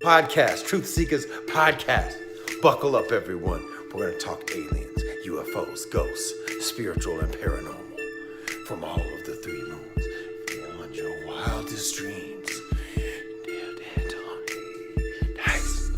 podcast, TruthSeekahs podcast. Buckle up, everyone. We're going to talk aliens, UFOs, ghosts, spiritual and paranormal. From all of the three moons, beyond your wildest dreams. Dead Tony. Nice.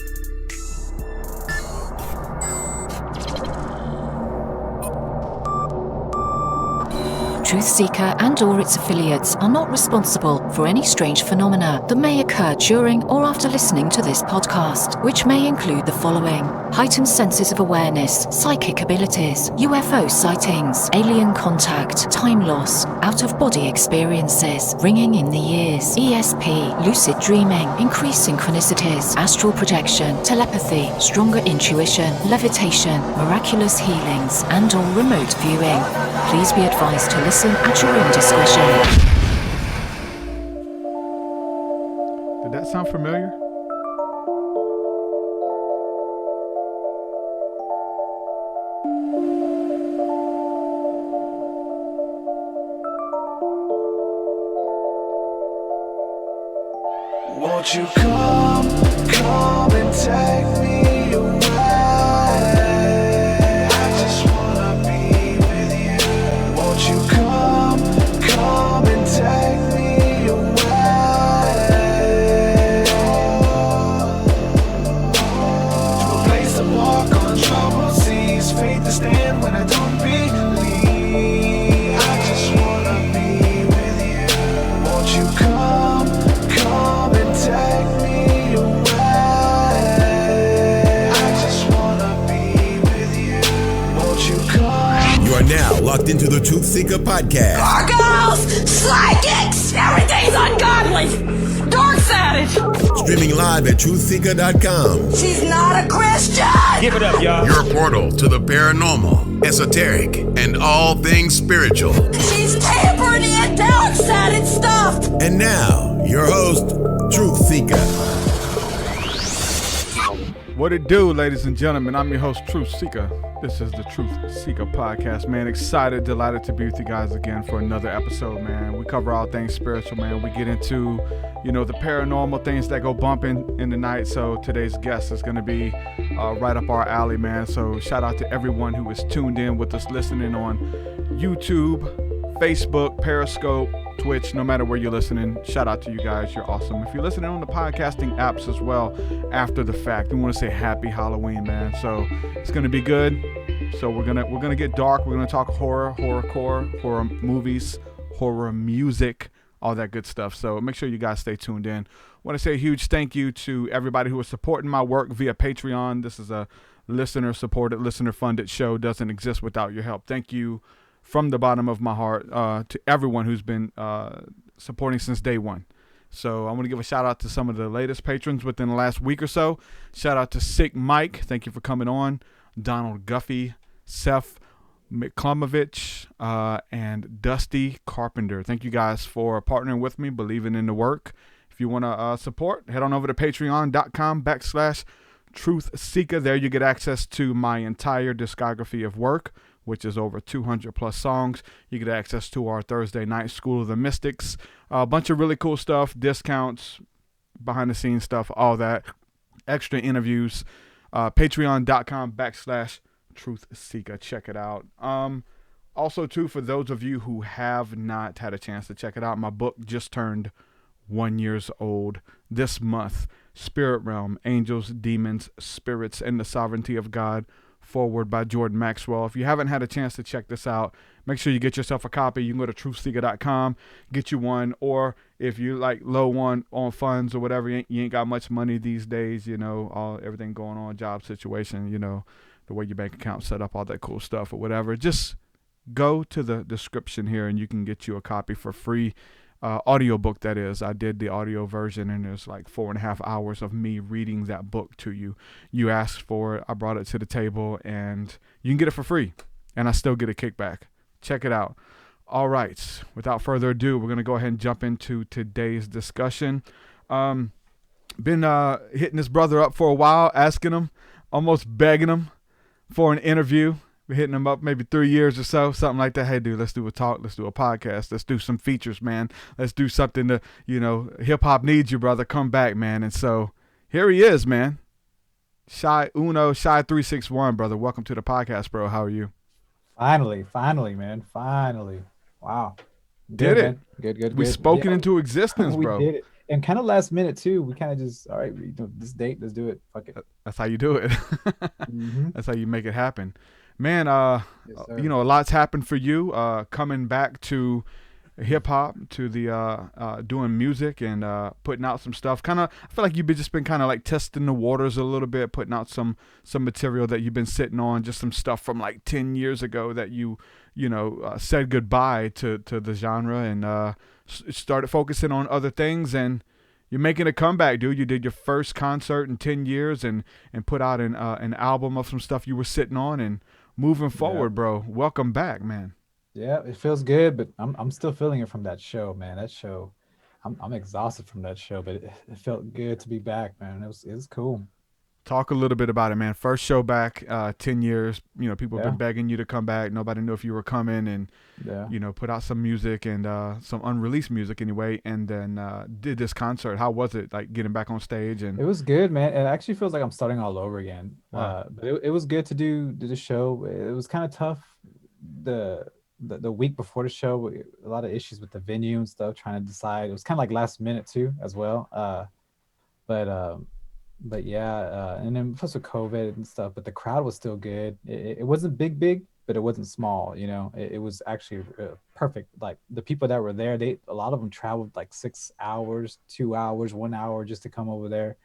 TruthSeekah and or its affiliates are not responsible for any strange phenomena that may occur during or after listening to this podcast, which may include the following: heightened senses of awareness, psychic abilities, UFO sightings, alien contact, time loss, out-of-body experiences, ringing in the ears, ESP, lucid dreaming, increased synchronicities, astral projection, telepathy, stronger intuition, levitation, miraculous healings, and or remote viewing. Please be advised to listen at your own discretion. Did that sound familiar? Won't you come and take me away? I just wanna be with you. Won't you come and take me away? To a place to walk on troubled seas, faith to stand when I don't believe. I just wanna be with you. Won't you come and take me away? I just wanna be with you. Won't you come? You are now locked into the TruthSeekah podcast. Gargoyles, psychics, everything's ungodly. Dark's at it. Streaming live at TruthSeekah.com. She's not a Christian. Give it up, y'all. Your portal to the paranormal, esoteric, and all things spiritual. She's tampering in dark's at it stuff. And now, your host, TruthSeekah. What it do, ladies and gentlemen? I'm your host, TruthSeekah. This is the TruthSeekah podcast, man. Excited, delighted to be with you guys again for another episode, man. We cover all things spiritual, man. We get into, the paranormal things that go bumping in the night. So today's guest is going to be right up our alley, man. So shout out to everyone who is tuned in with us, listening on YouTube, Facebook, Periscope, Twitch, no matter where you're listening. Shout out to you guys. You're awesome. If you're listening on the podcasting apps as well after the fact, we want to say happy Halloween, man. So it's going to be good. So we're going to get dark. We're going to talk horrorcore, horror movies, horror music, all that good stuff. So make sure you guys stay tuned in. I want to say a huge thank you to everybody who is supporting my work via Patreon. This is a listener-supported, listener-funded show. Doesn't exist without your help. Thank you from the bottom of my heart to everyone who's been supporting since day one. So I want to give a shout out to some of the latest patrons within the last week or so. Shout out to Sick Mike. Thank you for coming on. Donald Guffey, Seth McClumovich, and Dusty Carpenter. Thank you guys for partnering with me, believing in the work. If you want to support, head on over to patreon.com/TruthSeekah. There you get access to my entire discography of work, which is over 200 plus songs. You get access to our Thursday night School of the Mystics, a bunch of really cool stuff, discounts, behind the scenes stuff, all that, extra interviews. Patreon.com/TruthSeekah. Check it out. Also, too, for those of you who have not had a chance to check it out, my book just turned 1 year old this month. Spirit Realm, Angels, Demons, Spirits, and the Sovereignty of God. Forward by Jordan Maxwell. If you haven't had a chance to check this out, make sure you get yourself a copy. You can go to TruthSeekah.com, get you one, or if you like low one on funds or whatever, you ain't got much money these days, everything going on, job situation, the way your bank account's set up, all that cool stuff or whatever. Just go to the description here and you can get you a copy for free. Audiobook, that is. I did the audio version, and there's like 4.5 hours of me reading that book to you. You asked for it, I brought it to the table, and you can get it for free, and I still get a kickback. Check it out. All right, without further ado, we're going to go ahead and jump into today's discussion. Been hitting this brother up for a while, asking him, almost begging him for an interview. We're hitting them up maybe 3 years or so, something like that. Hey, dude, let's do a talk. Let's do a podcast. Let's do some features, man. Let's do something to, hip hop needs you, brother. Come back, man. And so Here he is, man. xSHY361, brother. Welcome to the podcast, bro. How are you? Finally, man. Finally. Wow. Did Good, it. man. Good. We spoken Yeah, into existence, we bro. did it. And kind of last minute too. We kind of just, all right, this date, let's do it. Fuck it. That's how you do it. Mm-hmm. That's how you make it happen. Man, Yes, sir. you know, a lot's happened for you. Coming back to hip hop, to the doing music and putting out some stuff. Kind of, I feel like you've just been kind of like testing the waters a little bit, putting out some material that you've been sitting on, just some stuff from like 10 years ago that you said goodbye to the genre and started focusing on other things, and you're making a comeback, dude. You did your first concert in 10 years and put out an album of some stuff you were sitting on and moving forward, bro. Welcome back, man. Yeah, it feels good, but I'm still feeling it from that show, man. That show, I'm exhausted from that show, but it felt good to be back, man. It was cool. Talk a little bit about it, man. First show back, 10 years. You know, people have been begging you to come back. Nobody knew if you were coming, and put out some music and some unreleased music anyway, and then did this concert. How was it, like getting back on stage? And It was good, man. It actually feels like I'm starting all over again. Wow. But it was good to do the show. It was kind of tough the week before the show. A lot of issues with the venue and stuff, trying to decide. It was kind of like last minute too, as well. But yeah, and then plus with COVID and stuff, but the crowd was still good. It wasn't big, but it wasn't small. You know, it was actually perfect. Like the people that were there, a lot of them traveled like 6 hours, 2 hours, 1 hour just to come over there.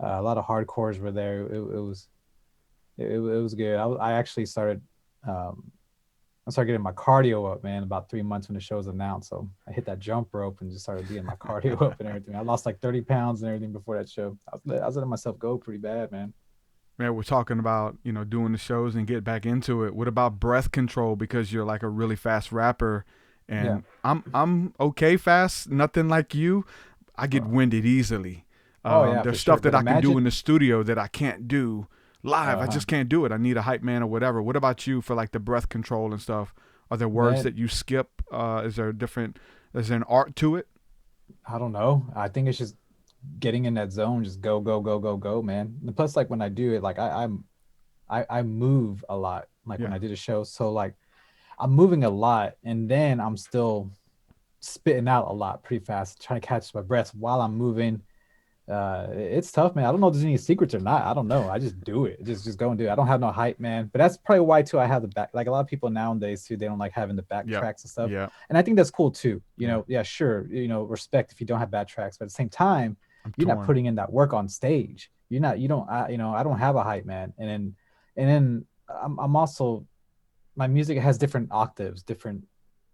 A lot of hardcores were there. It was good. I actually started getting my cardio up, man, about 3 months when the show was announced. So I hit that jump rope and just started getting my cardio up and everything. I lost like 30 pounds and everything before that show. I was letting myself go pretty bad, man. man, we're talking about, doing the shows and get back into it. What about breath control? Because you're like a really fast rapper, and I'm okay fast, nothing like you. I get winded easily. There's stuff that I can do in the studio that I can't do live. I just can't do it. I need a hype man or whatever. What about you for like the breath control and stuff? Are there words that you skip? Is there an art to it? I don't know. I think it's just getting in that zone, just go, man. And plus, like when I do it, like I move a lot. Like when I did a show, so like I'm moving a lot, and then I'm still spitting out a lot pretty fast, trying to catch my breath while I'm moving. It's tough, man. I don't know if there's any secrets or not. I don't know. I just do it. Just go and do it. I don't have no hype, man. But that's probably why too I have the back. Like a lot of people nowadays too, they don't like having the back tracks and stuff. Yeah. And I think that's cool too. You know, sure. Respect if you don't have bad tracks, but at the same time, you're not putting in that work on stage. I don't have a hype, man. And then I'm also, my music has different octaves, different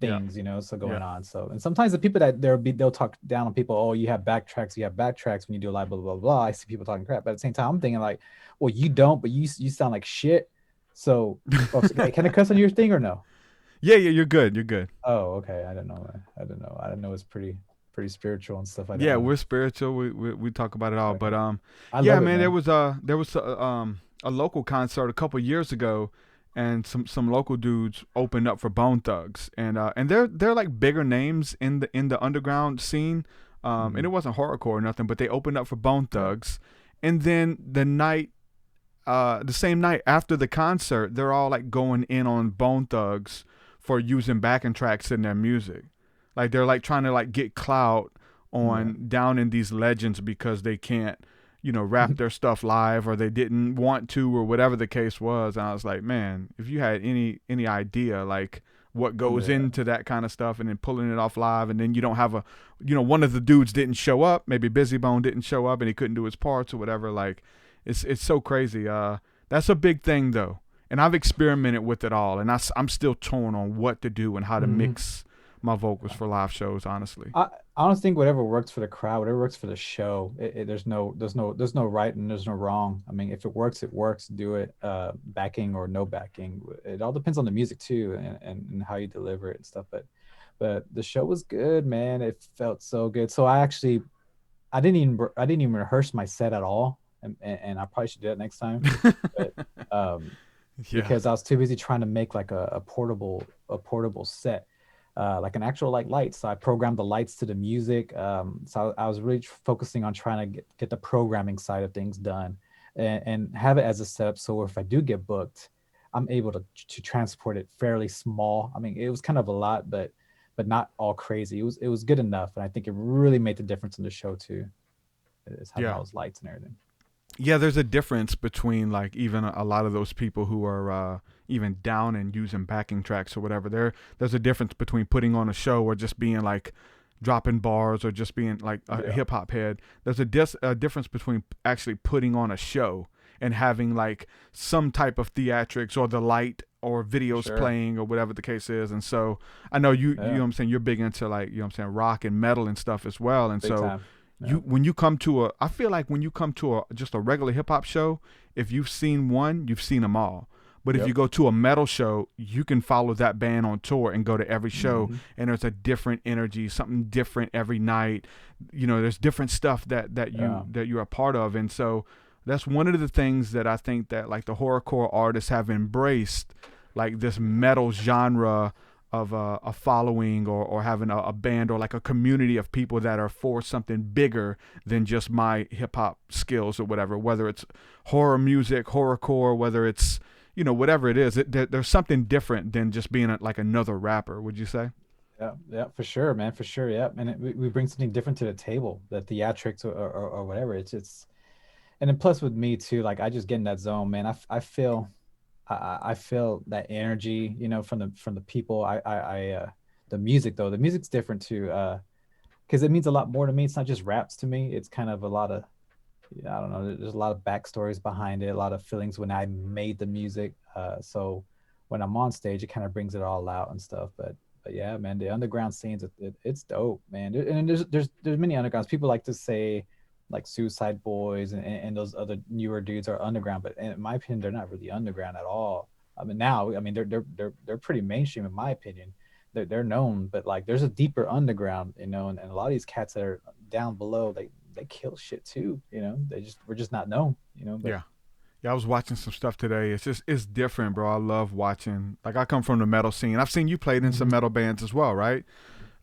things, going on. So, and sometimes the people that they'll talk down on people. Oh, you have backtracks when you do a live, blah, blah, blah. I see people talking crap, but at the same time, I'm thinking like, well, you don't, but you sound like shit. So, can I cuss on your thing or no? Yeah, you're good. You're good. Oh, okay. I don't know. I didn't know it's pretty spiritual and stuff like that. Yeah, we're spiritual. We talk about it all, but man. There was a local concert a couple years ago, and some local dudes opened up for Bone Thugs, and they're like bigger names in the underground scene, and it wasn't horrorcore or nothing, but they opened up for Bone Thugs, and then the same night after the concert, they're all like going in on Bone Thugs for using backing tracks in their music, like they're like trying to like get clout on down in these legends because they can't rap their stuff live, or they didn't want to, or whatever the case was. And I was like, man, if you had any idea like what goes into that kind of stuff, and then pulling it off live, and then you don't have one of the dudes didn't show up, maybe Busy Bone didn't show up and he couldn't do his parts or whatever, like it's so crazy. That's a big thing though, and I've experimented with it all, and I'm still torn on what to do and how to mix my vocals for live shows, honestly. I honestly think whatever works for the crowd, whatever works for the show, there's no right and there's no wrong. I mean, if it works, it works. Do it, backing or no backing. It all depends on the music too, and how you deliver it and stuff. But the show was good, man. It felt so good. So I didn't even rehearse my set at all, and I probably should do that next time. But, because I was too busy trying to make like a portable set. like an actual like light. So I programmed the lights to the music. So I was really focusing on trying to get the programming side of things done, and have it as a setup. So if I do get booked, I'm able to transport it fairly small. I mean, it was kind of a lot, but not all crazy. It was good enough, and I think it really made the difference in the show too. Is having those lights and everything. Yeah, there's a difference between like even a lot of those people who are even down and using backing tracks or whatever. There's a difference between putting on a show or just being like dropping bars or just being like a hip hop head. There's a difference between actually putting on a show and having like some type of theatrics or the light or videos playing or whatever the case is. And so I know you know what I'm saying, you're big into like, you know what I'm saying, rock and metal and stuff as well. And big so time. When you come to I feel like when you come to just a regular hip hop show, if you've seen one, you've seen them all. But if you go to a metal show, you can follow that band on tour and go to every show, and there's a different energy, something different every night. You know, there's different stuff that you're a part of. And so that's one of the things that I think that like the horrorcore artists have embraced, like this metal genre of a following or having a band or like a community of people that are for something bigger than just my hip hop skills or whatever, whether it's horror music, horrorcore, whether it's, you know, whatever it is, there's something different than just being like another rapper. Would you say? Yeah, for sure, man, for sure. Yeah. And we bring something different to the table, the theatrics or whatever. It's and then plus with me too, like I just get in that zone, man. I feel that energy, you know, from the people. The music though, the music's different too, because it means a lot more to me. It's not just raps to me. It's kind of a lot of, I don't know. There's a lot of backstories behind it, a lot of feelings when I made the music. So when I'm on stage, it kind of brings it all out and stuff. But yeah, man, the underground scenes, it's dope, man. And there's many undergrounds. People like to say like Suicide Boys and those other newer dudes are underground, but in my opinion, they're not really underground at all. I mean, now, I mean, they're pretty mainstream in my opinion. They're known, but like there's a deeper underground, you know, and a lot of these cats that are down below, they kill shit too, you know. We're just not known, you know. But, yeah, I was watching some stuff today. It's different, bro. I love watching. Like I come from the metal scene. I've seen you played in some metal bands as well, right?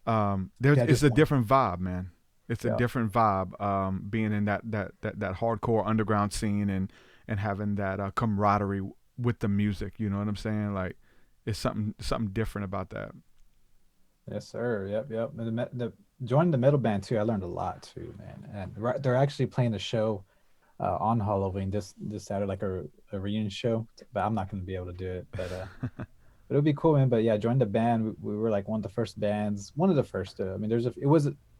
It's a different vibe, man. It's a different vibe, being in that hardcore underground scene and having that camaraderie with the music. You know what I'm saying? Like, it's something different about that. Yes, sir. Yep. And joining the metal band too, I learned a lot too, man. And they're actually playing a show on Halloween this Saturday, like a reunion show. But I'm not going to be able to do it. But it'll be cool, man. But yeah, joined the band. We were like one of the first bands. One of the first. I mean,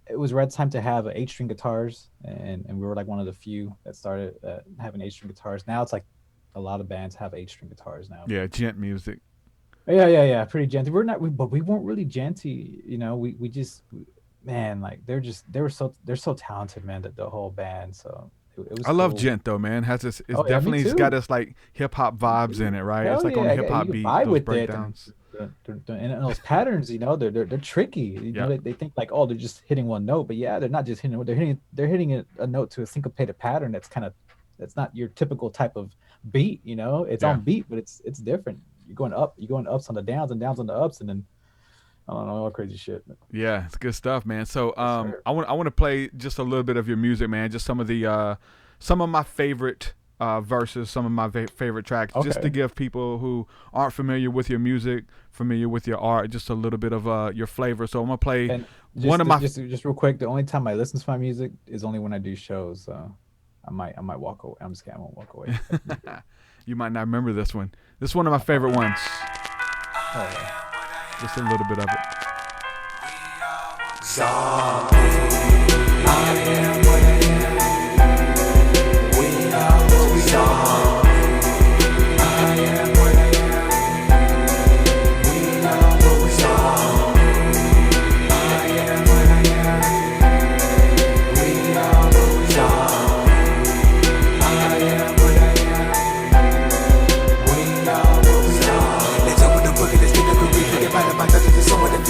it was right time to have 8-string guitars, and we were like one of the few that started having 8-string guitars. Now it's like a lot of bands have 8-string guitars now. Yeah, gent music. Yeah, pretty genty. But we weren't really genty, you know. We just, man, like they're so talented, man. The whole band. So it was. I love gent though, man. It's got us like hip hop vibes in it, right? Hell it's like on a hip hop beat. Those breakdowns. And those patterns, you know, they're tricky. You know, they think like, oh, they're just hitting one note, but yeah, they're not just hitting. They're hitting a note to a syncopated pattern. That's not your typical type of beat. You know, it's on beat, but it's different. You're going ups on the downs and downs on the ups, and then I don't know, all crazy shit. Yeah, it's good stuff, man. So I want to play just a little bit of your music, man. Just some of my favorite verses, some of my favorite tracks, just to give people who aren't familiar with your music, familiar with your art, just a little bit of your flavor. So I'm gonna play just real quick. The only time I listen to my music is only when I do shows. So I might walk away. I'm just kidding. I won't walk away. You might not remember this one. This is one of my favorite ones. Just a little bit of it.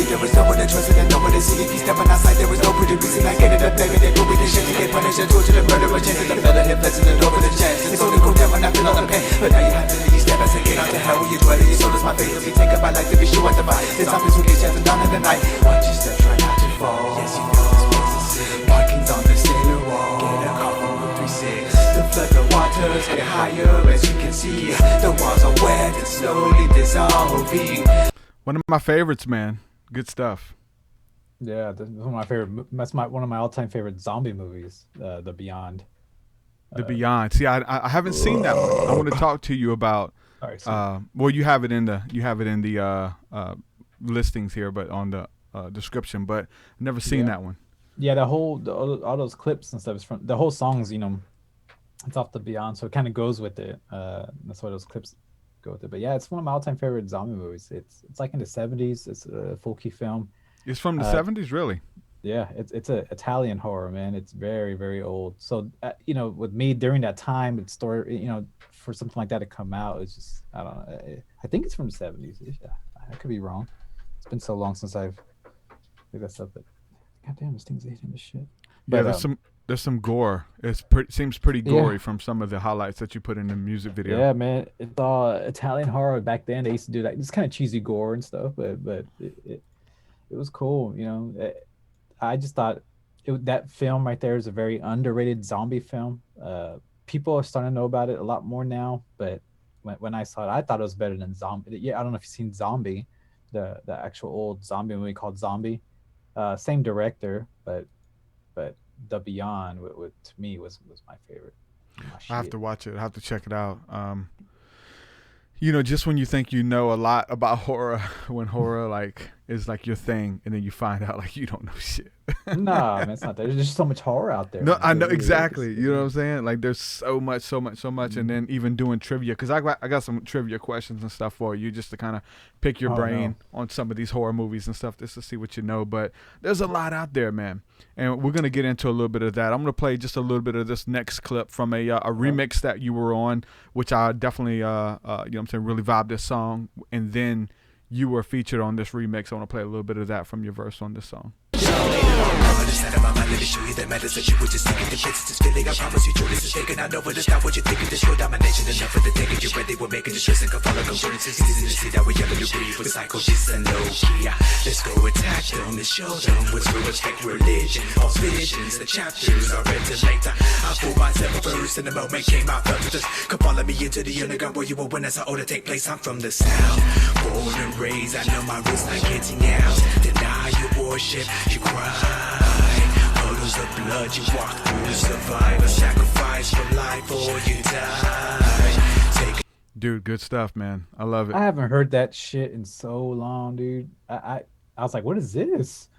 There was no one to trust and no one to see. If you stepping outside, there was no pretty reason. I ended up living it, moving recognition to get punished and torture and murder. A chance to the better hit blessing and over the chance. It's only cool down when I feel all the pain. But now you have to leave step and say, get out to hell where you dwell. Your soul is my fate. If you take up my life to be sure at the fight. There's zombies who get chance and down in the night. Watch your step, try not to fall. Yes, you know this place is sick. Markings on the sailor wall. Get a call from room 36. The flood, the waters get higher as you can see. The walls are wet and slowly dissolving. One of my favorites, man. Good stuff. Yeah, that's one of my favorite. That's one of my all-time favorite zombie movies, The Beyond. The Beyond. See, I haven't seen that one. I want to talk to you about. All right, well, you have it in the listings here, but on the description. But I've never seen that one. Yeah, all those clips and stuff is from the whole songs. You know, it's off The Beyond, so it kind of goes with it. That's why those clips go with it. But yeah, it's one of my all-time favorite zombie movies. It's like in the 70s. It's a folky film. It's from the 70s, really? Yeah, it's a Italian horror, man. It's very, very old. So you know, with me during that time, it's story, you know, for something like that to come out, it's just, I don't know. I think it's from the 70s. Yeah, I could be wrong. It's been so long since I've looked that stuff. But goddamn, this thing's eating this shit. But, yeah, there's some gore. Seems pretty gory from some of the highlights that you put in the music video. Yeah, man. It's Italian horror back then. They used to do that. It's kind of cheesy gore and stuff, but it was cool, you know. I just thought that film right there is a very underrated zombie film. People are starting to know about it a lot more now, but when I saw it, I thought it was better than Zombie. Yeah, I don't know if you've seen Zombie, the actual old zombie movie called Zombie. Same director, but The Beyond, to me, was my favorite. I have to watch it. I have to check it out. You know, just when you think you know a lot about horror, when horror like is like your thing, and then you find out like you don't know shit. No, man, it's not there. There's just so much horror out there. No, man. I know exactly. You know what I'm saying? Like there's so much, and then even doing trivia, because I got some trivia questions and stuff for you, just to kind of pick your brain on some of these horror movies and stuff, just to see what you know. But there's a lot out there, man, and we're gonna get into a little bit of that. I'm gonna play just a little bit of this next clip from a remix that you were on, which I definitely you know what I'm saying, really vibe this song, and then you were featured on this remix. I want to play a little bit of that from your verse on this song. Understand my mind, let me show you that matters that you were just thinking the places is feeling. I promise you, truly is taken. I know what it's not what you're thinking. This your domination enough for the taking. You ready? We're making the stress and can follow concurrence. It's easy to see that we have to agree with psychosis and low key. Let's go attack them and show them what's real. Respect religion, false visions. The chapters are read to later. I fool myself first, and the moment came out. Felt to just come follow me into the underground where you were when I saw all to take place. I'm from the south, born and raised. I know my roots not getting out. Deny your worship, you cry. Puddles of blood you walk through to survive. A sacrifice for life or you die. Dude, good stuff, man. I love it. I haven't heard that shit in so long, dude. I was like, what is this?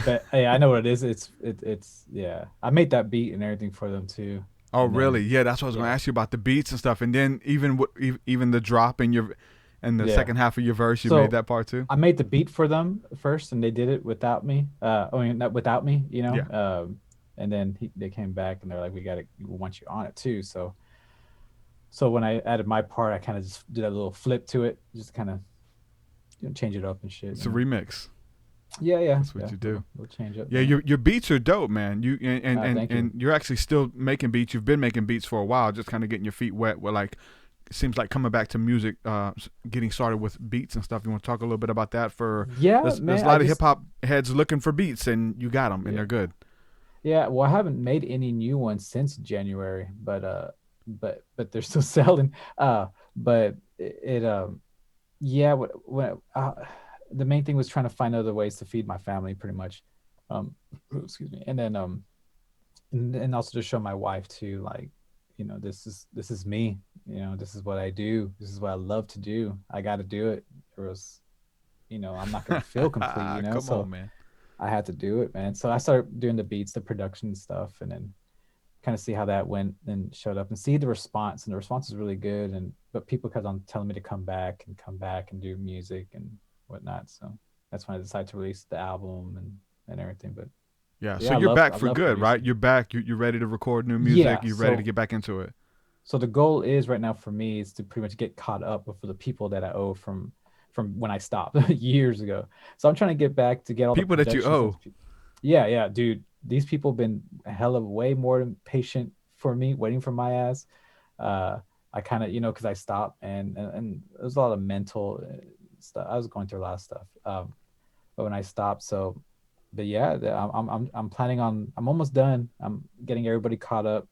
But hey, I know what it is. It's yeah. I made that beat and everything for them too. Oh, really? Yeah, that's what I was going to ask you about, the beats and stuff. And then even the drop in your the second half of your verse, you made that part too? I made the beat for them first, and they did it without me. Not without me, you know. Yeah. And then they came back and they're like, we want you on it too. So when I added my part, I kind of just did a little flip to it, just kind of change it up and shit. It's a remix. Yeah. That's what you do. We'll change up. Yeah, your beats are dope, man. You thank you. and you're actually still making beats. You've been making beats for a while, just kind of getting your feet wet. Where like it seems like coming back to music, getting started with beats and stuff. You want to talk a little bit about that? There's a lot of hip hop heads looking for beats, and you got them, and they're good. Yeah, well, I haven't made any new ones since January, but they're still selling. But the main thing was trying to find other ways to feed my family, pretty much. Excuse me, and then and also to show my wife too, like, you know, this is me. You know, this is what I do. This is what I love to do. I got to do it, or else, you know, I'm not gonna feel complete. You know, Come on, man. I had to do it, man. So I started doing the beats, the production stuff, and then kind of see how that went and showed up and see the response. And the response is really good. But people kept on telling me to come back and do music and whatnot. So that's when I decided to release the album and everything. But yeah, so you're back for good, right? You're back. You're ready to record new music. Yeah, you're ready to get back into it. So the goal is right now for me is to pretty much get caught up with the people that I owe from when I stopped years ago. So I'm trying to get back to get all people the that you owe. Yeah, dude. these people been a hell of way more than patient for me, waiting for my ass. I kind of, because I stopped, and it was a lot of mental stuff. I was going through a lot of stuff. But when I stopped, but yeah, I'm planning on. I'm almost done. I'm getting everybody caught up.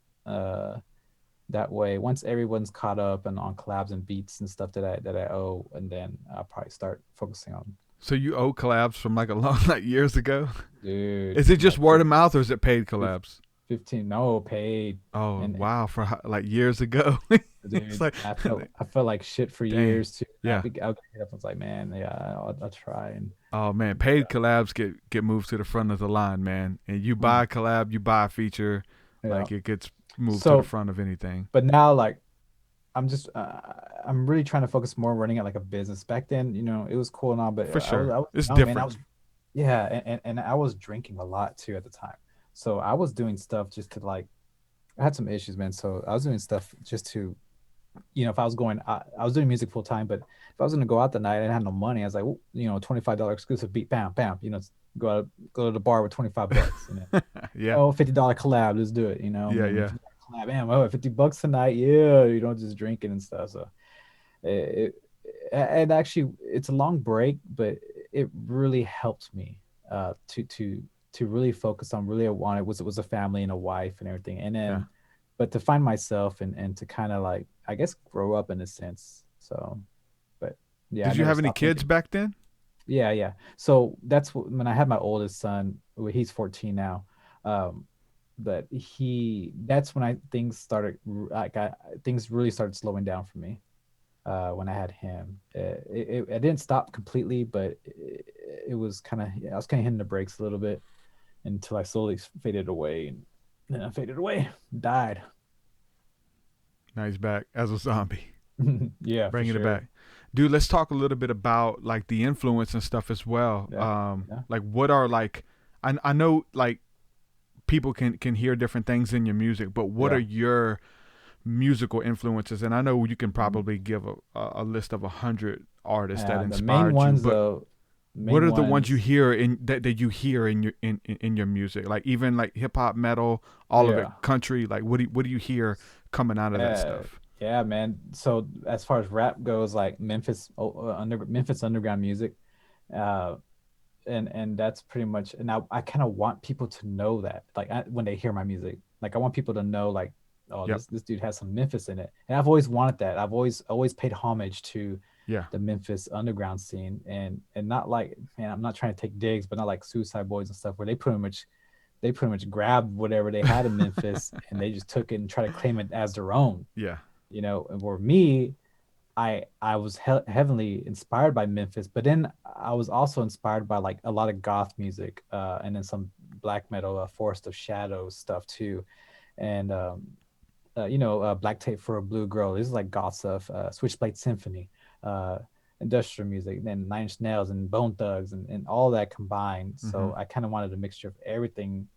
That way, once everyone's caught up and on collabs and beats and stuff that I owe, and then I'll probably start focusing on. So you owe collabs from like a long, like years ago? Dude. Is it just word of mouth or is it paid collabs? 15, no, paid. Oh, and, wow, for like years ago. Dude, like, I felt like shit for dang. years too. Yeah. I was like, man, yeah, I'll try. And oh man, paid collabs get moved to the front of the line, man. And you buy a collab, you buy a feature, like it gets moved to the front of anything. But now, like, I'm just I'm really trying to focus more on running it like a business. Back then, it was cool and all, but for sure, it's young, different. Man, and I was drinking a lot too at the time, so I was doing stuff just to like. I had some issues, man. So I was doing stuff just to, if I was going, I was doing music full time, but if I was going to go out the night and I had no money, I was like, $25 exclusive beat, bam, bam, go to the bar with $25, yeah. Oh, $50 collab, let's do it, Yeah. Collab, bam, oh, $50 tonight, yeah, just drinking and stuff. So and actually it's a long break, but it really helped me to really focus on really what I wanted was a family and a wife and everything. And then, but to find myself and to kind of like, I guess, grow up in a sense. So, but yeah. Did you have any kids back then? Yeah. So that's when I had my oldest son, he's 14 now. But that's when things really started slowing down for me. When I had him, I didn't stop completely, but it was I was kind of hitting the brakes a little bit until I slowly faded away, and then I faded away, died. Now he's back as a zombie. Yeah, bringing it back, dude. Let's talk a little bit about like the influence and stuff as well. Like what are like, I know like people can hear different things in your music, but what are your musical influences? And I know you can probably give a list of 100 artists that inspired you, but what are the ones you hear that you hear in your music? Like even like hip hop, metal, all of it, country. Like what do you hear coming out of that stuff? Yeah, man. So as far as rap goes, like Memphis underground music, and that's pretty much. And I kind of want people to know that, like when they hear my music, like I want people to know, like, oh, this dude has some Memphis in it. And I've always wanted that. I've always paid homage to the Memphis underground scene, and not like, man, I'm not trying to take digs, but not like Suicide Boys and stuff, where they pretty much grabbed whatever they had in Memphis and they just took it and tried to claim it as their own. Yeah. And for me, I was heavily inspired by Memphis, but then I was also inspired by like a lot of goth music, and then some black metal, Forest of Shadows stuff too, and Black Tape for a Blue Girl. This is like goth stuff. Switchblade Symphony, industrial music, then Nine Inch Nails and Bone Thugs and all that combined. So I kind of wanted a mixture of everything,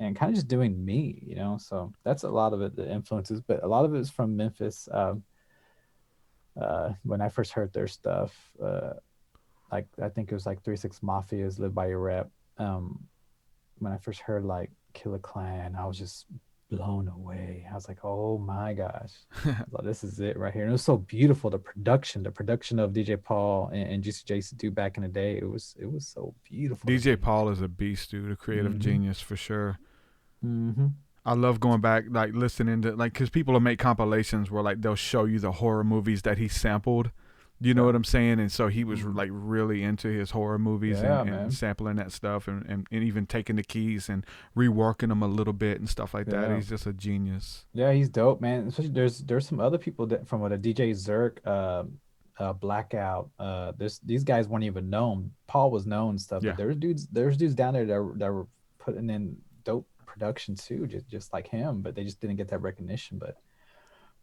and kind of just doing me, So that's a lot of it, the influences, but a lot of it is from Memphis. When I first heard their stuff, like I think it was like 3 6 Mafia's Live by Your Rep. When I first heard like Killer Clan, I was just blown away. I was like, oh my gosh, well, this is it right here. And it was so beautiful. The production of DJ Paul and Juicy J used to do back in the day, it was so beautiful. DJ Paul is a beast, dude, a creative genius for sure. I love going back, like listening to, like, because people will make compilations where like they'll show you the horror movies that he sampled. You know what I'm saying? And so he was like really into his horror movies and sampling that stuff and even taking the keys and reworking them a little bit and stuff like that. He's just a genius. Yeah, he's dope, man. Especially there's some other people that from the DJ Zerk, Blackout. These guys weren't even known. Paul was known and stuff. But there's dudes down there that were putting in dope production too, just like him, but they just didn't get that recognition. But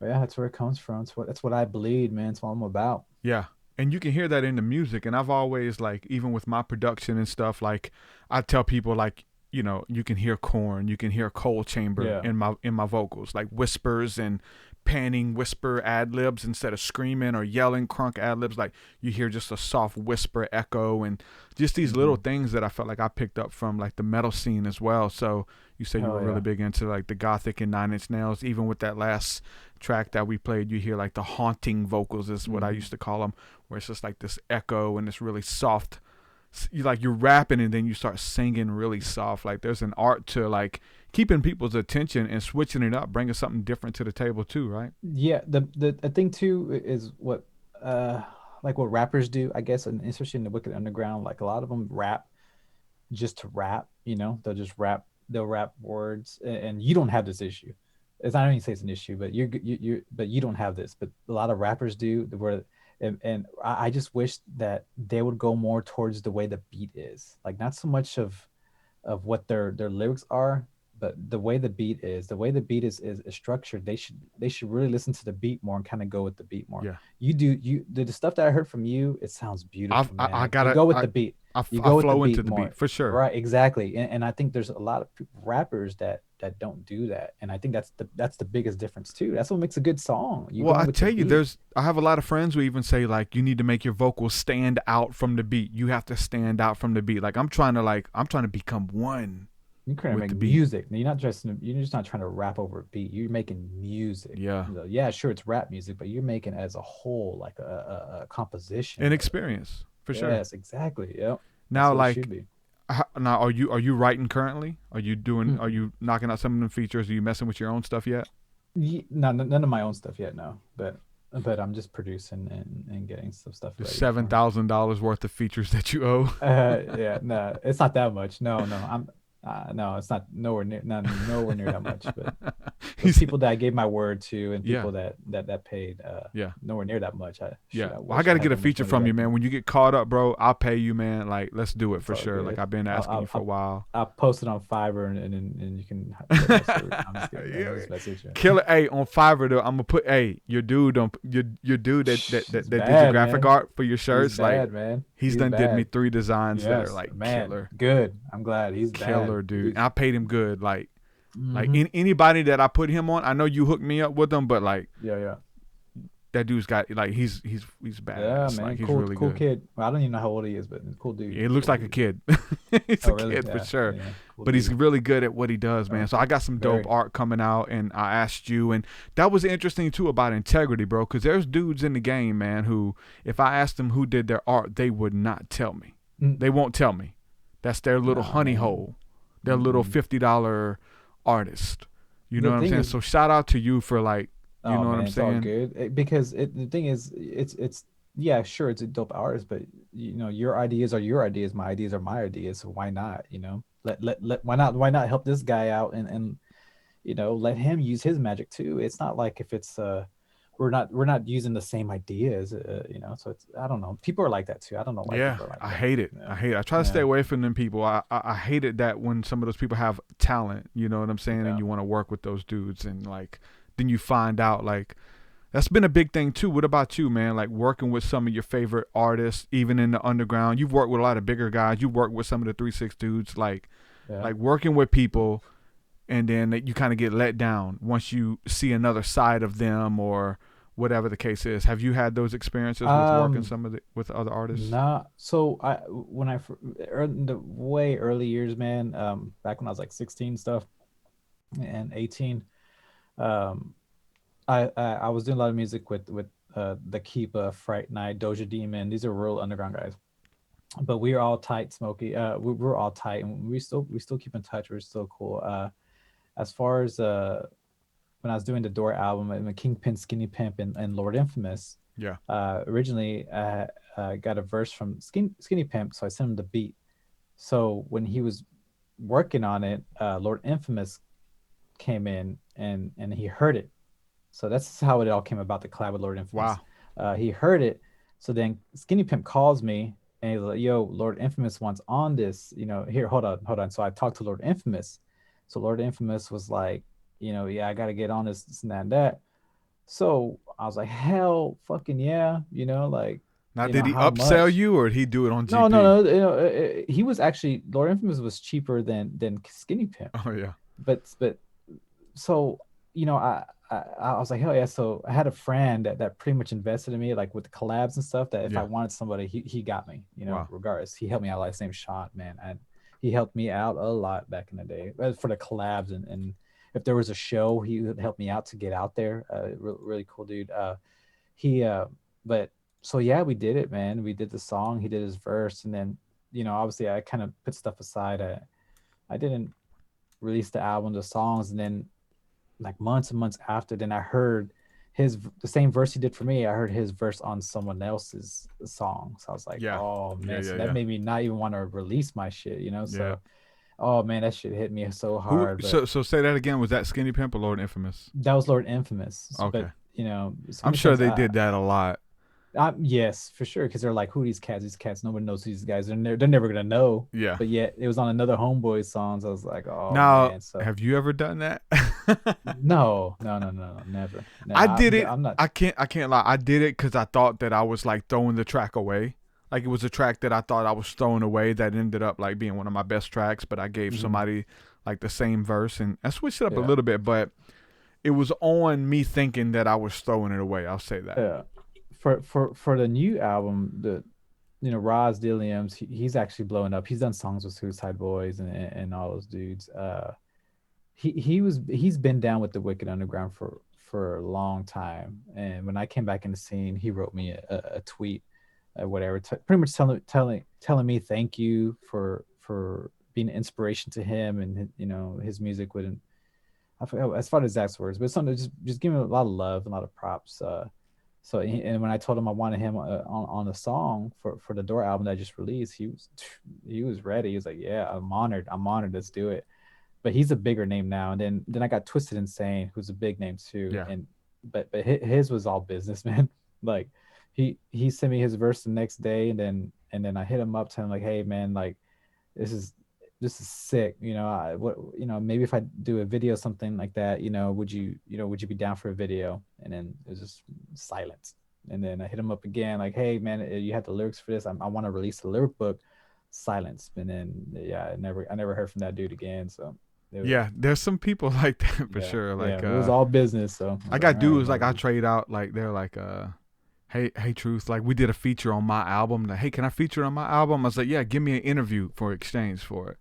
yeah, that's where it comes from. That's what I bleed, man. It's what I'm about. Yeah. And you can hear that in the music. And I've always, like, even with my production and stuff, like I tell people, like, you know, you can hear Korn, you can hear Coal Chamber Yeah. in my vocals, like whispers and panning whisper ad libs instead of screaming or yelling crunk ad libs. Like you hear just a soft whisper echo and just these little things that I felt like I picked up from like the metal scene as well. So you said you were really big into like the Gothic and Nine Inch Nails. Even with that last track that we played, you hear like the haunting vocals is what I used to call them, where it's just like this echo and this really soft, you're rapping and then you start singing really soft. Like there's an art to like keeping people's attention and switching it up, bringing something different to the table too, right? Yeah, the thing too is what like what rappers do, I guess, and especially in the Wicked Underground, like a lot of them rap just to rap, you know, they'll rap words, and you don't have this issue. It's, I don't even say it's an issue, but but you don't have this, but a lot of rappers do, where and I just wish that they would go more towards the way the beat is, like not so much of what their lyrics are, but the way the beat is, is structured. They should really listen to the beat more and kind of go with the beat more. Yeah. The stuff that I heard from you, it sounds beautiful, man. I gotta you go with the beat. You go with flow the beat into the more. beat for sure. Right, exactly. And I think there's a lot of rappers that don't do that, and I think that's the biggest difference too. That's what makes a good song. Well, I tell you, I have a lot of friends who even say like you need to make your vocals stand out from the beat. You have to stand out from the beat. Like I'm trying to become one. You're trying to make music. You're just not trying to rap over a beat. You're making music. Yeah. Yeah, sure, it's rap music, but you're making it as a whole, like a composition. An experience, for sure. Yes, exactly. Yep. Now, like, now are you writing currently? Are you doing? Are you knocking out some of them features? Are you messing with your own stuff yet? No, none of my own stuff yet. No, but I'm just producing and getting some stuff. The $7,000 worth of features that you owe. Yeah, no, it's not that much. No, no, it's not nowhere near that much. But those people that I gave my word to and people that paid, nowhere near that much. Well, I got to get a feature from you, man. When you get caught up, bro, I'll pay you, man. Like, let's do it for sure. Good. Like I've been asking you for a while. I'll post it on Fiverr and you can. Killer, hey, on Fiverr though, I'm gonna put, hey, your dude that did your graphic art for your shirts, like, man. He's done did me 3 designs that are like killer. Good. I'm glad he's killer, dude. I paid him good. Like anybody that I put him on, I know you hooked me up with him, but like that dude's got like he's badass. Yeah, man. Like, he's cool, really cool good. Kid. Well, I don't even know how old he is, but cool dude. He looks like a kid. He's a kid for sure. Yeah, cool but dude. He's really good at what he does, man. So I got some dope art coming out, and I asked you, and that was interesting too about integrity, bro. Because there's dudes in the game, man, who if I asked them who did their art, they would not tell me. They won't tell me. That's their little honey hole. Their little $50 artist. You know what I'm saying? So shout out to you for like. You know what I'm saying? It's all good. Because the thing is, it's yeah, sure, it's a dope artist, but you know, your ideas are your ideas, my ideas are my ideas. So why not? You know, why not help this guy out and you know, let him use his magic too. It's not like if it's we're not using the same ideas, you know. So it's, I don't know. People are like that too. I don't know why. Yeah, I hate it. I hate it. I try to stay away from them people. I hate it that when some of those people have talent, you know what I'm saying, and you want to work with those dudes and like. Then you find out like that's been a big thing too. What about you, man? Like working with some of your favorite artists, even in the underground. You've worked with a lot of bigger guys. You worked with some of the 3-6 dudes. Like working with people, and then you kind of get let down once you see another side of them or whatever the case is. Have you had those experiences with working with other artists? Nah. So in the way early years, man, back when I was like 16 stuff and 18. I was doing a lot of music with the Keepa, Fright Night, Doja Demon. These are real underground guys, but we were all tight, Smokey. We were all tight, and we still keep in touch. We're still cool. As far as when I was doing the Door album and Kingpin, Skinny Pimp, and Lord Infamous. Yeah. Originally, I got a verse from Skinny Pimp, so I sent him the beat. So when he was working on it, Lord Infamous came in and he heard it. So that's how it all came about, the collab with Lord Infamous. Wow. He heard it. So then Skinny Pimp calls me and he's like, yo, Lord Infamous wants on this, you know, here, hold on. So I talked to Lord Infamous. So Lord Infamous was like, you know, yeah, I got to get on this and that. So I was like, hell fucking yeah, you know, like, Now, you did know, he how upsell much. you, or did he do it on GP? No. You know, he was actually Lord Infamous was cheaper than Skinny Pimp. Oh yeah. But so you know, I was like, hell yeah. So I had a friend that pretty much invested in me, like with the collabs and stuff, that if I Yeah. wanted somebody, he got me, you know. Wow. Regardless, he helped me out. Like, his name's Sean, man, and he helped me out a lot back in the day for the collabs, and if there was a show, he would help me out to get out there. Really cool dude. But so yeah, we did it, man. We did the song, he did his verse, and then, you know, obviously I kind of put stuff aside. I didn't release the album, the songs, and then like months and months after, then I heard the same verse he did for me. I heard his verse on someone else's song, so I was like, Yeah. oh man, Yeah, so yeah. that made me not even want to release my shit, you know. So Yeah. oh man, that shit hit me so hard. But So say that again. Was that Skinny Pimp or Lord Infamous? that was Lord Infamous. Okay. But you know, I'm sure they did that a lot. Yes, for sure, because they're like, who are these cats? These cats, nobody knows who these guys are. They're never gonna know. Yeah. But yet it was on another Homeboy songs. I was like, oh Now, man. So have you ever done that? no, never. No, I did it. I'm not. I can't lie. I did it because I thought that I was like throwing the track away. Like it was a track that I thought I was throwing away that ended up like being one of my best tracks, but I gave somebody like the same verse and I switched it up a little bit, but it was on me thinking that I was throwing it away. I'll say that. Yeah. For the new album, you know, Roz Dilliams, he's actually blowing up. He's done songs with Suicide Boys and all those dudes. He's been down with the Wicked Underground for a long time. And when I came back in the scene, he wrote me a tweet, whatever, pretty much telling me thank you for being an inspiration to him, and you know, his music wouldn't. I forgot as far as exact words, but something just give him a lot of love, a lot of props. So and when I told him I wanted him on a song for the Door album that I just released, he was ready. He was like, yeah, I'm honored. Let's do it. But he's a bigger name now. And then I got Twisted Insane, who's a big name too. Yeah. And but his was all business, man. Like he sent me his verse the next day, and then I hit him up, telling him like, hey man, like this is sick. You know, maybe if I do a video, something like that, you know, would you be down for a video? And then it was just silence. And then I hit him up again, like, hey man, you had the lyrics for this. I want to release the lyric book. Silence. And then yeah, I never heard from that dude again. So yeah, there's some people like that for sure. Like it was all business. So I got dudes like I trade out, like they're like hey Truth, like we did a feature on my album. Like, hey, can I feature on my album? I was like, yeah, give me an interview for exchange for it.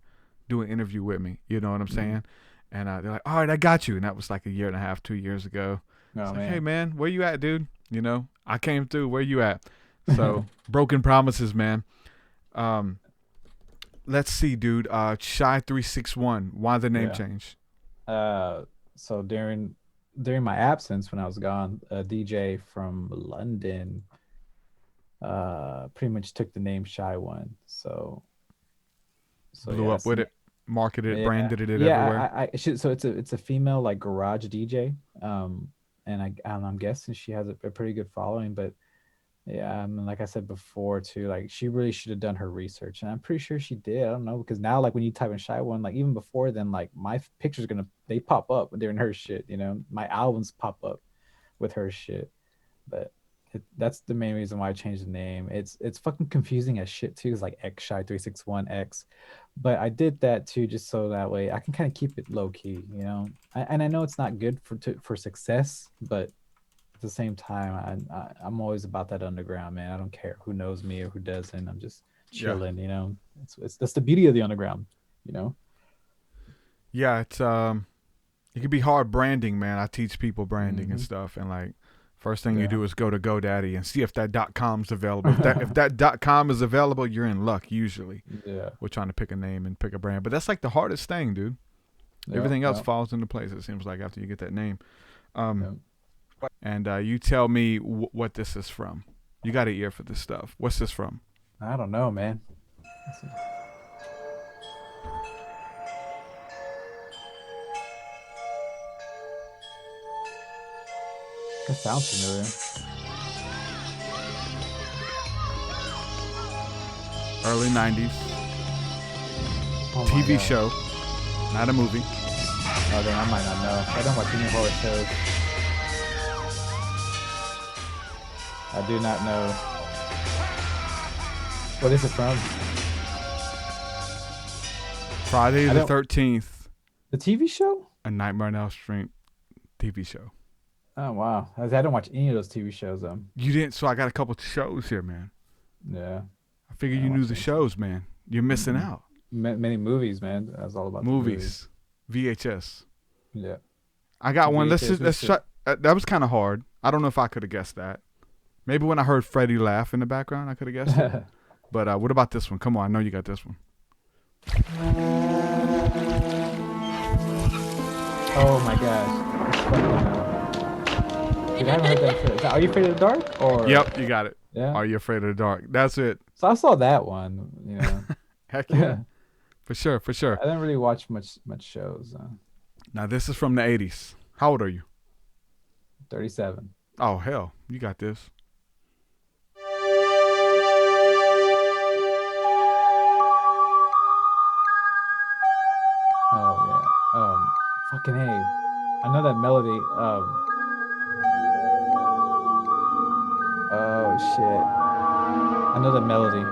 Do an interview with me. You know what I'm saying? And they're like, all right, I got you. And that was like 1.5 years, 2 years ago. Like, hey man, where you at, dude? You know, I came through. Where you at? So broken promises, man. Let's see, dude. xSHY361. Why the name change? So during my absence, when I was gone, a DJ from London pretty much took the name Shy One. So blew up with it, marketed it, branded it everywhere. So it's a female like garage DJ. And I'm guessing she has a pretty good following, but yeah, I mean, like I said before too, like she really should have done her research, and I'm pretty sure she did. I don't know, because now like when you type in Shy One, like even before then, like my pictures they pop up during her shit, you know, my albums pop up with her shit. But that's the main reason why I changed the name. It's fucking confusing as shit too. It's like xSHY361x, but I did that too just so that way I can kind of keep it low key, you know. And I know it's not good for success, but at the same time, I'm always about that underground, man. I don't care who knows me or who doesn't. I'm just chilling, you know. That's the beauty of the underground, you know. Yeah, it's it can be hard branding, man. I teach people branding and stuff, and like first thing you do is go to GoDaddy and see if that .com's available. If that .com is available, you're in luck usually. Yeah, we're trying to pick a name and pick a brand, but that's like the hardest thing, dude. Everything else falls into place. It seems like after you get that name. And you tell me what this is from. You got an ear for this stuff. What's this from? I don't know, man. That sounds familiar. Early 90s. TV show. Not a movie. Oh, then I might not know. I don't watch any horror shows. I do not know. What is it from? Friday the 13th. The TV show? A Nightmare on Elm Street TV show. Oh wow! I don't watch any of those TV shows. You didn't, so I got a couple shows here, man. Yeah. I figured you knew the shows, man. You're missing out. Many movies, man. That's all about Movies. VHS. Yeah. I got one. Let's shit. that was kind of hard. I don't know if I could have guessed that. Maybe when I heard Freddie laugh in the background, I could have guessed it. But what about this one? Come on, I know you got this one. Oh my gosh. It's funny. Dude, I haven't heard that shit. Are You Afraid of the Dark? Or Yep, you got it. Yeah. Are You Afraid of the Dark? That's it. So I saw that one. You know. Heck yeah. For sure. I didn't really watch much shows. Now this is from the 80s. How old are you? 37. Oh hell, you got this. Oh yeah. Fucking A. I know that melody. Oh shit. I know that melody.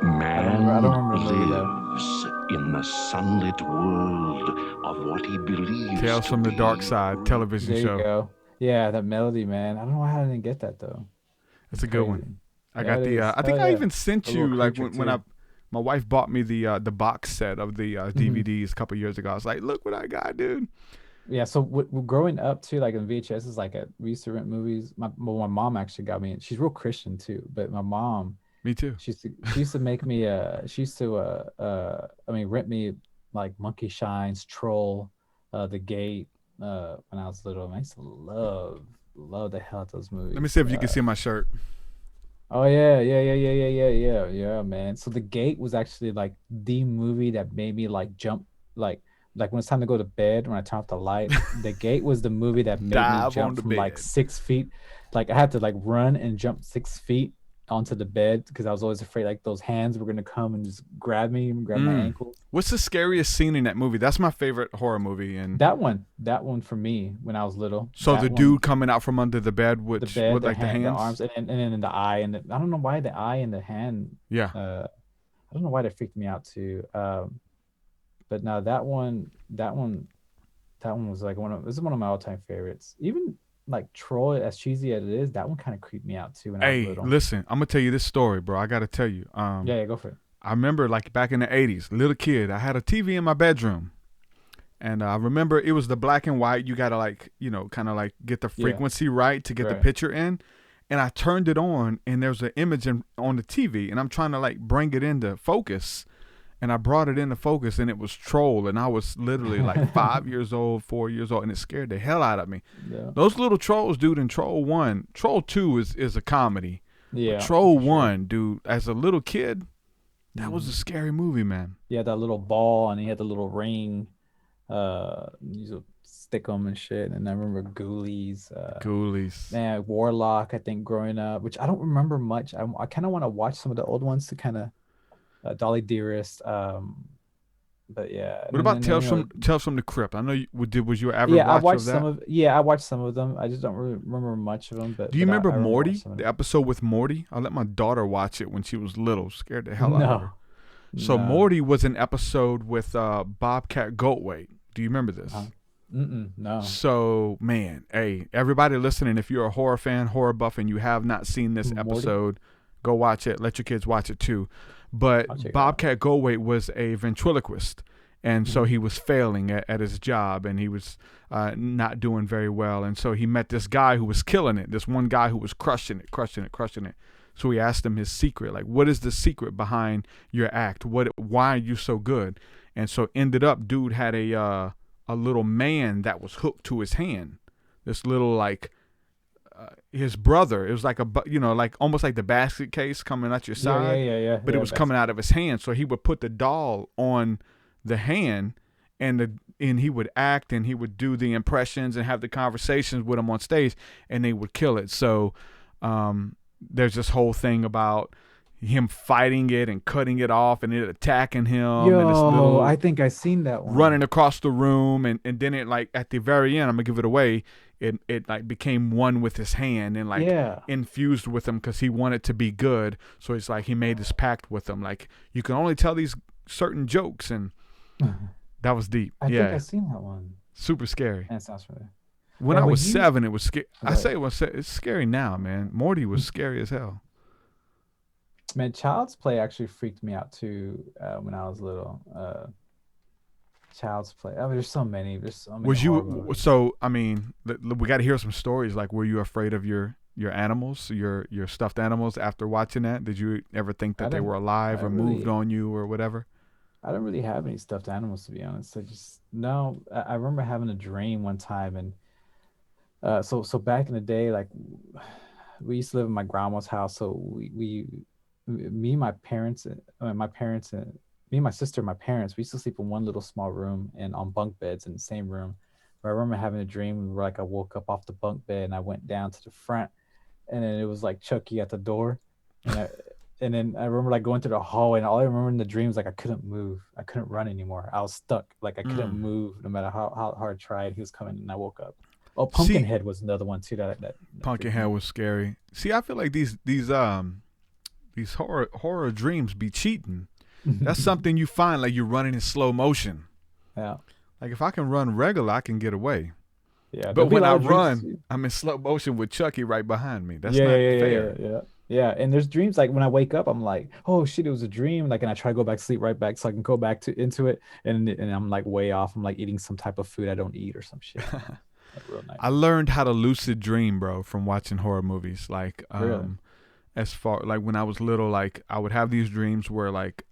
Man I don't remember the movie, though. lives in the sunlit world of what he believes Tales to from the be Dark Side television There show. you go. Yeah, that melody, man. I don't know how I didn't get that though. It's a good one. I Yeah, got it the. is. I think Oh, I yeah. even sent A you little like creature, when too. my wife bought me the box set of the DVDs a couple years ago. I was like, look what I got, dude. Yeah, so growing up too, like in VHS is like we used to rent movies. My mom actually got me. She's real Christian too, but my mom, Me too. she used to make me rent me like Monkey Shines, Troll, The Gate when I was little. I used to love the hell out of those movies. Let me see if you can see my shirt. Oh yeah, man. So The Gate was actually like the movie that made me like jump like when it's time to go to bed, when I turn off the light. The Gate was the movie that made me Dive on jump the from like bed. 6 feet. Like I had to like run and jump 6 feet onto the bed because I was always afraid like those hands were gonna come and just grab me and grab my ankle. What's the scariest scene in that movie? That's my favorite horror movie. And That one for me when I was little. so that the one, dude coming out from under the bed with the bed, like the hands. the arms, and then the eye, and I don't know why the eye and the hand. Yeah. I don't know why that freaked me out too. But no, that one was like this is one of my all-time favorites. Even like Troy, as cheesy as it is, that one kind of creeped me out too when I was Hey, little. listen, I'm gonna tell you this story, bro. I gotta tell you. Yeah, go for it. I remember like back in the 80s, little kid, I had a TV in my bedroom. And I remember it was the black and white. You got to like, kind of like get the frequency right to get the picture in. And I turned it on and there's an image on the TV and I'm trying to like bring it into focus. And I brought it into focus and it was Troll. And I was literally like 4 years old. And it scared the hell out of me. Yeah. Those little trolls, dude, in Troll 1. Troll 2 is a comedy. Yeah. But Troll 1, dude, as a little kid, that was a scary movie, man. He had that little ball and he had the little ring. You used to stick them and shit. And I remember Ghoulies. Ghoulies. Man, Warlock, I think, growing up, which I don't remember much. I kind of want to watch some of the old ones to kind of Dolly Dearest. But yeah. What about Tales from the Crypt? I know was you ever I watch watched of that? I watched some of them. I just don't really remember much of them. But do you remember Morty? watching some of The them. episode with Morty? I let my daughter watch it when she was little. Scared the hell out of her. So No. Morty was an episode with Bobcat Goldthwait. Do you remember this? No. So, man, hey, everybody listening, if you're a horror fan, horror buff, and you have not seen this Morty? episode, go watch it. Let your kids watch it too. But I'll check it Bobcat Goldthwait was a ventriloquist. And so he was failing at his job and he was not doing very well. And so he met this guy who was killing it, this one guy who was crushing it. So he asked him his secret, like, what is the secret behind your act? Why are you so good? And so ended up, dude had a little man that was hooked to his hand. This little, like, his brother. It was like like almost like the basket case coming at your side. Yeah. But it was coming out of his hand. So he would put the doll on the hand and he would act and he would do the impressions and have the conversations with him on stage and they would kill it. So there's this whole thing about him fighting it and cutting it off and it attacking him. Yo, and this little I think I seen that one. running across the room, and then it like at the very end, I'm gonna give it away. It like became one with his hand and like infused with him because he wanted to be good. So it's like he made this pact with him. Like you can only tell these certain jokes, and that was deep. I think I seen that one. Super scary. That sounds familiar. When I was 7, it was scary. I say it's scary now, man. Morty was scary as hell. Man, Child's Play actually freaked me out too when I was little. Child's Play. I mean, there's so many. Was you so? I mean, we got to hear some stories. Like, were you afraid of your animals, your stuffed animals after watching that? Did you ever think that they were alive or moved on you or whatever? I don't really have any stuffed animals, to be honest. I remember having a dream one time, and so back in the day, like we used to live in my grandma's house. So me and my parents, me and my sister and my parents, we used to sleep in one little small room and on bunk beds in the same room. But I remember having a dream where like I woke up off the bunk bed and I went down to the front, and then it was like Chucky at the door, and then I remember like going through the hallway, and all I remember in the dream was like I couldn't move, I couldn't run anymore, I was stuck, like I couldn't move no matter how hard I tried. He was coming, and I woke up. Oh, Pumpkinhead was another one too. That Pumpkinhead was scary. See, I feel like these horror dreams be cheating. That's something you find like you're running in slow motion. Yeah. Like if I can run regular, I can get away. Yeah. But when I run, I'm in slow motion with Chucky right behind me. That's not fair. Yeah. And there's dreams like when I wake up, I'm like, oh shit, it was a dream. Like, and I try to go back to sleep right back so I can go back into it. And I'm like way off. I'm like eating some type of food I don't eat or some shit. Real nice. I learned how to lucid dream, bro, from watching horror movies. Like, really? As far like when I was little, like I would have these dreams where like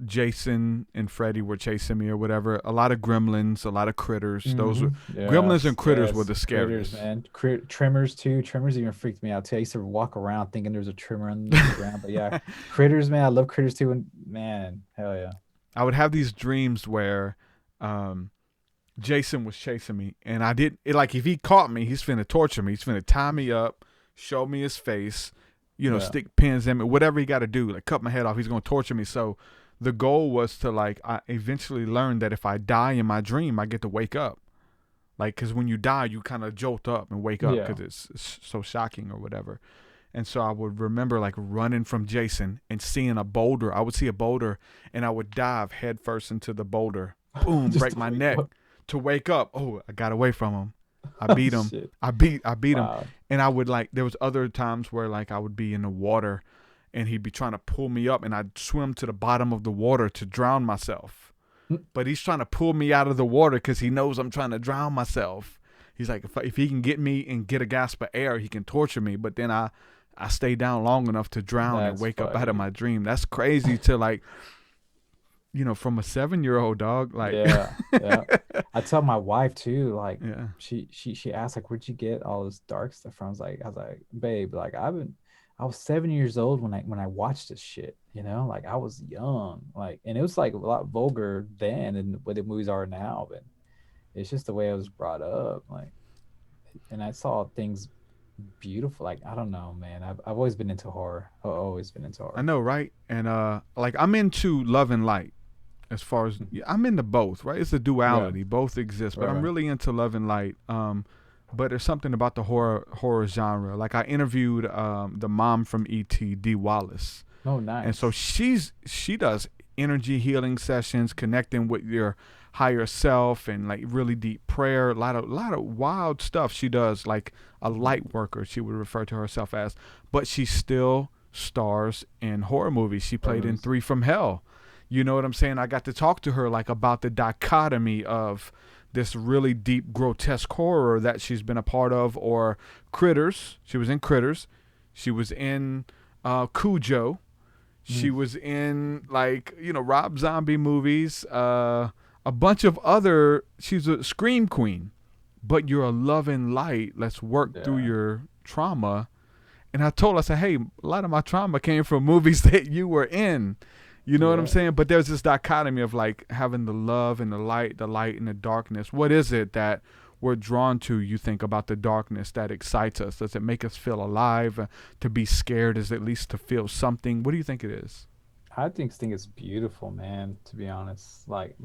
Jason and Freddy were chasing me or whatever. A lot of gremlins, a lot of critters. Those were gremlins and critters were the scariest. Critters, man. Tremors too. Tremors even freaked me out too. I used to walk around thinking there was a tremor on the ground. But yeah, critters, man. I love critters too. And man, hell yeah. I would have these dreams where Jason was chasing me, and I didn't. Like if he caught me, he's finna torture me. He's finna tie me up, show me his face. Stick pins in me, whatever he got to do, like cut my head off. He's going to torture me. So the goal was to like, I eventually learned that if I die in my dream, I get to wake up. Like, cause when you die, you kind of jolt up and wake up because it's so shocking or whatever. And so I would remember like running from Jason and seeing a boulder. I would see a boulder and I would dive head first into the boulder, boom, break my neck to wake up. Oh, I got away from him. I beat him. I beat him. And I would like, there was other times where like I would be in the water and he'd be trying to pull me up and I'd swim to the bottom of the water to drown myself. But he's trying to pull me out of the water because he knows I'm trying to drown myself. He's like, if he can get me and get a gasp of air, he can torture me. But then I stay down long enough to drown and wake up out of my dream. That's crazy to like, from a 7-year-old dog, like yeah. I tell my wife too, like she asked like, where'd you get all this dark stuff from? I was like, babe, like I was 7 years old when I watched this shit, like I was young, like, and it was like a lot vulgar then and what the movies are now, but it's just the way I was brought up, like, and I saw things beautiful, like I don't know, man. I've always been into horror. I know, right? And like I'm into love and light. As far as I'm into both, right? It's a duality. Both exist, but I'm really into love and light. But there's something about the horror genre. Like I interviewed the mom from E.T., Dee Wallace. Oh, nice. And so she does energy healing sessions, connecting with your higher self, and like really deep prayer. A lot of wild stuff she does. Like a light worker, she would refer to herself as. But she still stars in horror movies. She played in 3 from Hell. You know what I'm saying? I got to talk to her like about the dichotomy of this really deep, grotesque horror that she's been a part of, or Critters. She was in Critters. She was in Cujo. She was in like, Rob Zombie movies, a bunch of other, she's a scream queen, but you're a loving light. Let's work through your trauma. And I told her, I said, hey, a lot of my trauma came from movies that you were in. You know what I'm saying? But there's this dichotomy of like having the love and the light and the darkness. What is it that we're drawn to, you think, about the darkness that excites us? Does it make us feel alive? To be scared is at least to feel something. What do you think it is? I think it's beautiful, man, to be honest. Like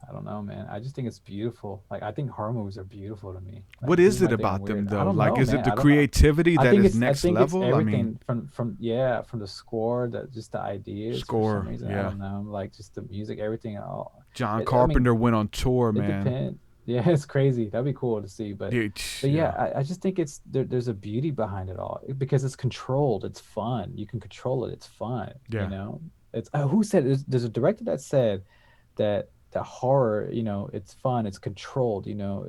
I don't know, man. I just think it's beautiful. Like I think horror movies are beautiful to me. Like, What this is my it thing about them weird. I though? don't Like, know, is it man. the I don't know. creativity I that think is it's I next think it's level? I everything mean, from yeah, from the score, that just the ideas for score, some reason. I yeah. don't know. Like just the music, everything all. John I mean, Carpenter went on tour, it man. depends. Yeah, it's crazy. That'd be cool to see, but Dude, yeah, yeah. I just think there's a beauty behind it all because it's controlled. It's fun. You can control it. It's fun. Yeah. You know, it's who said there's a director that said that horror, you know, it's fun, it's controlled. You know,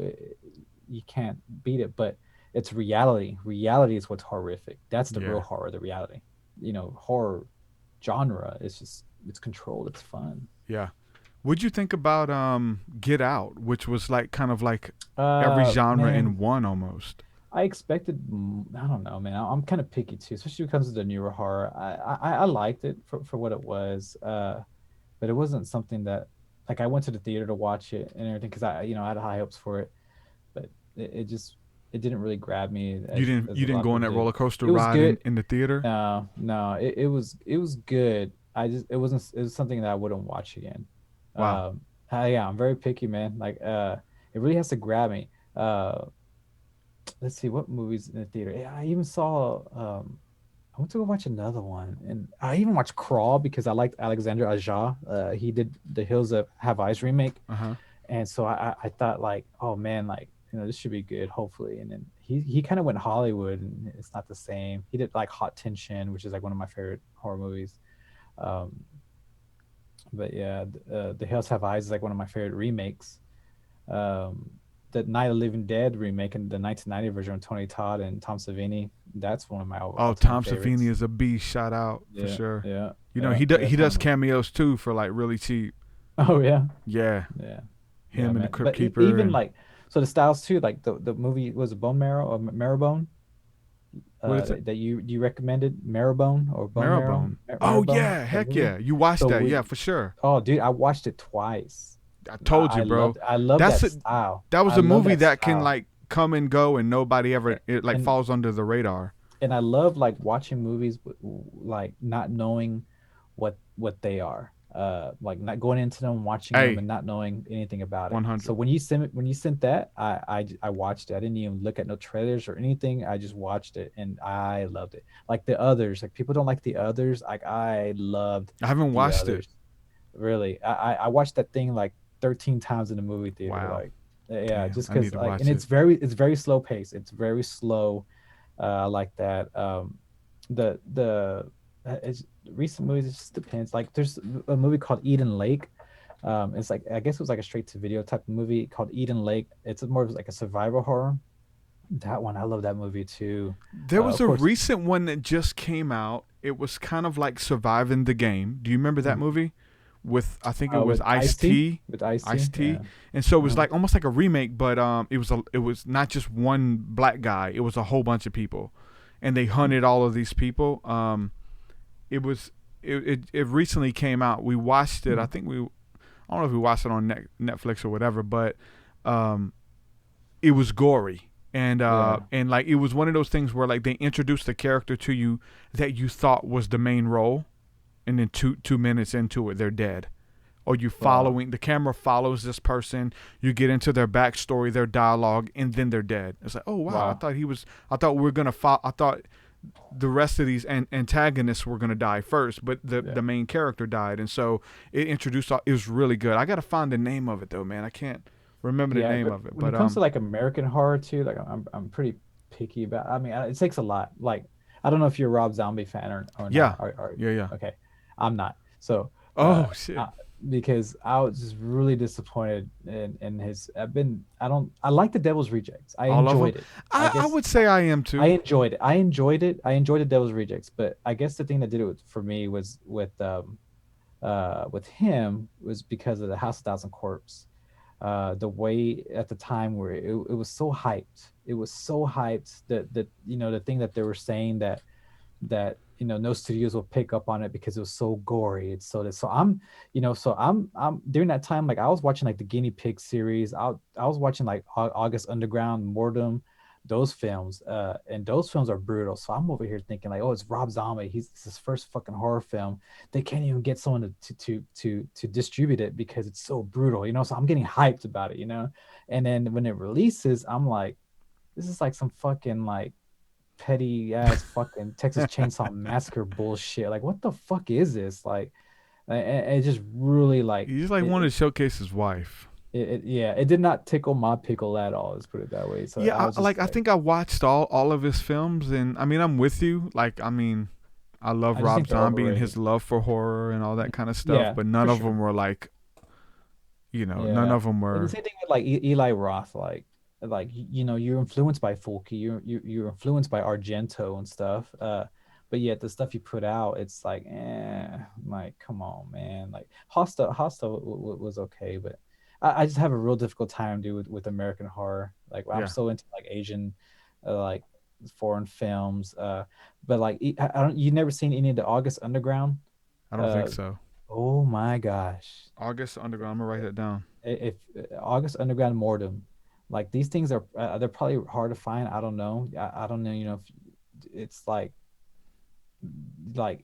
you can't beat it, but it's reality. Reality is what's horrific. That's the real Yeah. horror, the reality. You know, horror genre is just it's controlled. It's fun. Yeah. What'd you think about Get Out, which was like kind of like every genre Man, in one almost? I expected, I don't know, man. I'm kind of picky too, especially when it comes to the newer horror. I liked it for what it was, but it wasn't something that, like, I went to the theater to watch it and everything because I had high hopes for it, but it just it didn't really grab me You as didn't a you didn't lot of go on people that did. roller coaster It was ride good. in the theater? No, it was good. It was something that I wouldn't watch again. Wow. Yeah, I'm very picky, man. Like, it really has to grab me. Let's see what movies in the theater. Yeah, I even saw I went to go watch another one, and I even watched Crawl because I liked Alexander Aja. He did the Hills of Have Eyes remake, Uh-huh. and so I thought, like, oh man, like, you know, this should be good, hopefully. And then he kind of went Hollywood, and it's not the same. He did like Hot Tension, which is like one of my favorite horror movies. Um, but yeah, the Hills Have Eyes is like one of my favorite remakes. Um, the Night of the Living Dead remake and the 1990 version with Tony Todd and Tom Savini, that's one of my Oh, all-time Tom favorites. Savini is a beast. Shout out for Yeah, sure. yeah, You know, yeah, he that's he one does of my. cameos too for like really cheap. Oh yeah, Yeah, yeah, yeah, him and the man. Crypt But Keeper. even And, like, so the styles too, like the movie was a Bone Marrow or Marrowbone, what is it? that you recommended, Marrowbone or Bone Marrow, Marrowbone. Oh Marrowbone, yeah, that heck movie. yeah. You watched So that? we, Yeah, for sure. oh dude, I watched it twice. I told you, bro. I love That's that a, style. that was I a love movie that that can style. like come and go and nobody ever it like And falls under the radar. and I love like watching movies like not knowing what they are. Like not going into them, watching them, Hey, and not knowing anything about it. So 100. when you sent that, I watched it. I didn't even look at no trailers or anything. I just watched it and I loved it. Like the others, like people don't like the others. Like I loved I haven't the watched it. others. Really, I watched that thing like 13 times in the movie theater. Wow. Like, yeah, Damn, just I need because to like, watch and it. it's very slow paced. It's very slow. I like that. The it's recent movies. It just depends. Like there's a movie called Eden Lake. It's like, I guess it was like a straight to video type of movie called Eden Lake. It's more of like a survival horror. That one, I love that movie too. There was Of a course, recent one that just came out. It was kind of like surviving the game. Do you remember that movie? With I think it was with Ice-T. with Ice-T, Ice-T. yeah. And so it was Uh-huh. like almost like a remake, but it was not just one black guy. It was a whole bunch of people, and they hunted all of these people. It recently came out. We watched it. I think I don't know if we watched it on Netflix or whatever, but it was gory. And and like it was one of those things where like they introduced the character to you that you thought was the main role, and then two minutes into it they're dead. Or you following the camera follows this person, you get into their backstory, their dialogue, and then they're dead. It's like, oh wow. I thought we were gonna I thought the rest of these antagonists were gonna die first, but the main character died, and so it introduced. It was really good. I gotta find the name of it though, man. I can't remember the name of it. When But it comes to like American horror too, like I'm pretty picky about. I mean, it takes a lot. Like I don't know if you're a Rob Zombie fan or yeah, not. yeah. Okay, I'm not. So Oh shit. because I was just really disappointed in his. I like The Devil's Rejects. I All of enjoyed them? it. I would say I am too. I enjoyed it. I enjoyed The Devil's Rejects, but I guess the thing that did it for me was with him was because of the House of Thousand Corpse. The way at the time where it was so hyped. It was so hyped that you know the thing that they were saying that no studios will pick up on it because it was so gory. It's so I'm during that time, like I was watching like the Guinea Pig series. I was watching like August Underground, Mortem, those films, and those films are brutal. So I'm over here thinking like, oh, it's Rob Zombie. It's his first fucking horror film. They can't even get someone to distribute it because it's so brutal, So I'm getting hyped about it, And then when it releases, I'm like, this is like some fucking like petty ass fucking Texas Chainsaw Massacre bullshit. Like, what the fuck is this? Like, it just really like. He just like wanted to showcase his wife. It did not tickle my pickle at all. Let's put it that way. So yeah, I think I watched all of his films, and I mean, I'm with you. Like, I mean, I love Rob Zombie and his love for horror and all that kind of stuff, but none of them were like, none of them were. And the same thing with like Eli Roth, like you're influenced by Folky, you're influenced by Argento and stuff. But yet the stuff you put out, it's like, like come on, man. Like Hostel was okay, but I just have a real difficult time, dude, with American horror. Like I'm so into like Asian, like foreign films. But like you never seen any of the August Underground? I don't think so. Oh my gosh. August Underground. I'm gonna write that down. If August Underground, Mortem, like these things are they're probably hard to find. I don't know. I don't know. If it's like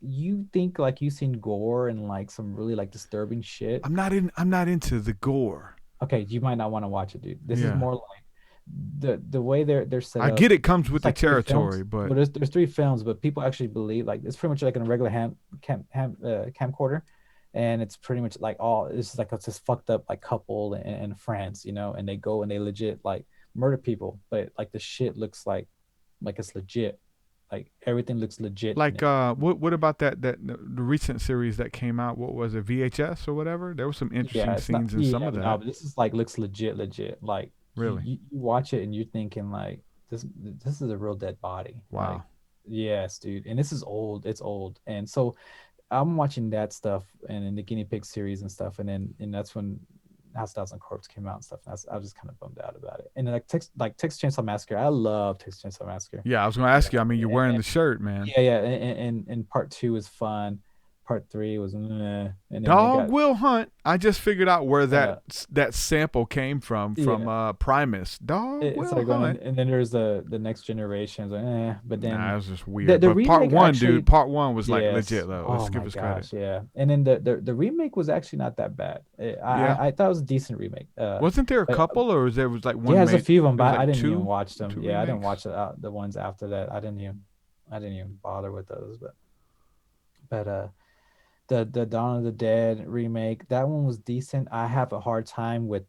you think like you've seen gore and like some really like disturbing shit. I'm not into the gore. Okay, you might not want to watch it, dude. This is more like the way they're set up. I get it comes with the territory, but there's 3 films, but people actually believe like it's pretty much like in a regular camcorder, and it's pretty much like it's like it's this fucked up like couple in France, and they go and they legit like murder people, but like the shit looks like it's legit. Like everything looks legit. Like what about the recent series that came out? What was it, VHS or whatever? There were some interesting scenes in some of that. No, but this is like looks legit. Like really, you watch it and you're thinking like this is a real dead body. Wow. Like, yes, dude. And this is old. It's old. And so I'm watching that stuff and in the Guinea Pig series and stuff, and that's when House 1000 Corpse came out and stuff. And I was just kind of bummed out about it. And then Texas Chainsaw Massacre, I love Texas Chainsaw Massacre. Yeah, I was gonna ask you. I mean, you're wearing the shirt, man. Yeah. And part 2 was fun. Part 3 was and then Dog Will Hunt. I just figured out where that sample came from Primus. Dog Will Hunt. And then there's the next generation. Like, but then that was just weird. But part 1, dude, part 1 was like legit though. Let's give us credit. Yeah. And then the remake was actually not that bad. I thought it was a decent remake. Wasn't there a couple, or there was like one? Yeah, there's a few of them, but like I didn't even watch them. Yeah, I didn't watch the ones after that. I didn't even bother with those. But the Dawn of the Dead remake, that one was decent. I have a hard time with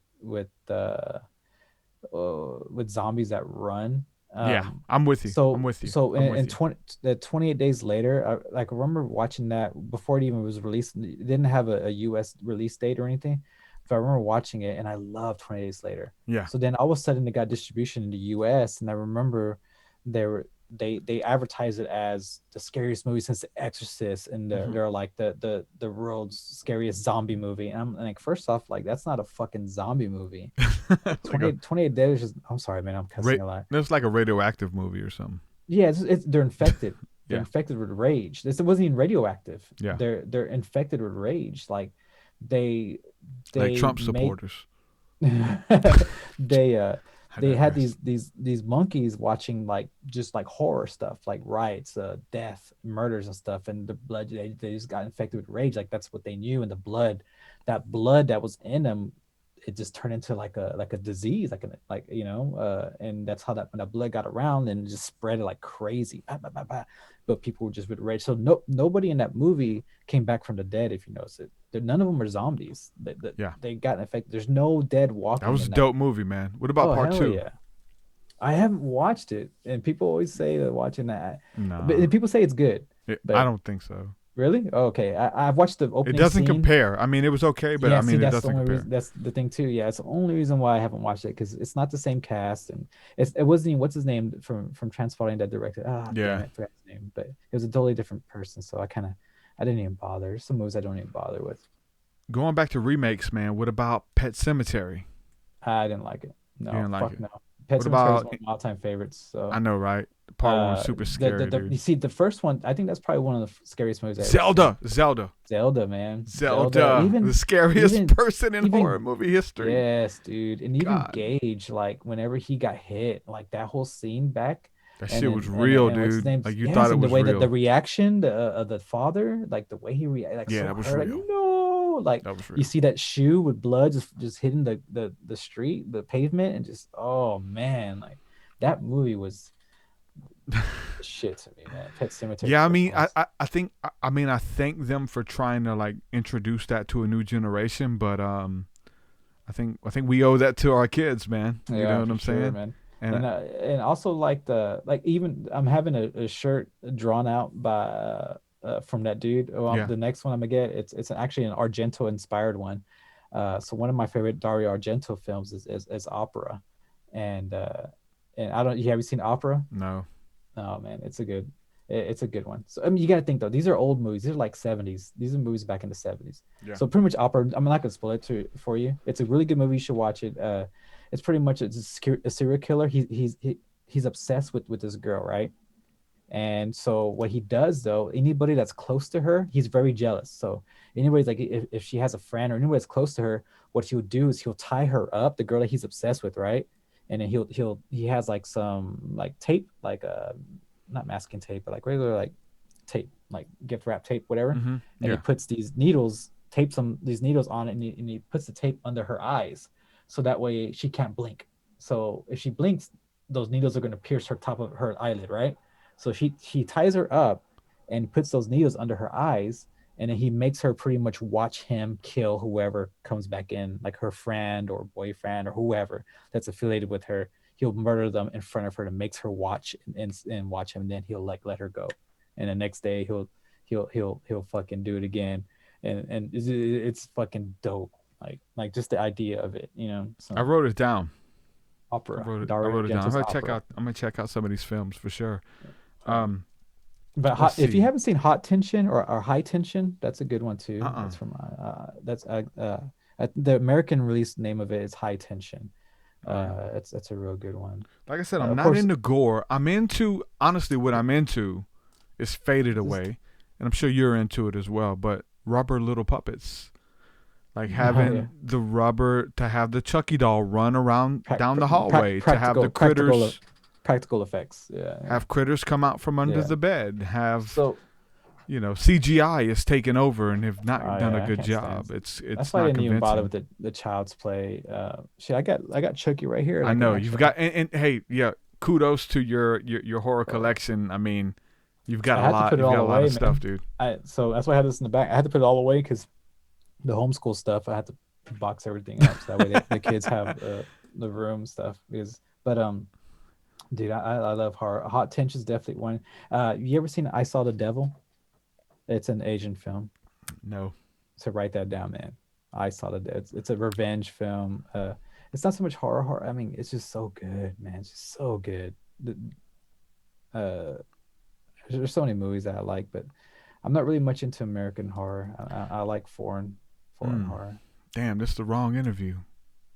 zombies that run. I'm with you. So I'm with you. So in 28 days later, I remember watching that before it even was released. It didn't have a US release date or anything. But I remember watching it and I loved 28 Days Later. Yeah. So then all of a sudden it got distribution in the US, and I remember they advertise it as the scariest movie since The Exorcist, and they're like the world's scariest zombie movie. And I'm like, first off, like that's not a fucking zombie movie. 28 Days is I'm sorry, man, I'm cussing a lot. It's like a radioactive movie or something. Yeah, they're infected. They're infected with rage. It wasn't even radioactive. Yeah. They're infected with rage. Like they like Trump supporters. They had these monkeys watching like just like horror stuff, like riots, death, murders and stuff, and the blood they just got infected with rage. Like that's what they knew, and that blood that was in them, it just turned into like a disease, and that's how that when that blood got around and it just spread like crazy. But people were just with rage. So nobody in that movie came back from the dead, if you notice it. None of them are zombies. They got infected. There's no dead walking. That was a dope movie, man. What about part 2? Yeah. I haven't watched it, and people always say that watching that. No. But people say it's good. I don't think so. Really? Oh, okay. I've watched the opening. It doesn't scene. Compare. I mean, it was okay, but I mean, it doesn't compare. That's the thing too. Yeah, it's the only reason why I haven't watched it, because it's not the same cast, and it wasn't even, what's his name from Transforming that directed. Damn it, I forgot his name, but it was a totally different person. So I didn't even bother. There's some movies I don't even bother with. Going back to remakes, man. What about Pet Sematary? I didn't like it. No, you didn't like fuck it. no. Pet Sematary is one of my all-time favorites. So I know, right? The part one was super scary, You dude. see, the first one, I think that's probably one of the scariest movies I've ever seen. Zelda, man. Even the scariest person in horror movie history. Yes, dude. And even God. Gage, like whenever he got hit, like that whole scene back. That shit was real, dude. Like you thought it was the way real. that the reaction of the father, like the way he reacted, like yeah, so that was hurt, real. like, no, like that was real. you see that shoe with blood just hitting the street, the pavement, and just man, like that movie was shit to me, man. Pet Sematary. Yeah, I mean, I think I thank them for trying to like introduce that to a new generation, but I think we owe that to our kids, man. You know what I'm saying, man. And also like even I'm having a shirt drawn out by from that dude. The next one I'm gonna get, it's actually an Argento inspired one. So one of my favorite Dario Argento films is Opera, and have you seen Opera? No. Oh man, it's a good one. So I mean, you got to think though, these are old movies. These are like 70s. These are movies back in the 70s. Yeah. So pretty much Opera. I'm not gonna spoil it for you. It's a really good movie. You should watch it. It's pretty much a serial killer. He's obsessed with this girl, right? And so what he does though, anybody that's close to her, he's very jealous. So anybody's like, if she has a friend or anybody that's close to her, what he'll do is he'll tie her up, the girl that he's obsessed with, right? And then he has like some like tape, like not masking tape, but like regular like tape, like gift wrap tape, whatever. Mm-hmm. And he puts these needles, tapes these needles on it, and he puts the tape under her eyes, so that way she can't blink. So if she blinks, those needles are going to pierce her top of her eyelid, right? So he ties her up and puts those needles under her eyes, and then he makes her pretty much watch him kill whoever comes back in, like her friend or boyfriend or whoever that's affiliated with her. He'll murder them in front of her and makes her watch and watch him. And then he'll like let her go, and the next day he'll fucking do it again, and it's fucking dope. Like just the idea of it, you know. So, I wrote it down. Opera. I wrote it down. I'm gonna check out some of these films for sure. But if you haven't seen Hot Tension or High Tension, that's a good one too. That's from the American release name of it is High Tension. That's a real good one. Like I said, I'm not into gore. I'm into, honestly, what I'm into is Faded Away, and I'm sure you're into it as well. But rubber little puppets, like having the rubber, to have the Chucky doll run around down the hallway, to have the critters. Practical effects, have critters come out from under the bed, CGI is taking over and have not done a good job. It's that's why I didn't even bother with the Child's Play. I got Chucky right here. I know you've got, and hey, kudos to your horror collection. I mean, you've got a lot. You've got a lot of stuff, dude. So that's why I had this in the back. I had to put it all away because the homeschool stuff. I had to box everything up so that way the kids have the room stuff. Dude, I love horror. Hot Tension is definitely one. You ever seen I Saw the Devil? It's an Asian film. No. So write that down, man. I Saw the Devil. It's a revenge film. It's not so much horror. I mean, it's just so good, man. It's just so good. There's so many movies that I like, but I'm not really much into American horror. I like foreign horror. Damn, this is the wrong interview.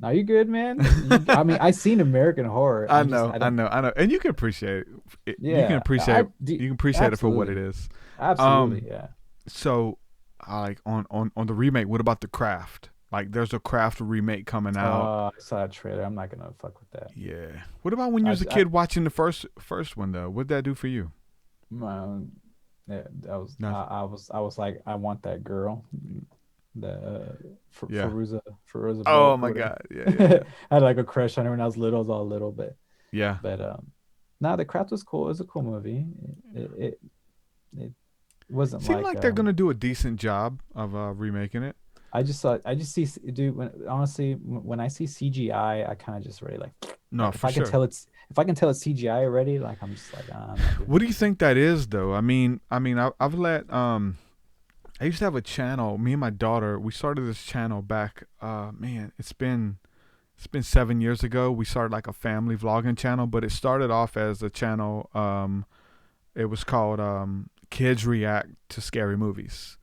Now you good, man? I mean, I've seen American horror. I know, and you can appreciate it. Yeah, you can appreciate it for what it is. Absolutely, yeah. So, like on the remake, what about The Craft? Like, there's a Craft remake coming out. I saw that trailer. I'm not gonna fuck with that. Yeah. What about when you was a kid watching the first one though? What'd that do for you? I was like, I want that girl. Feruza. Oh my god, yeah. I had like a crush on her when I was little. I was all little, but yeah. But The Craft was cool. It was a cool movie. It wasn't seemed like they're gonna do a decent job of remaking it. I just see, dude. When I see CGI, I kind of just really like. No, like, for sure. If I can tell it's CGI already, like I'm just like, what do you think that is, though? I mean, I've let I used to have a channel. Me and my daughter, we started this channel back. Man, it's been 7 years ago. We started like a family vlogging channel, but it started off as a channel. It was called Kids React to Scary Movies,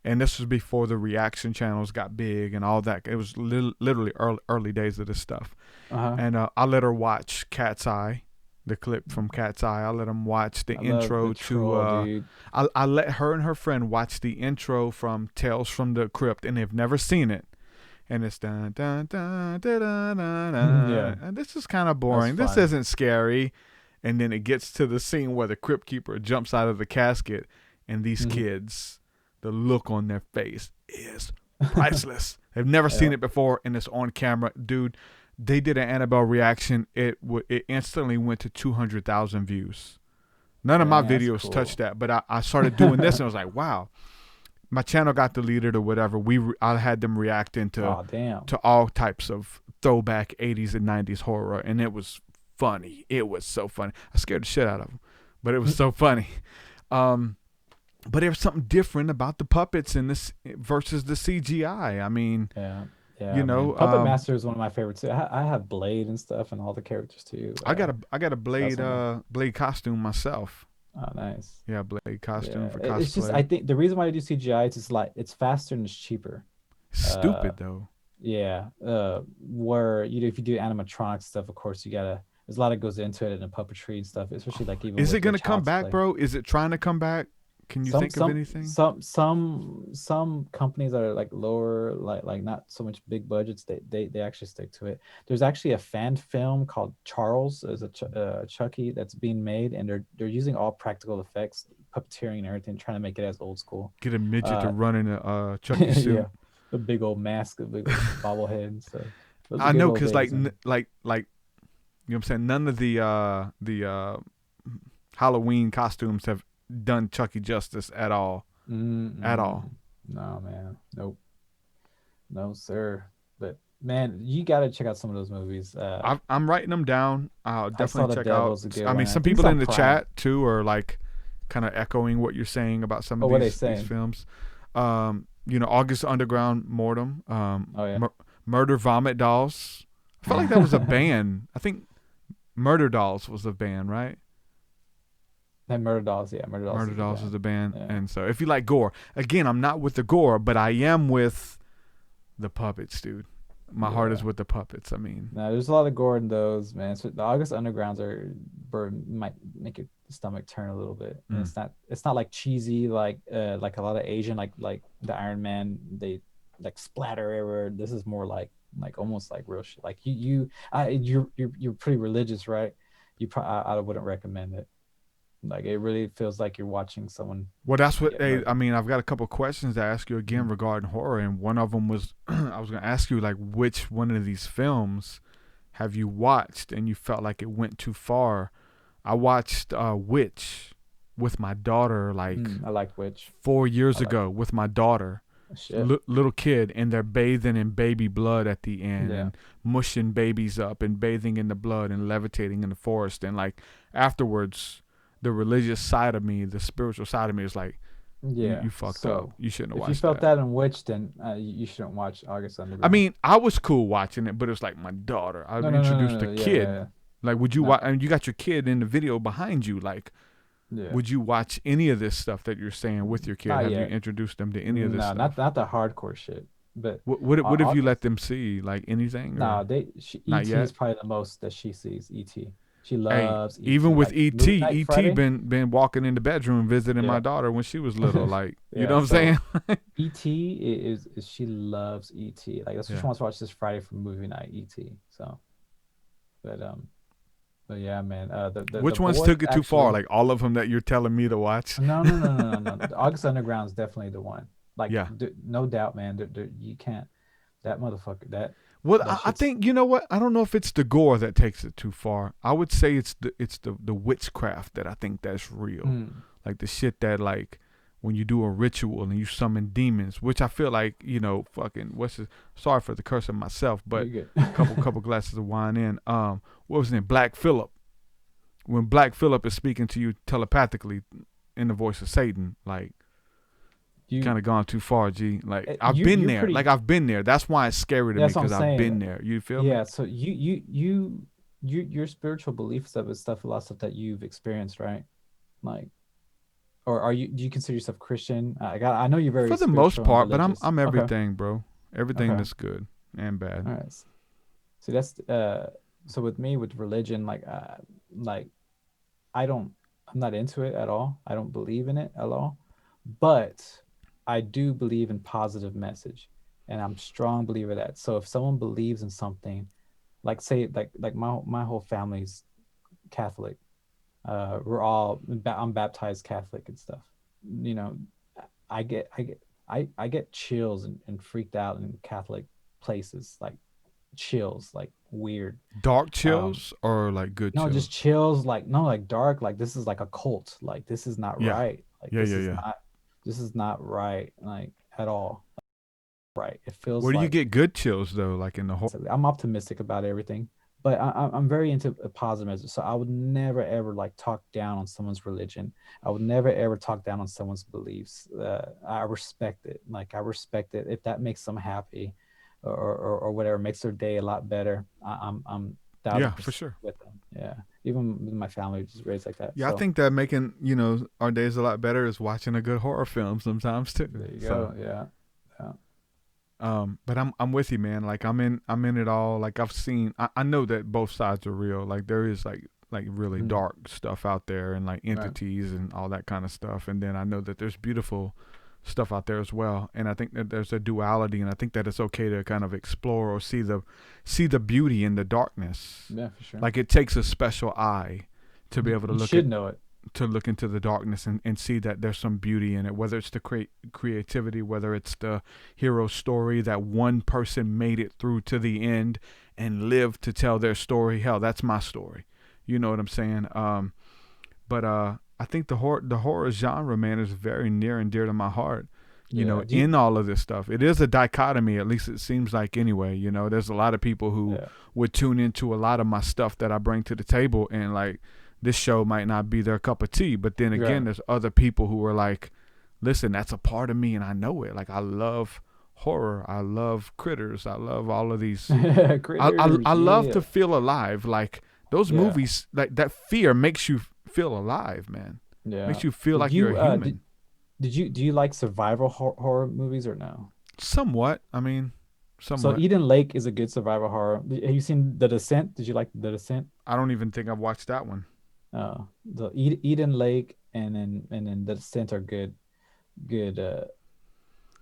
and this was before the reaction channels got big and all that. It was literally early days of this stuff. And I let her watch Cat's Eye, the clip from Cat's Eye. I let them watch the I love intro the to. troll, dude. I let her and her friend watch the intro from Tales from the Crypt, and they've never seen it. And it's dun dun dun dun dun dun. Yeah. And this is kind of boring. This fun. isn't scary. And then it gets to the scene where the Crypt Keeper jumps out of the casket, and these kids, the look on their face is priceless. They've never seen it before, and it's on camera, dude. They did an Annabelle reaction. It instantly went to 200,000 views. None of my videos touched that, but I started doing this, and I was like, wow. My channel got deleted or whatever. I had them reacting to all types of throwback 80s and 90s horror, and it was funny. It was so funny. I scared the shit out of them, but it was so funny. But there was something different about the puppets in this versus the CGI. I mean, you know, Puppet Master is one of my favorites too. I have Blade and stuff and all the characters too. I got a Blade costume myself. Oh, nice. Yeah, Blade costume for cosplay. It's just, I think the reason why I do CGI is it's like it's faster and it's cheaper. Stupid though. Yeah. Where if you do animatronic stuff, of course there's a lot that goes into it and the puppetry and stuff, especially like even. Is with it gonna come Child's back, Play. bro? Is it trying to come back? Can you think of anything? Some companies that are like lower, like not so much big budgets, they actually stick to it. There's actually a fan film called Charles as a Chucky that's being made, and they're using all practical effects, puppeteering and everything, trying to make it as old school. Get a midget to run in a Chucky suit. Yeah, a big old mask, a big old bobblehead and stuff. I know, cause like you know what I'm saying. None of the Halloween costumes have done Chucky justice at all. At all. No, man. Nope. No, sir. But man, you got to check out some of those movies. I'm writing them down. I'll definitely check out. I mean, some He's people on in the Prime. chat too are like kind of echoing what you're saying about some of these films. You know, August Underground Mortem. Murder Vomit Dolls. I felt like that was a band. I think Murder Dolls was a band, right? And Murder Dolls, yeah. Murder Dolls is the band. Yeah. And so if you like gore, again, I'm not with the gore, but I am with the puppets, dude. My heart is with the puppets. I mean, no, there's a lot of gore in those, man. So the August Undergrounds might make your stomach turn a little bit. And it's not like cheesy like a lot of Asian like the Iron Man, they like splatter everywhere. This is more like almost like real shit. Like you're pretty religious, right? I wouldn't recommend it. Like it really feels like you're watching someone. Well, that's what I mean. I've got a couple of questions to ask you again regarding horror, and one of them was I was going to ask you like which one of these films have you watched and you felt like it went too far. I watched Witch with my daughter I like Witch 4 years ago with my daughter. Little kid, and they're bathing in baby blood at the end and mushing babies up and bathing in the blood and levitating in the forest, and like afterwards the religious side of me, the spiritual side of me is like, you fucked up. You shouldn't have watched that. If you felt that in Witch, then you shouldn't watch August Underground. I mean, I was cool watching it, but it was like my daughter. I introduced a kid. Yeah. Like, would you watch? I mean, you got your kid in the video behind you. Like, would you watch any of this stuff that you're saying with your kid? Have you introduced them to any of this stuff? Not the hardcore shit. But what have you let them see? Like anything? No, E.T. is probably the most that she sees. E.T. She loves E.T. Even with E.T., E.T. been walking in the bedroom visiting my daughter when she was little. Like, you know what I'm saying? E.T. is she loves E.T. Like that's what she wants to watch this Friday for movie night. E.T. So, but yeah, man. Which ones took it too far? Like all of them that you're telling me to watch? No. The August Underground is definitely the one. Like, no doubt, man. You can't. That motherfucker. Well, I think, you know what? I don't know if it's the gore that takes it too far. I would say it's the witchcraft that I think that's real. Like the shit that like when you do a ritual and you summon demons, which I feel like, you know, fucking sorry for the cursing myself, but couple glasses of wine in. What was his name? Black Phillip. When Black Phillip is speaking to you telepathically in the voice of Satan, like you kind of gone too far, G. Like I've been there. Like I've been there. That's why it's scary to me, because I've been there. You feel me? Yeah. So your spiritual belief stuff is a lot of stuff that you've experienced, right? Like, or do you consider yourself Christian? I know you're very for the most part, but I'm everything, bro. Everything that's good and bad. All right. So that's so with me with religion, like I'm not into it at all. I don't believe in it at all. But I do believe in positive message, and I'm a strong believer of that. So if someone believes in something, like say like my whole family's Catholic. I'm baptized Catholic and stuff. You know, I get chills and freaked out in Catholic places, like chills, like weird. Dark Um, chills or like good no, just chills? chills, like no, like dark, like this is like a cult, like this is not Yeah. right, like Yeah, yeah, yeah. this is not right, like at all right. It feels Where do you like get good chills though? Like in the whole. so I'm optimistic about everything, but I'm very into a positive message. So I would never ever like talk down on someone's religion. I would never ever talk down on someone's beliefs. I respect it. Like I respect it if that makes them happy, or whatever makes their day a lot better. I'm Yeah, thousand for percent sure. with them. Yeah, even with my family, just raised like that. Yeah, I So think that making our days a lot better is watching a good horror film sometimes too. there you So, go. Yeah, yeah, but I'm with you, man. Like I'm in it all. Like I know that both sides are real. Like there is like really Mhm. dark stuff out there and like Right. entities and all that kind of stuff. And then I know that there's beautiful stuff out there as well. And I think that there's a duality, and I think that it's okay to kind of explore or see the beauty in the darkness. Yeah, for sure. Like it takes a special eye to be able to You look should know it. into the darkness and see that there's some beauty in it, whether it's the creativity, whether it's the hero story that one person made it through to the end and lived to tell their story. Hell, that's my story. You know what I'm saying? But I think the horror genre, man, is very near and dear to my heart. Yeah. In all of this stuff, it is a dichotomy. At least it seems like anyway. There's a lot of people who Yeah. would tune into a lot of my stuff that I bring to the table, and like this show might not be their cup of tea. But then again, Right. there's other people who are like, listen, that's a part of me, and I know it. Like I love horror, I love critters, I love all of these. Critters, I love yeah. to feel alive. Like those Yeah. movies, like that fear makes you feel alive, man. Yeah. Makes you feel Did like you're you a human. do you like survival horror movies or no? Somewhat. I mean, So somewhat. Eden Lake is a good survival horror. Have you seen The Descent? Did you like The Descent? I don't even think I've watched that one. The Eden Lake and then The Descent are good.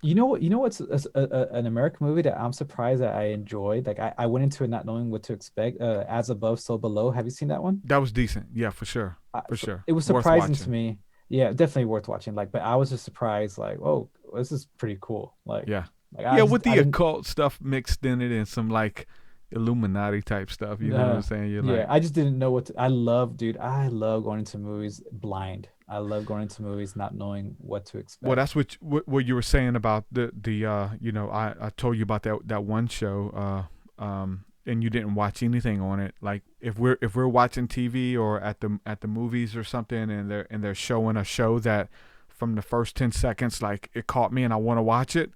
You know what's an American movie that I'm surprised that I enjoyed. Like I went into it not knowing what to expect. As Above, So Below. Have you seen that one? That was decent. Yeah, for sure. For So sure. it was Worth surprising to watching. me. Yeah, definitely worth watching. Like, but I was just surprised. Like, oh, this is pretty cool. Yeah. I Yeah, just with I the didn't. occult stuff mixed in it and some like Illuminati type stuff. You know what I'm saying? You're Yeah, like, I just didn't know what to, I love, dude. I love going into movies blind. I love going into movies not knowing what to well, expect. that's what you were saying about the I told you about that one show and you didn't watch anything on it. Like if we're watching TV or at the movies or something, and they're showing a show that from the first 10 seconds like it caught me and I want to watch it,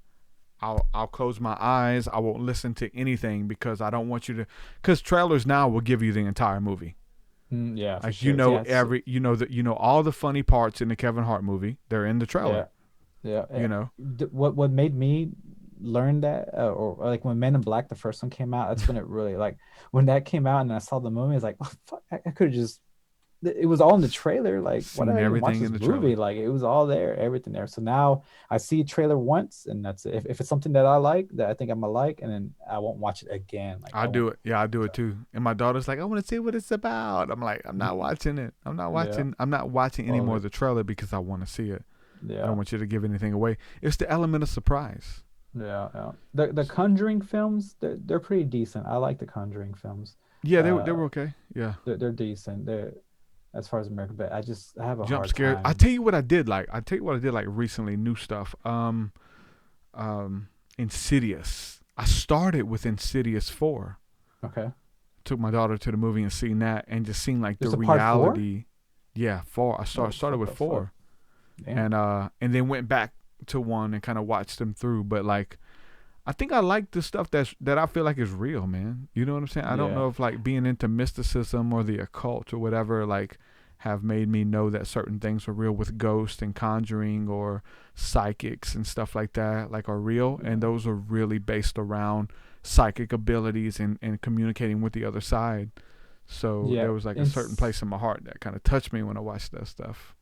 I'll close my eyes. I won't listen to anything because I don't want you to, because trailers now will give you the entire movie. Yeah, for Like sure. Yeah, all the funny parts in the Kevin Hart movie, they're in the yeah, trailer. yeah. You know. What made me learn that, or like when Men in Black, the first one came out, that's when it really like when that came out and I saw the movie, I was like, oh, fuck, I could have just. It was all in the trailer. Like, why did Seen I even watch everything this in the movie? trailer. Like, it was all there, everything there. So now I see a trailer once, and that's it. If it's something that I like, that I think I'm gonna like, and then I won't watch it again. Like, I I do won't. it. Yeah, I do it too. And my daughter's like, I want to see what it's about. I'm like, I'm not watching it. I'm not Yeah, watching any love more it. of the trailer because I want to see it. I Yeah, don't want you to give anything away. It's the element of surprise. yeah, yeah. The Conjuring films, they're pretty decent. I like the Conjuring films. Yeah, they Uh, were okay. Yeah. they're decent. They're as far as American, but I have a Jump hard scares. I time. tell you what I did like. Recently, new stuff. Insidious. I started with Insidious 4. Okay, Took my daughter to the movie and seen that, and just seen like the there's a part four. reality. Yeah, 4. I Oh, started with fuck, 4, damn. and then went back to 1 and kind of watched them through. But like, I think I like the stuff that I feel like is real, man. You know what I'm saying? I don't Yeah, know if like being into mysticism or the occult or whatever like have made me know that certain things are real with ghosts and conjuring or psychics and stuff like that like are real, yeah, and those are really based around psychic abilities and communicating with the other side. So Yeah, there was like a certain place in my heart that kind of touched me when I watched that stuff.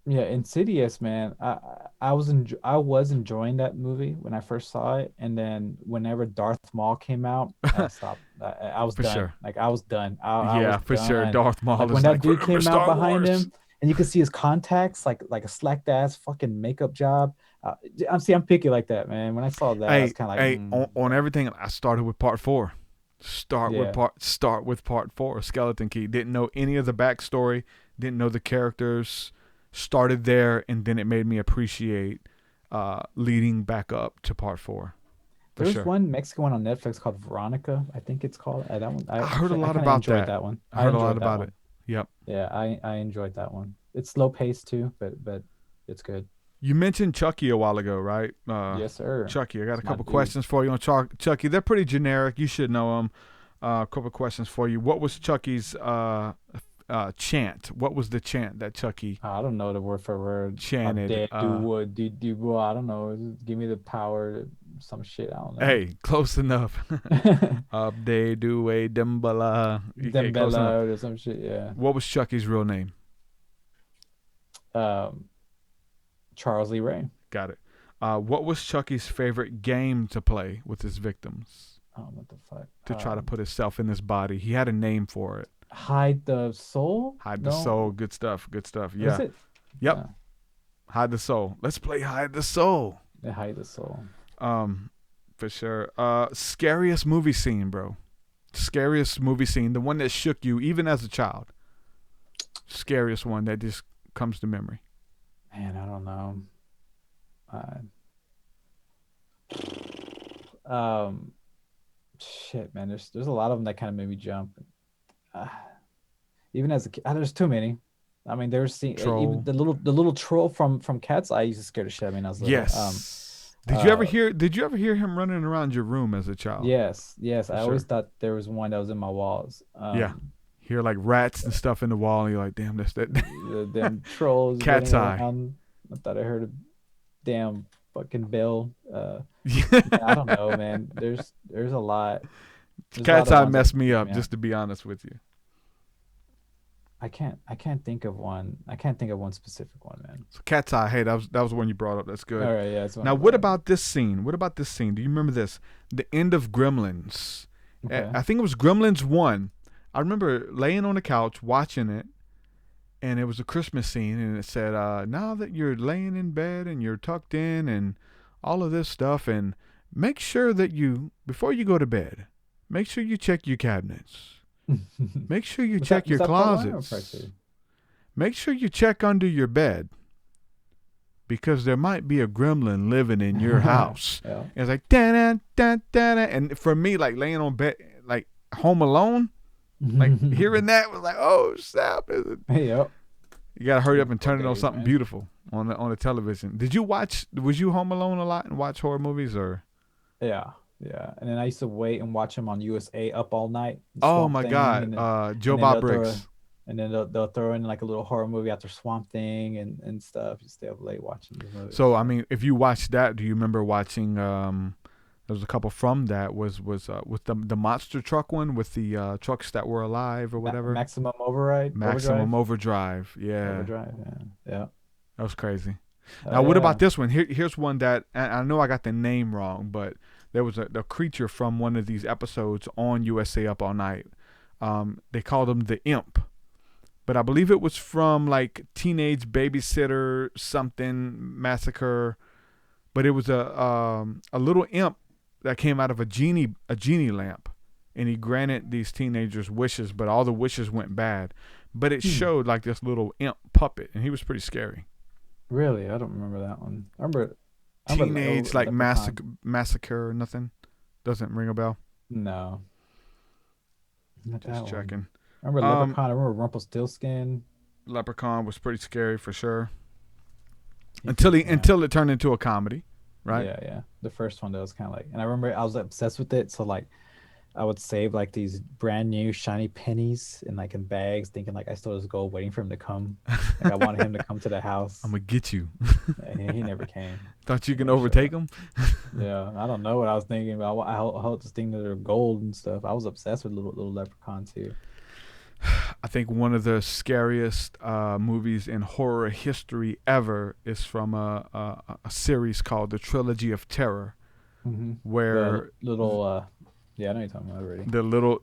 Yeah, Insidious, man. I was enjoying that movie when I first saw it, and then whenever Darth Maul came out, I stopped. I was For done. sure. Like I was done. I Yeah, was for sure. done. Darth Maul Like is when that like, dude "Remember came out Star behind Wars?" him, and you could see his contacts, like a slacked ass fucking makeup job. I'm picky like that, man. When I saw that, I was Hey, kind of hey, like, on everything, I started with part 4. Start yeah. with part 4. Skeleton Key. Didn't know any of the backstory. Didn't know the characters. Started there, and then it made me appreciate leading back up to part 4. For There's sure. one Mexican one on Netflix called Veronica, I think it's called. That one. I heard a lot kinda about enjoyed that. that one. I heard a lot enjoyed that about one. it. Yep. Yeah, I enjoyed that one. It's slow paced too, but it's good. You mentioned Chucky a while ago, right? Yes, sir. Chucky, I got It's a my couple dude. questions for you on Chucky. They're pretty generic. You should know them. A couple questions for you. What was Chucky's chant? What was the chant that Chucky I don't know the word for word. chanted? I don't know. Give me the power. Some shit. I don't know. Hey, close enough. Up they do a Dembala. Dembella or some shit. Yeah. What was Chucky's real name? Charles Lee Ray. Got it. What was Chucky's favorite game to play with his victims? Oh, what the fuck? To try to put himself in his body. He had a name for it. Hide the soul. Hide the soul. Good stuff. Good stuff. Is Yeah. it? Yep. Yeah. Hide the soul. Let's play Hide the Soul. Hide the soul. For sure. Scariest movie scene, bro. Scariest movie scene. The one that shook you even as a child. Scariest one that just comes to memory. Man, I don't know. Shit, man. There's a lot of them that kind of made me jump. Even as a kid, there's too many. I mean, even the little troll from Cat's Eye used to scare the shit out of me when I was little. Yes. Did you ever hear him running around your room as a child? Yes. For I always thought there was one that was in my walls. Yeah. Hear like rats and stuff in the wall, and you're like, damn, that's that. The damn trolls. Cat's running Eye. around. I thought I heard a damn fucking bell. Yeah. I don't know, man. There's a lot. Cat's Eye messed me up, just to be honest with you. I can't think of one. I can't think of one specific one, man. So Cat's Eye, hey, that was one you brought up. That's good. All right, yeah. Now, what about this scene? What about this scene? Do you remember this? The end of Gremlins. Okay. I think it was Gremlins 1. I remember laying on the couch watching it, and it was a Christmas scene, and it said, now that you're laying in bed and you're tucked in and all of this stuff, and make sure that before you go to bed, make sure you check your cabinets. Make sure you check your closets. Make sure you check under your bed, because there might be a gremlin living in your house. Yeah. And it's like, da da da da. And for me, like laying on bed, like Home Alone, like hearing that was like, oh snap! Yep. You gotta hurry up and turn it on something man. beautiful on the television. Was you Home Alone a lot and watch horror movies or? Yeah. And then I used to wait and watch them on USA Up All Night. Oh Swamp my Thing, God, and then, Joe and then Bob they'll Briggs. And then they'll throw in like a little horror movie after Swamp Thing and stuff. You stay up late watching the movie. So I mean, if you watched that, do you remember watching? There was a couple from that was with the monster truck one with the trucks that were alive or whatever. Maximum Override. Maximum Overdrive. Yeah. Overdrive. Yeah. That was crazy. Now, what about this one? Here's one that I know I got the name wrong, but there was a creature from one of these episodes on USA Up All Night. They called him the Imp, but I believe it was from like Teenage Babysitter something Massacre. But it was a little imp that came out of a genie lamp, and he granted these teenagers wishes, but all the wishes went bad. But it showed like this little imp puppet, and he was pretty scary. Really, I don't remember that one. I remember Teenage like massacre or nothing. Doesn't ring a bell. No. Not Just that checking. One. I remember Leprechaun. I remember Rumpelstiltskin. Leprechaun was pretty scary for sure. Until it turned into a comedy, right? Yeah. The first one that was kind of like, and I remember I was obsessed with it. So like, I would save like these brand new shiny pennies in bags, thinking like I stole his gold, waiting for him to come. Like I wanted him to come to the house. I'm gonna get you. And he never came. Thought you can overtake him? Yeah, I don't know what I was thinking, but I held this thing that are gold and stuff. I was obsessed with little Leprechaun too. I think one of the scariest movies in horror history ever is from a series called The Trilogy of Terror, where the little yeah, I know you're talking about already.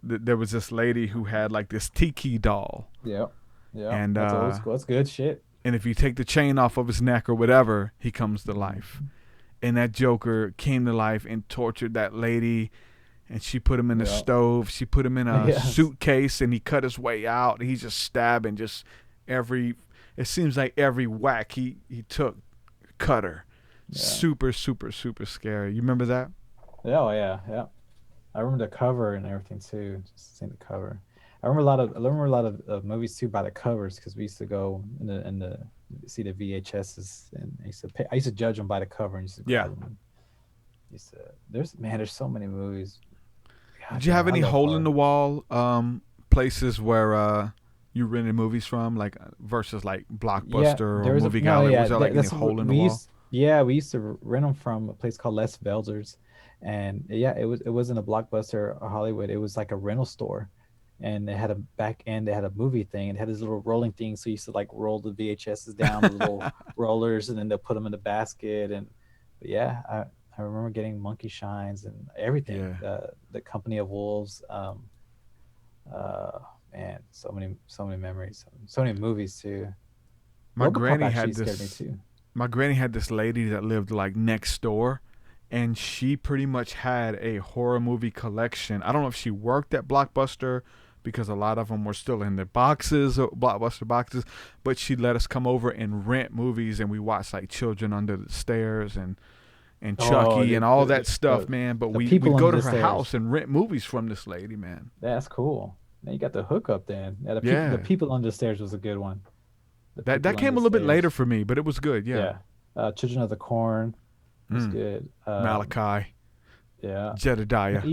there was this lady who had like this tiki doll. Yeah. And that's old school. That's good shit. And if you take the chain off of his neck or whatever, he comes to life. And that Joker came to life and tortured that lady. And she put him in the stove. She put him in a suitcase, and he cut his way out. He's just stabbing it seems like every whack he took, cut her. Yeah. Super, super, super scary. You remember that? Yeah. I remember the cover and everything too. Just seeing the cover. I remember a lot of movies too by the covers, because we used to go and see the VHSs, and I used to judge them by the cover and used to grab them. There's so many movies. God, did you have any hole in the wall places where you rented movies from, like versus like Blockbuster or Movie Gallery? Was there like any hole in the wall? We used to rent them from a place called Les Velzers, and it wasn't a Blockbuster or Hollywood. It was like a rental store, and they had a back end. They had a movie thing. It had this little rolling thing, so you used to like roll the VHSs down, the little rollers, and then they'll put them in the basket. And I remember getting Monkey Shines and everything. The Company of Wolves. Man, so many memories, so many movies too. My granny had this lady that lived like next door, and she pretty much had a horror movie collection. I don't know if she worked at Blockbuster, because a lot of them were still in the boxes, Blockbuster boxes, but she let us come over and rent movies, and we watched like Children Under the Stairs and Chucky and all that stuff, man. But we'd go to her house and rent movies from this lady, man. That's cool. Now you got the hookup then. The People Under the Stairs was a good one. That came a little bit later for me, but it was good. Yeah. Children of the Corn was good. Malachi. Yeah. Jedediah.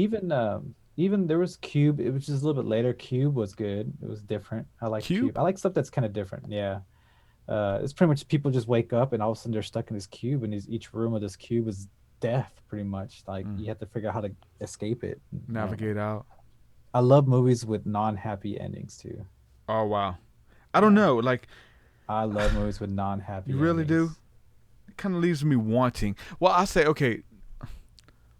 Even there was Cube. It was just a little bit later. Cube was good. It was different. I like Cube. I like stuff that's kind of different. Yeah. It's pretty much people just wake up and all of a sudden they're stuck in this cube, and each room of this cube is death, pretty much. Like you have to figure out how to escape it. Navigate out. I love movies with non-happy endings too. Oh wow. I don't know. Like, I love movies with non-happy endings. You really do? It kind of leaves me wanting. Well, I say, okay,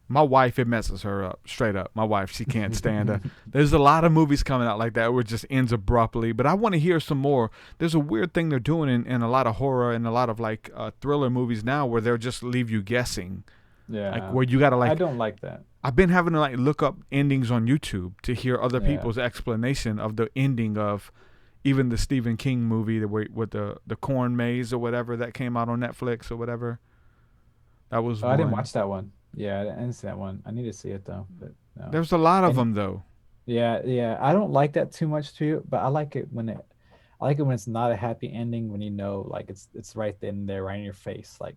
my wife, it messes her up, straight up. My wife, she can't stand it. There's a lot of movies coming out like that where it just ends abruptly, but I want to hear some more. There's a weird thing they're doing in a lot of horror and a lot of like thriller movies now, where they'll just leave you guessing. Yeah. Like where you got to like. I don't like that. I've been having to like look up endings on YouTube to hear other people's explanation of the ending of even the Stephen King movie with the corn maze or whatever that came out on Netflix or whatever. That was I didn't watch that one. Yeah, I didn't see that one. I need to see it though. But no. There's a lot of them though. Yeah. I don't like that too much too, but I like it when it's not a happy ending, when you know like it's right then there, right in your face, like,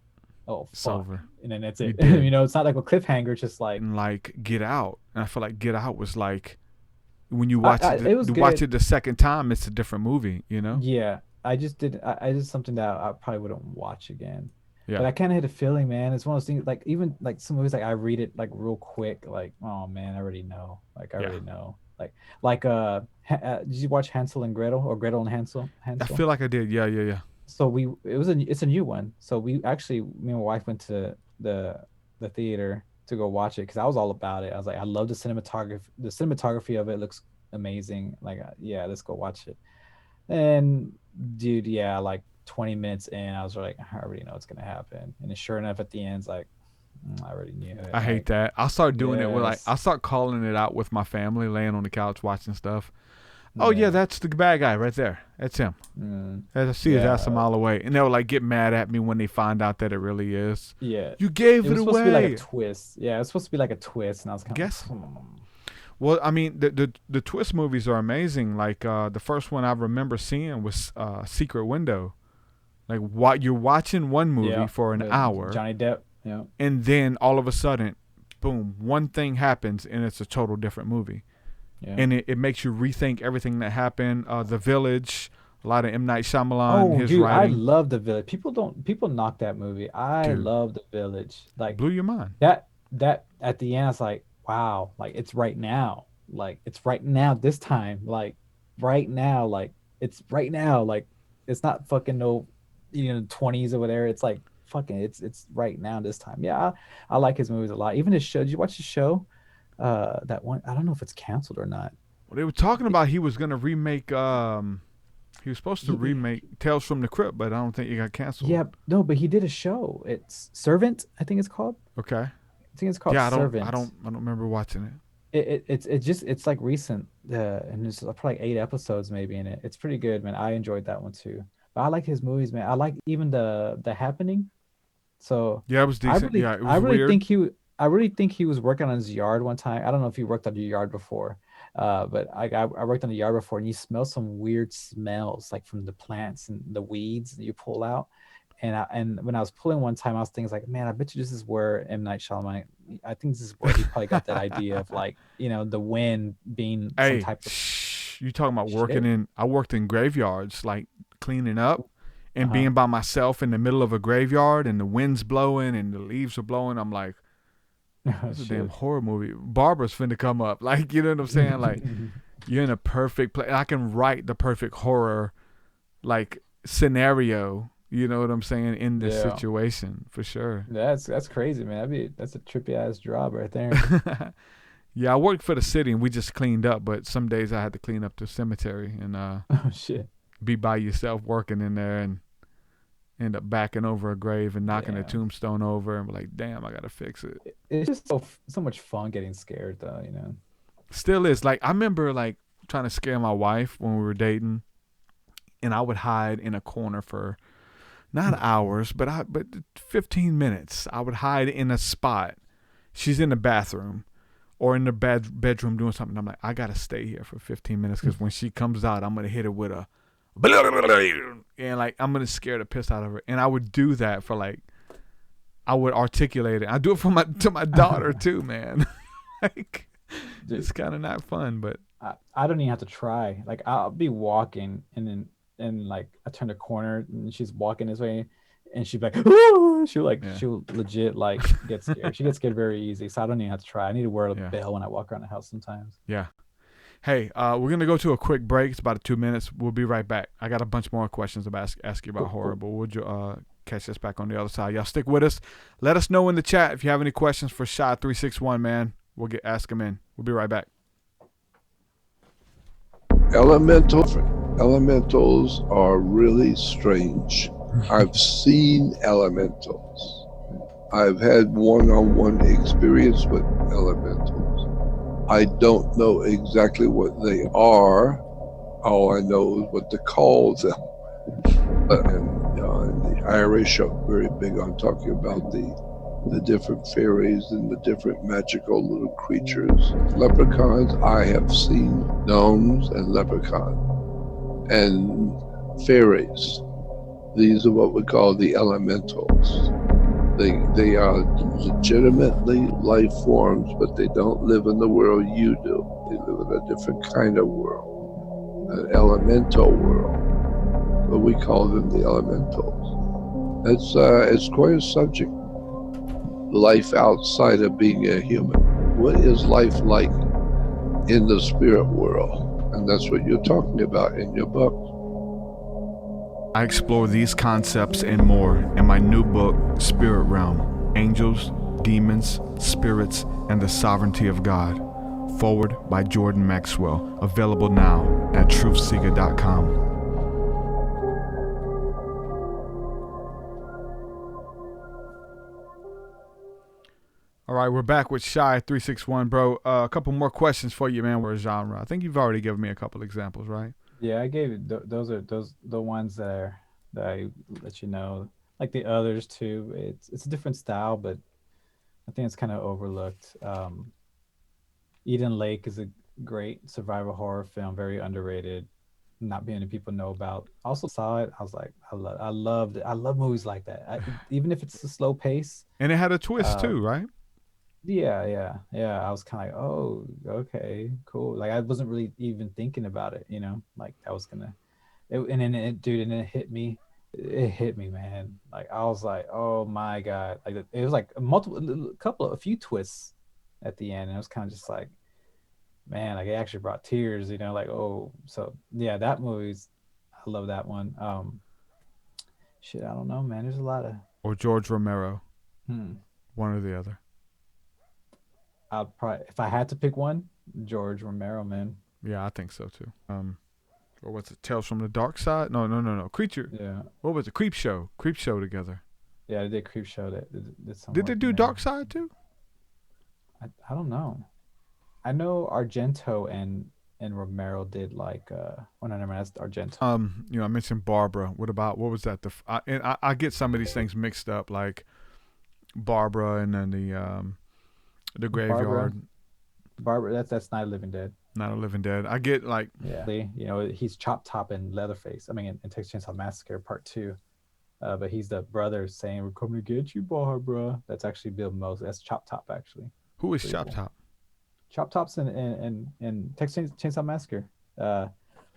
oh, it's over. And then that's it. It's not like a cliffhanger. It's just like Get Out. And I feel like Get Out was like, when you watch watch it the second time, it's a different movie, you know? Yeah. I did something that I probably wouldn't watch again. Yeah. But I kind of had a feeling, man. It's one of those things, like even like some movies, like I read it like real quick, like, oh man, I already know. Like I already know. Like did you watch Hansel and Gretel, or Gretel and Hansel? I feel like I did. Yeah. So it's a new one. So me and my wife went to the theater to go watch it, because I was all about it. I was like, I love the cinematography. The cinematography of it looks amazing. Like, let's go watch it. And dude, like 20 minutes in, I was like, I already know what's gonna happen. And sure enough, at the end, it's like, I already knew it. I hate that. I'll start doing it with I start calling it out with my family, laying on the couch watching stuff. Oh yeah, that's the bad guy right there. That's him. I see his ass a mile away, and they'll like get mad at me when they find out that it really is. Yeah, you gave it away. It was supposed to be like a twist. Yeah, it was supposed to be like a twist, and I was kind of. Well, I mean, the twist movies are amazing. Like the first one I remember seeing was Secret Window. Like what you're watching one movie for an hour, Johnny Depp. Yeah, and then all of a sudden, boom, one thing happens, and it's a total different movie. Yeah. And it makes you rethink everything that happened. The Village, a lot of M. Night Shyamalan, his writing. I love The Village. People knock that movie. I love The Village. Like, blew your mind. That at the end, I was like, wow, like it's right now. Like it's right now this time. Like right now, like it's right now, like it's not fucking no, 20s or whatever. It's like fucking, it's right now this time. Yeah, I like his movies a lot. Even his show. Did you watch his show? That one. I don't know if it's canceled or not. Well, they were talking about he was gonna remake. He was supposed to He, remake Tales from the Crypt, but I don't think it got canceled. yeah, no, but he did a show. It's Servant, I think it's called. Okay. I think it's called Yeah, Servant. I don't remember watching it. It's like recent, and there's probably like 8 episodes maybe in it. It's pretty good, man. I enjoyed that one too. But I like his movies, man. I like even the Happening. So Yeah, it was decent. Yeah, it was I really weird. I really think he was working on his yard one time. I don't know if he worked on your yard before, but I worked on the yard before, and you smell some weird smells like from the plants and the weeds that you pull out. And when I was pulling one time, I was thinking like, man, I bet you this is where M. Night Shyamalan. I think this is where he probably got that idea of like, the wind being some Hey, type of you talking about working shit. in? I worked in graveyards, like cleaning up and Uh-huh. being by myself in the middle of a graveyard, and the wind's blowing and the leaves are blowing. I'm like, Oh, this is a shit. damn horror movie. Barbara's finna come up. Like, you know what I'm saying? Like, you're in a perfect place. I can write the perfect horror, like, scenario. You know what I'm saying? In this Yeah. situation, for sure. That's crazy, man. That's a trippy ass job right there. Yeah, I worked for the city and we just cleaned up, but some days I had to clean up the cemetery and Oh shit. be by yourself working in there and end up backing over a grave and knocking a Damn. tombstone over and be like, damn, I gotta fix it. It's just so much fun getting scared though. Still is. Like, I remember like trying to scare my wife when we were dating, and I would hide in a corner for not hours, but 15 minutes. I would hide in a spot. She's in the bathroom or in the bedroom doing something. I'm like, I gotta stay here for 15 minutes because when she comes out, I'm gonna hit her with a and like I'm gonna scare the piss out of her. And I would do that for like, I would articulate it. I do it for to my daughter too, man. Like, Dude, it's kind of not fun, but I don't even have to try. Like I'll be walking and like I turn the corner and she's walking this way and she'd be like, "Ooh!" She'll legit like get scared. She gets scared very easy. So I don't even have to try. I need to wear a bell when I walk around the house sometimes. yeah. Hey, we're gonna go to a quick break. It's about 2 minutes. We'll be right back. I got a bunch more questions to ask you about horror, but we'll catch us back on the other side. Y'all stick with us. Let us know in the chat if you have any questions for xSHY361, man. We'll ask them in. We'll be right back. Elementals are really strange. I've seen elementals. I've had one-on-one experience with elementals. I don't know exactly what they are. All I know is what to call them. And the Irish are very big on talking about the different fairies and the different magical little creatures. Leprechauns, I have seen gnomes and leprechauns. And fairies. These are what we call the elementals. They are legitimately life forms, but they don't live in the world you do. They live in a different kind of world, an elemental world. But we call them the elementals. It's quite a subject. Life outside of being a human. What is life like in the spirit world? And that's what you're talking about in your book. I explore these concepts and more in my new book, Spirit Realm: Angels, Demons, Spirits, and the Sovereignty of God. Forward by Jordan Maxwell. Available now at TruthSeekah.com. All right, we're back with xSHY361, bro. A couple more questions for you, man. We're a genre. I think you've already given me a couple examples, right? Yeah, I gave you those are the ones that I let you know. Like the others too. It's a different style, but I think it's kind of overlooked. Eden Lake is a great survival horror film, very underrated. Not many people know about. Also saw it. I was like, I loved it. I love movies like that. Even if it's a slow pace. And it had a twist too, right? Yeah. I was kind of like, oh, okay, cool. Like I wasn't really even thinking about it, like I was gonna. And then it hit me. It hit me, man. Like I was like, oh my god. Like it was like a few twists at the end, and it was kind of just like, man, like it actually brought tears, you know, like, oh, so yeah, that movie's, I love that one. Shit, I don't know, man. There's a lot of. Or George Romero, Hmm. one or the other. I'll probably, if I had to pick one, George Romero, man. Yeah, I think so too. Or what's it? Tales from the Dark Side? No. Creature. Yeah. What was it? Creep Show together. Yeah, they did Creep Show. Did they do Dark Side too? I don't know. I know Argento and Romero did like well, no, never mind, that's Argento. You know, I mentioned Barbara. What was that? I get some of these things mixed up, like Barbara and then the Graveyard. Barbara, that's Night of the Living Dead. Night of the Living Dead. I get like, yeah, you know, he's Chop Top in Leatherface. I mean, in Texas Chainsaw Massacre Part 2. But he's the brother saying, "We're coming to get you, Barbara." That's actually Bill Moses. That's Chop Top, actually. Who is Chop Top? Chop Top's in Texas Chainsaw Massacre. The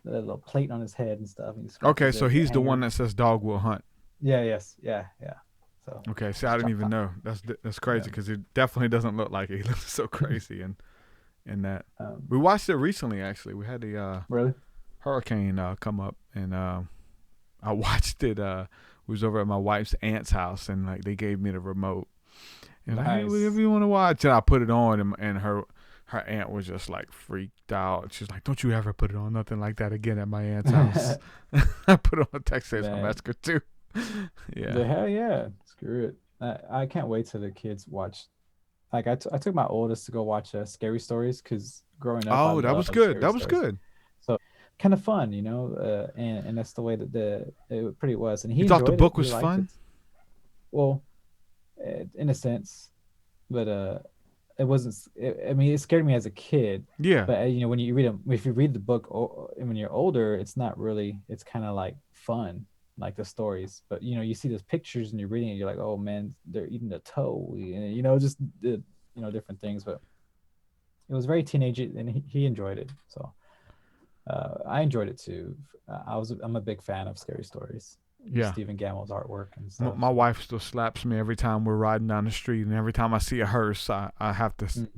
little plate on his head and stuff. And okay, so he's the one that says dog will hunt. Yeah. Yes. Yeah. So. Okay, see, I didn't even know. That's crazy because it definitely doesn't look like it. He looks so crazy in that. We watched it recently. Actually, we had the really hurricane come up, and I watched it. We was over at my wife's aunt's house, and like they gave me the remote. And nice. like, hey, whatever you want to watch, and I put it on, and her aunt was just like freaked out. She's like, "Don't you ever put it on nothing like that again at my aunt's house." I put it on Texas Massacre too. Yeah. Hell yeah, screw it. I can't wait till the kids watch. Like I took my oldest to go watch Scary Stories because growing up. Oh, that was good. That was good. So kind of fun, you know, and that's the way that it pretty was. And he thought the book it. was fun. Well, in a sense, but it wasn't. I mean, it scared me as a kid. Yeah. But you know, when you read them, if you read the book when you're older, it's not really. It's kind of like fun, like the stories. But you know, you see those pictures and you're reading it, you're like, oh man, they're eating a toe. You know, just different things. But it was very teenage, and he enjoyed it. So I enjoyed it too. I'm a big fan of Scary Stories. Yeah. Stephen Gammell's artwork and stuff. My wife still slaps me every time we're riding down the street, and every time I see a hearse, I have to.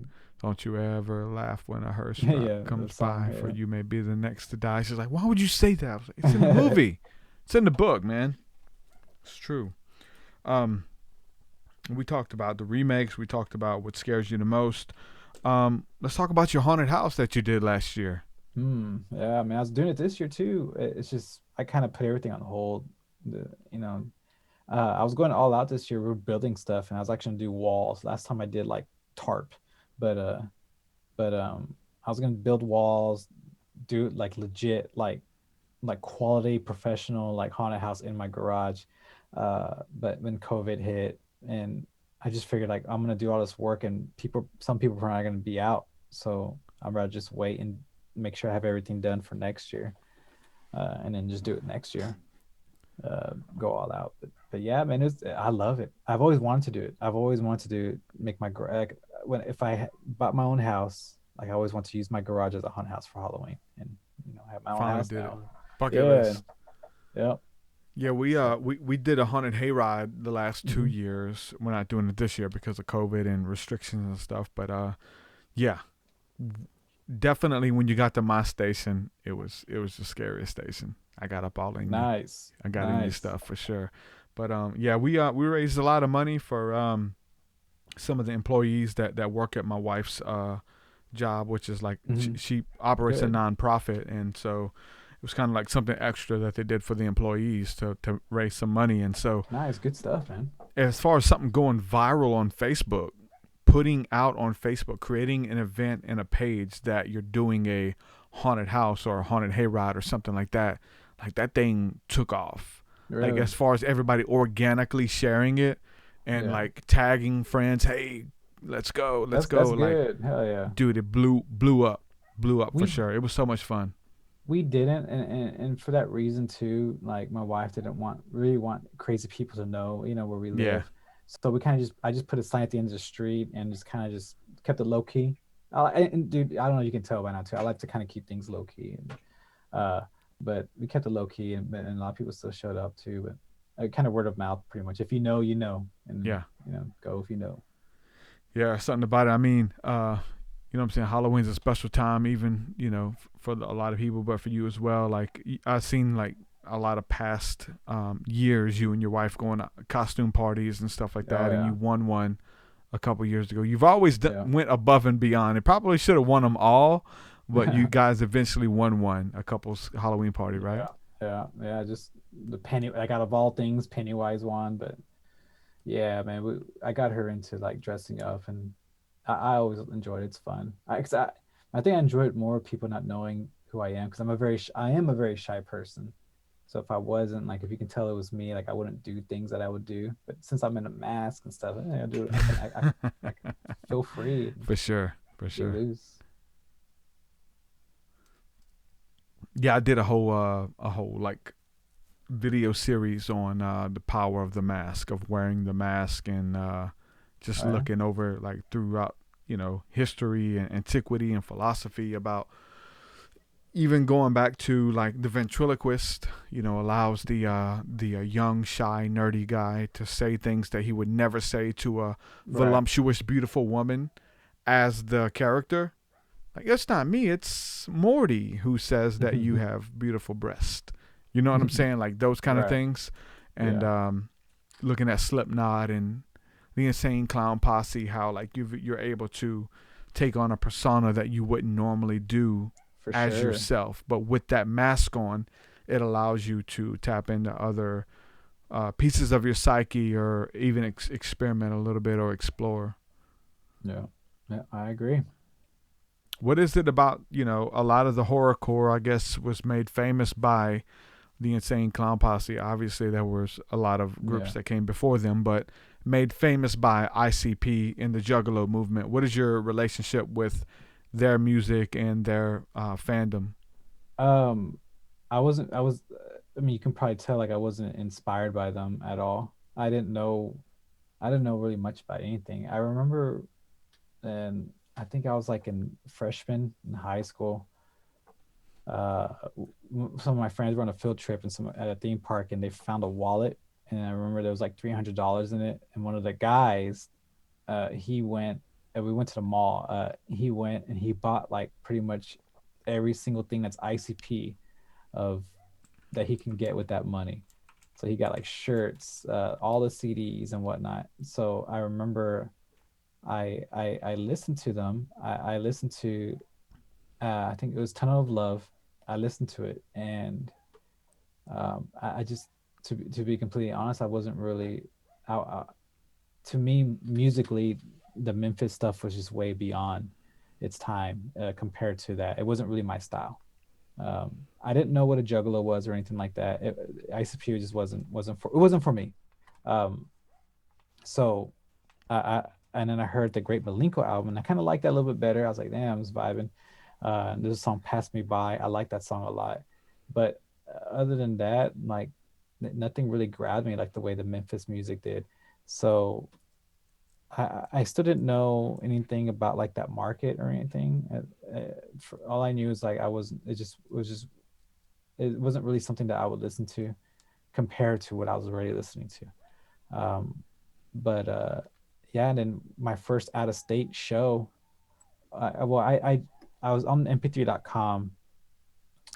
Don't you ever laugh when a hearse comes by, for you may be the next to die. She's like, why would you say that? I was like, it's in the movie. It's in the book, man. It's true. We talked about the remakes. We talked about what scares you the most. Let's talk about your haunted house that you did last year. Yeah, I mean, I was doing it this year too. It's just I kind of put everything on hold. I was going all out this year. We were building stuff, and I was actually gonna do walls. Last time I did like tarp, but I was gonna build walls, do like legit like quality professional like haunted house in my garage. But when COVID hit, and I just figured like I'm gonna do all this work, and some people are probably gonna be out, so I'd rather just wait and make sure I have everything done for next year, and then just do it next year. Go all out, but yeah, man, I love it. I've always wanted to do it. I've always wanted to make my garage. If I bought my own house, like I always want to use my garage as a haunted house for Halloween, and have my own house now. Bucket list. Yep. Yeah, we did a haunted hayride the last 2 years. We're not doing it this year because of COVID and restrictions and stuff. But yeah, definitely when you got to my station, it was the scariest station. I got up all in. Nice. I got in your stuff for sure. But yeah, we raised a lot of money for some of the employees that work at my wife's job, which is like she operates a nonprofit, and so it was kind of like something extra that they did for the employees to raise some money. And so nice, good stuff, man. As far as something going viral on Facebook, putting out on Facebook, creating an event and a page that you're doing a haunted house or a haunted hayride or something like that thing took off. Really? Like as far as everybody organically sharing it and like tagging friends, hey, let's go. That's like, good. Hell yeah, dude, it blew up for sure. It was so much fun. We didn't, and for that reason too, like my wife didn't really want crazy people to know, where we live. Yeah. So we kind of I just put a sign at the end of the street and just kind of just kept it low key. And dude, I don't know, you can tell by now too. I like to kind of keep things low key, but we kept it low key, and a lot of people still showed up too. But kind of word of mouth, pretty much. If you know, you know, and yeah, go if you know. Yeah, something about it. I mean, you know what I'm saying, Halloween's a special time, even, you know, for a lot of people, but for you as well. Like, I've seen like a lot of past years, you and your wife going to costume parties and stuff like that, and you won one a couple years ago. You've always went above and beyond. It probably should have won them all, but you guys eventually won one, a couple's Halloween party, right? Yeah. Just the Penny, like out of all things, Pennywise won, but yeah, man, I got her into like dressing up, and I always enjoyed it. It's fun. I think I enjoy it more people not knowing who I am, because I am a very shy person. So if I wasn't, like, if you can tell it was me, like I wouldn't do things that I would do. But since I'm in a mask and stuff, I do. I can feel free. For sure. Loose. Yeah, I did a whole like video series on the power of the mask, of wearing the mask, and just looking over like throughout, you know, history and antiquity and philosophy, about even going back to like the ventriloquist, you know, allows the young, shy, nerdy guy to say things that he would never say to a voluptuous, beautiful woman as the character. Like, it's not me, it's Morty who says that you have beautiful breasts. You know what I'm saying? Like those kind of things. And looking at Slipknot and the Insane Clown Posse, how like you're able to take on a persona that you wouldn't normally do as yourself, but with that mask on, it allows you to tap into other pieces of your psyche, or even experiment a little bit or explore. Yeah, I agree. What is it about, you know, a lot of the horrorcore, I guess, was made famous by the Insane Clown Posse. Obviously, there was a lot of groups that came before them, but made famous by ICP in the Juggalo movement. What is your relationship with their music and their fandom? I mean, you can probably tell, like, I wasn't inspired by them at all. I didn't know really much about anything. I remember, and I think I was like in freshman in high school. Some of my friends were on a field trip at a theme park, and they found a wallet, and I remember there was like $300 in it. And one of the guys, he went, and we went to the mall. He went and he bought like pretty much every single thing that's ICP that he can get with that money. So he got like shirts, all the CDs and whatnot. So I remember I listened to them. I listened to, I think it was Tunnel of Love. I listened to it, and I just, to be completely honest, I wasn't really, to me, musically, the Memphis stuff was just way beyond its time compared to that. It wasn't really my style. I didn't know what a juggalo was or anything like that. ICP just wasn't for me. So and then I heard the Great Milenko album, and I kind of liked that a little bit better. I was like, damn, I was vibing. There's a song Pass Me By. I like that song a lot. But other than that, like, nothing really grabbed me like the way the Memphis music did. So I still didn't know anything about like that market or anything. All I knew is like it wasn't really something that I would listen to compared to what I was already listening to. Yeah, and then my first out of state show, I was on mp3.com.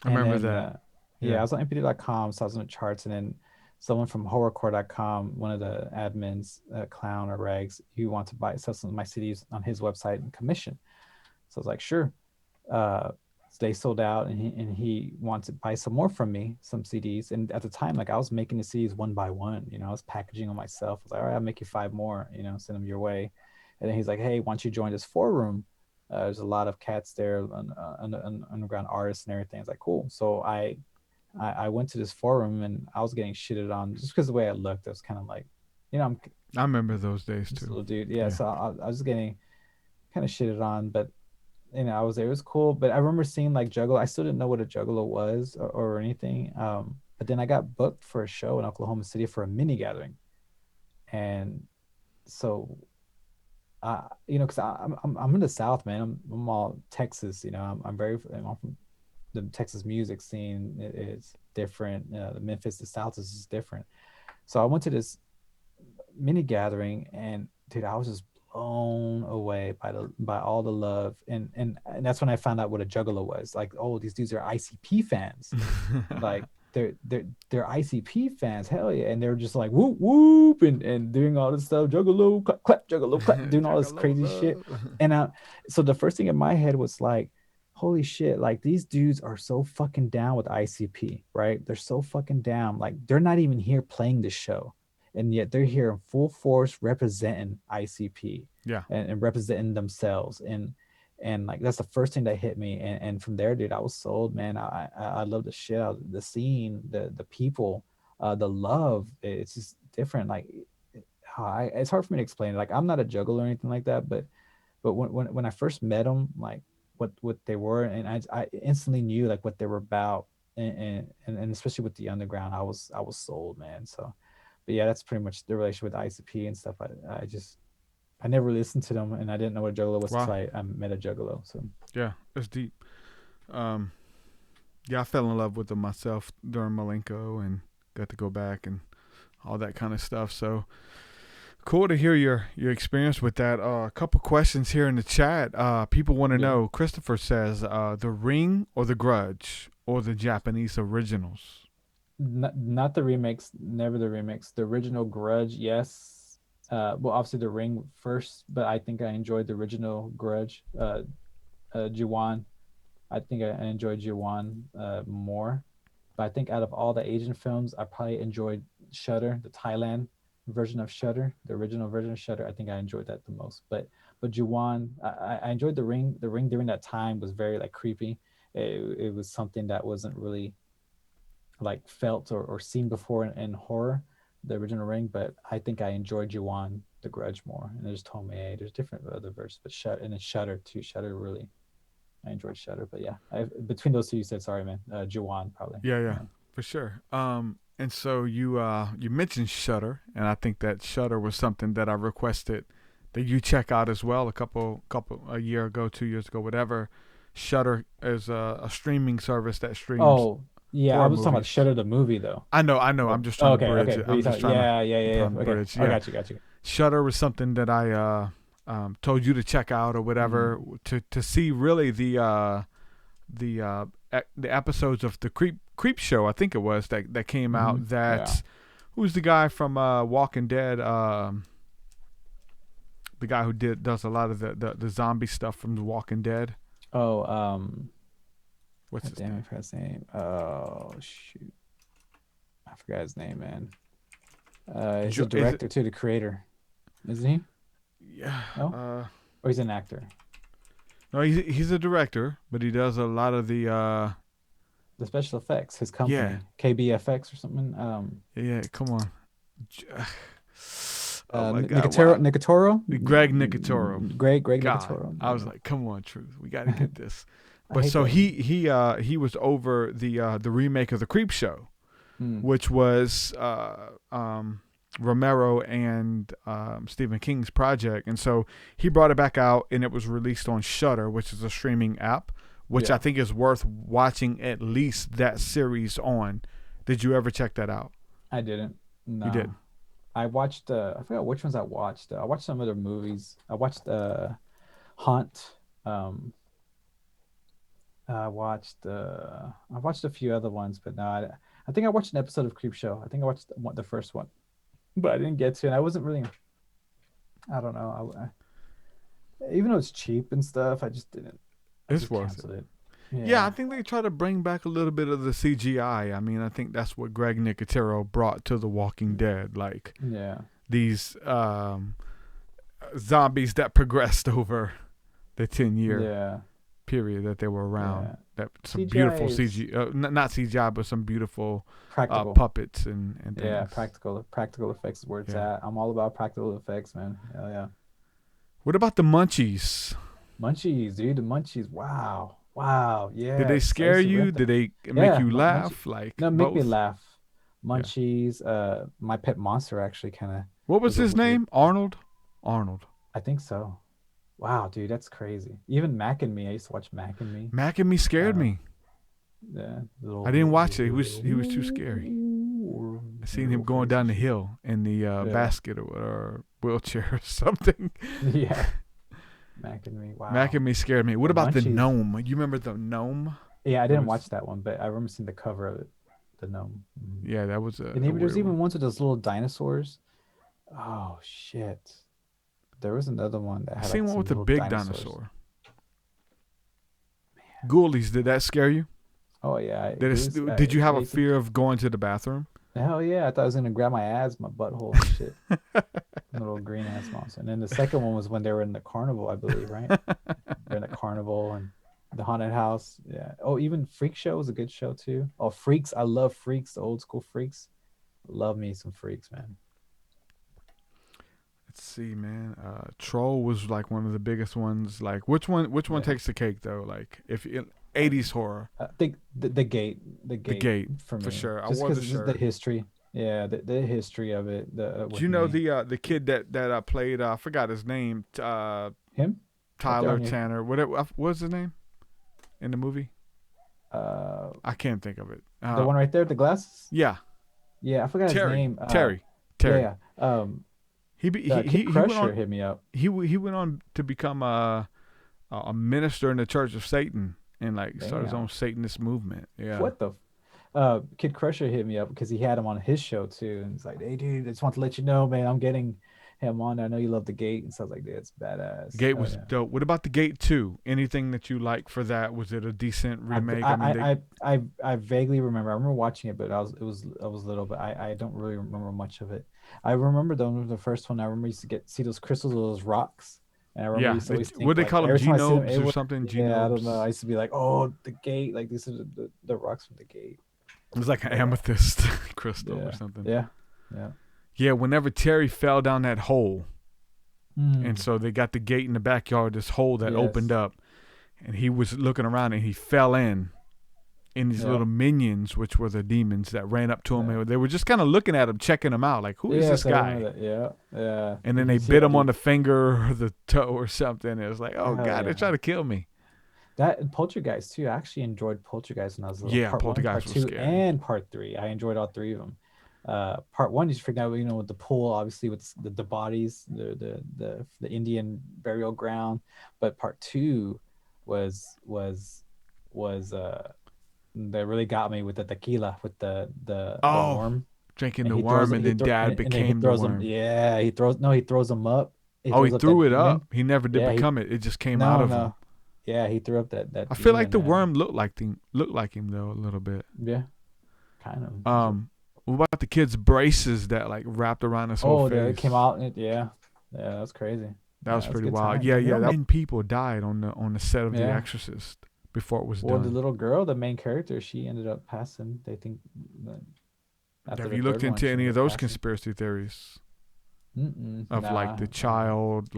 I remember that. I was on mp3.com, so I was on the charts, and then someone from horrorcore.com, one of the admins, Clown or Rags, he wanted to sell some of my CDs on his website and commission. So I was like, sure. So they sold out, and he wanted to buy some more from me, some CDs. And at the time, like, I was making the CDs one by one. You know, I was packaging them myself. I was like, all right, I'll make you 5 more. You know, send them your way. And then he's like, hey, why don't you join this forum? There's a lot of cats there, underground artists and everything. It's like, cool. So I went to this forum, and I was getting shitted on just because the way I looked. I was kind of like, you know, I remember those days too. Little dude, yeah. So I was getting kind of shitted on, but you know, I was there. It was cool. But I remember seeing like Juggalo. I still didn't know what a Juggalo was or anything. But then I got booked for a show in Oklahoma City for a mini gathering, and so, you know, because I'm in the South, man. I'm all Texas. You know, I'm from the Texas music scene. It's different. The Memphis, the South is different. So I went to this mini gathering, and dude, I was just blown away by all the love, and that's when I found out what a juggalo was. Like, oh, these dudes are ICP fans. Like they're ICP fans, hell yeah, and they're just like whoop whoop and doing all this stuff, juggalo clap clap, juggalo clap, doing all this crazy shit. And so the first thing in my head was like, holy shit, like these dudes are so fucking down with ICP, right? They're so fucking down. Like they're not even here playing the show, and yet they're here in full force representing ICP, and representing themselves. And like that's the first thing that hit me. And from there, dude, I was sold, man. I love the shit out of the scene, the people, the love. It's just different. Like it's hard for me to explain. Like I'm not a juggler or anything like that, but when I first met them, like what they were, and I instantly knew like what they were about, and especially with the underground, I was sold, man. So, but yeah, that's pretty much the relationship with ICP and stuff. I never listened to them, and I didn't know what a juggalo was until I met a juggalo. So yeah, it's deep. Yeah, I fell in love with them myself during Malenko, and got to go back and all that kind of stuff. So cool to hear your experience with that. A couple questions here in the chat. People want to know. Christopher says, The Ring or The Grudge or the Japanese originals? Not the remakes. Never the remakes. The original Grudge, yes. Well, obviously the Ring first, but I think I enjoyed the original Grudge. Ju-On, I think I enjoyed Ju-On more. But I think out of all the Asian films, I probably enjoyed Shudder, the Thailand version of Shudder, the original version of Shudder. I think I enjoyed that the most. But Ju-On, I enjoyed the Ring. The Ring during that time was very like creepy. It was something that wasn't really like felt or seen before in horror, the original Ring. But I think I enjoyed Ju-On, the Grudge, more. And they just told me, hey, there's different other versions, but and then Shudder too. Shudder, really, I enjoyed Shudder. But yeah, between those two, you said, sorry, man, Ju-On probably. Yeah, for sure. And so you mentioned Shudder, and I think that Shudder was something that I requested that you check out as well a year ago, 2 years ago, whatever. Shudder is a streaming service that streams. Oh yeah, I was movies. talking about Shudder the movie though. I know. I'm just trying to bridge it. I'm just trying yeah. Okay. bridge. I got you. Shudder was something that I told you to check out or whatever, to see really the episodes of the Creep Show, I think it was, that came out. Who's the guy from Walking Dead? The guy who does a lot of the zombie stuff from The Walking Dead. Oh, what's his name? I forgot his name. Oh shoot, I forgot his name, man. He's the director too, the creator, isn't he? Yeah. No? Or he's an actor. No, he's a director, but he does a lot of the special effects. His company, KBFX or something. Yeah, come on. Nicotero? Greg Nicotero. Greg Nicotero. I was like, come on, Truth. We got to get this. But so he was over the remake of the Creep Show, which was Romero and Stephen King's project. And so he brought it back out, and it was released on Shudder, which is a streaming app, which I think is worth watching at least that series on. Did you ever check that out? I didn't. No. You did? I watched, I forgot which ones I watched. I watched some other movies. I watched Hunt. I watched a few other ones, but no, I think I watched an episode of Creep Show. I think I watched the first one, but I didn't get to it. I wasn't really, I don't know. Even though it's cheap and stuff, I just didn't. It's worth it. Yeah, I think they try to bring back a little bit of the CGI. I mean, I think that's what Greg Nicotero brought to The Walking Dead. Like, these zombies that progressed over the 10-year period that they were around. That some CGI beautiful CGI, not CGI, but some beautiful puppets and things. Yeah, practical effects is where it's at. I'm all about practical effects, man. Hell yeah. What about the Munchies? Munchies, dude. The Munchies. Wow, yeah. Did they scare you? Did they make you laugh? No, make me laugh. Munchies. My Pet Monster actually kind of. What was his name? Arnold. I think so. Wow, dude, that's crazy. Even Mac and Me. I used to watch Mac and Me. Mac and Me scared me. Yeah. I didn't watch it. He was too scary. I seen him going down the hill in the basket or wheelchair or something. Yeah. Mac and Me. Wow. Mac and Me scared me. What about the Munchies. gnome? You remember the gnome? Yeah, I didn't watch that one, but I remember seeing the cover of it. The gnome. Yeah, that was And there's even ones with those little dinosaurs. Oh shit! There was another one that had. I seen one with the big dinosaurs. dinosaur. Ghoulies, did that scare you? Oh yeah. Did you have a fear of going to the bathroom? Hell yeah! I thought I was gonna grab my ass, my butthole and shit. Little green ass monster. And then the second one was when they were in the carnival, I believe, right? They're in the carnival and the haunted house. Yeah. Oh, even Freak Show was a good show too. Oh, Freaks! I love Freaks. The old school Freaks. Love me some Freaks, man. Let's see, man. Troll was like one of the biggest ones. Like, which one takes the cake though? Like, if 80s horror. I think the gate for me, for sure. Just I wasn't sure. The history. Yeah, the history of it. Do you know the kid that played? I forgot his name. Him? Tyler Tanner. What was his name in the movie? I can't think of it. The one right there, the glasses. Yeah. Yeah, I forgot his name. Terry. Yeah. He Crusher hit me up. He went on to become a minister in the Church of Satan and start his own Satanist movement. Yeah. What the? Kid Crusher hit me up because he had him on his show too, and he's like, "Hey, dude, I just want to let you know, man, I'm getting him on. I know you love the Gate," and so I was like, "Dude, it's badass." Gate was dope. What about the Gate 2? Anything that you like for that? Was it a decent remake? I vaguely remember. I remember watching it, but I was little, but I don't really remember much of it. I remember the first one. I remember used to see those crystals, those rocks. And I remember used to always think, would they call them genobes or something? Yeah, I don't know. I used to be like, "Oh, the Gate! Like these are the rocks from the Gate." It was like an amethyst crystal or something. Yeah. Yeah, whenever Terry fell down that hole, and so they got the gate in the backyard, this hole that opened up, and he was looking around and he fell in these little minions, which were the demons that ran up to him. And they were just kind of looking at him, checking him out, like, who is this guy? Yeah. And then they bit him on the finger or the toe or something. It was like, oh, God, they're trying to kill me. That and Poltergeist too. I actually enjoyed Poltergeist when I was little. Yeah, part Poltergeist 1, was part 2, scary. and part 3. I enjoyed all 3 of them. Part 1, you just figured out, with the pool, obviously with the bodies, the Indian burial ground. But part 2 was that really got me with the tequila, with the worm. Drinking the worm, and then Dad became the worm. He throws them up. He threw it up. He never did become it. It just came out of him. Yeah, he threw up that. I feel like the worm looked like him though a little bit. Yeah, kind of. What about the kid's braces that wrapped around his whole face? Oh, it came out. Yeah, that was crazy. That was pretty wild. Yeah. 9 people died on the set of The Exorcist before it was done. Well, the little girl, the main character, she ended up passing. They think. Have you looked into any of those conspiracy theories? Of the child,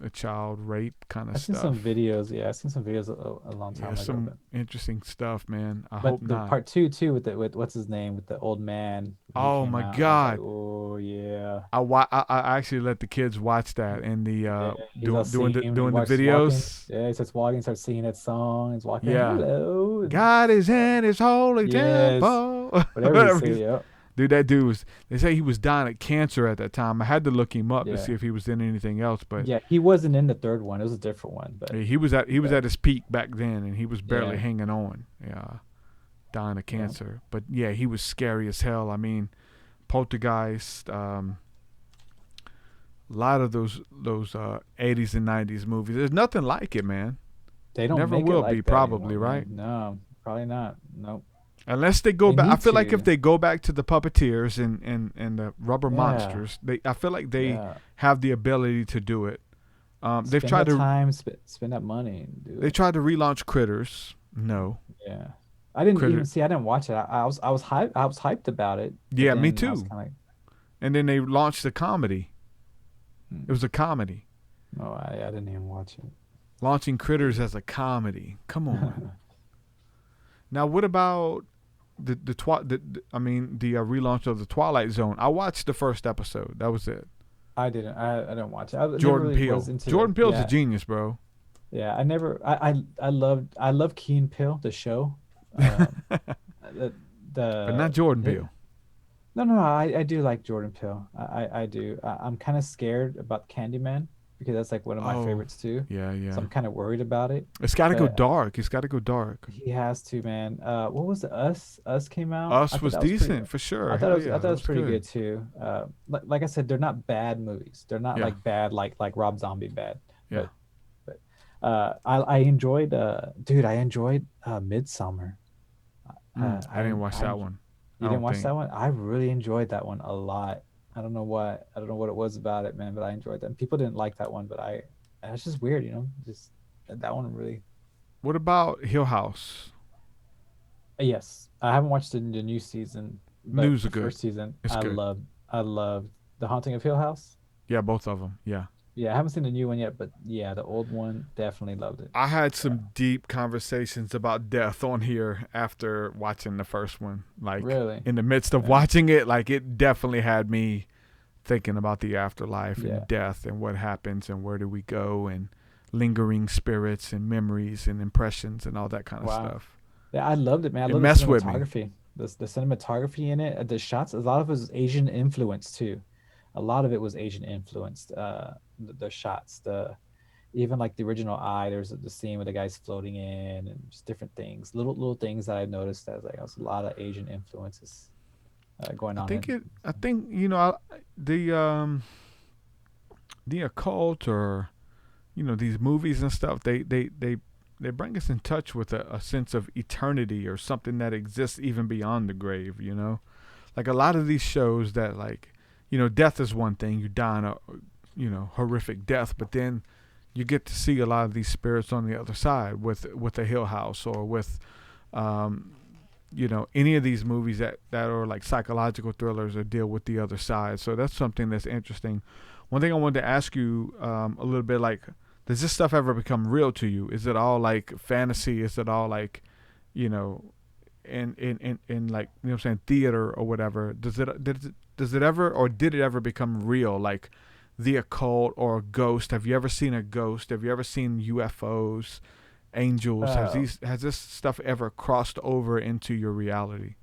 a child rape kind of stuff. I've seen some videos. Yeah, I've seen some videos a long time ago. Some interesting stuff, man. I hope not. Part 2 too with what's his name, with the old man. Oh my God! Oh yeah. I actually let the kids watch that and doing the videos. Walking. Yeah, he starts walking, starts singing that song. He's walking. Yeah. Hello. God is in His holy temple. Whatever you say. Yeah. Dude, that dude they say he was dying of cancer at that time. I had to look him up to see if he was in anything else, but yeah, he wasn't in the third one. It was a different one, but he was at his peak back then, and he was barely hanging on. Yeah, dying of cancer. But yeah, he was scary as hell. I mean, Poltergeist, a lot of those 80s and 90s movies. There's nothing like it, man. They don't never make will it like be that probably, anymore, right? No, probably not. Nope. Unless they go back, I feel like to. if they go back to the puppeteers and the rubber monsters, I feel like they have the ability to do it. They've tried to spend that money. And do they tried to relaunch Critters. No. Yeah, I didn't even see. I didn't watch it. I was hyped about it. Yeah, me too. And then they launched a comedy. It was a comedy. Oh, I didn't even watch it. Launching Critters as a comedy. Come on. Now, what about the relaunch of the Twilight Zone? I watched the first episode. That was it. I didn't watch it. Jordan Peele. Jordan Peele's a genius, bro. Yeah, I love Key and Peele, the show. But not Jordan Peele. No. I do like Jordan Peele. I do. I'm kind of scared about Candyman because that's like one of my Oh, favorites too. yeah, So yeah. I'm kind of worried about it. It's got to go But dark. It's got to go dark. he has to, man. What was the Us? Us came out. I Us thought was that was pretty. decent for sure. I thought it Hell was. I yeah, thought it it was was pretty good. good too. Like I said, they're not bad movies. They're not Yeah, like bad, like Rob Zombie bad. yeah. But I enjoyed. Dude, I enjoyed Midsummer. I didn't watch that one. I You didn't don't watch think. that one? I really enjoyed that one a lot. I don't know what. I don't know what it was about it, man, but I enjoyed that. And people didn't like that one, but it's just weird, you know. Just that one really. What about Hill House? Yes, I haven't watched the new season, but News are the good. first season It's good. I loved The Haunting of Hill House. Yeah, both of them. Yeah. Yeah, I haven't seen the new one yet, but yeah, the old one definitely loved it. I had Yeah. some deep conversations about death on here after watching the first one. Like Really? in the midst of Yeah. watching it, like it definitely had me thinking about the afterlife Yeah. and death and what happens and where do we go and lingering spirits and memories and impressions and all that kind of Wow. stuff. Yeah, I loved it, man. I It love the messed with me. cinematography. The cinematography in it, the shots, a lot of it was Asian influence too. A lot of it was Asian influenced. The shots, the even like the original Eye, there's the scene where the guy's floating in and just different things, little things that I noticed as like there's a lot of Asian influences going on in. I think the occult or these movies and stuff they bring us in touch with a sense of eternity or something that exists even beyond the grave, like a lot of these shows that like death is one thing, you die in a horrific death, but then you get to see a lot of these spirits on the other side with a Hill House or with any of these movies that are like psychological thrillers or deal with the other side. So that's something that's interesting. One thing I wanted to ask you a little bit, like, does this stuff ever become real to you? Is it all like fantasy? Is it all like, in like, what I'm saying, theater or whatever? Does it ever, or did it ever become real? Like the occult or a ghost? Have you ever seen a ghost? Have you ever seen UFOs? Angels? Has this stuff ever crossed over into your reality?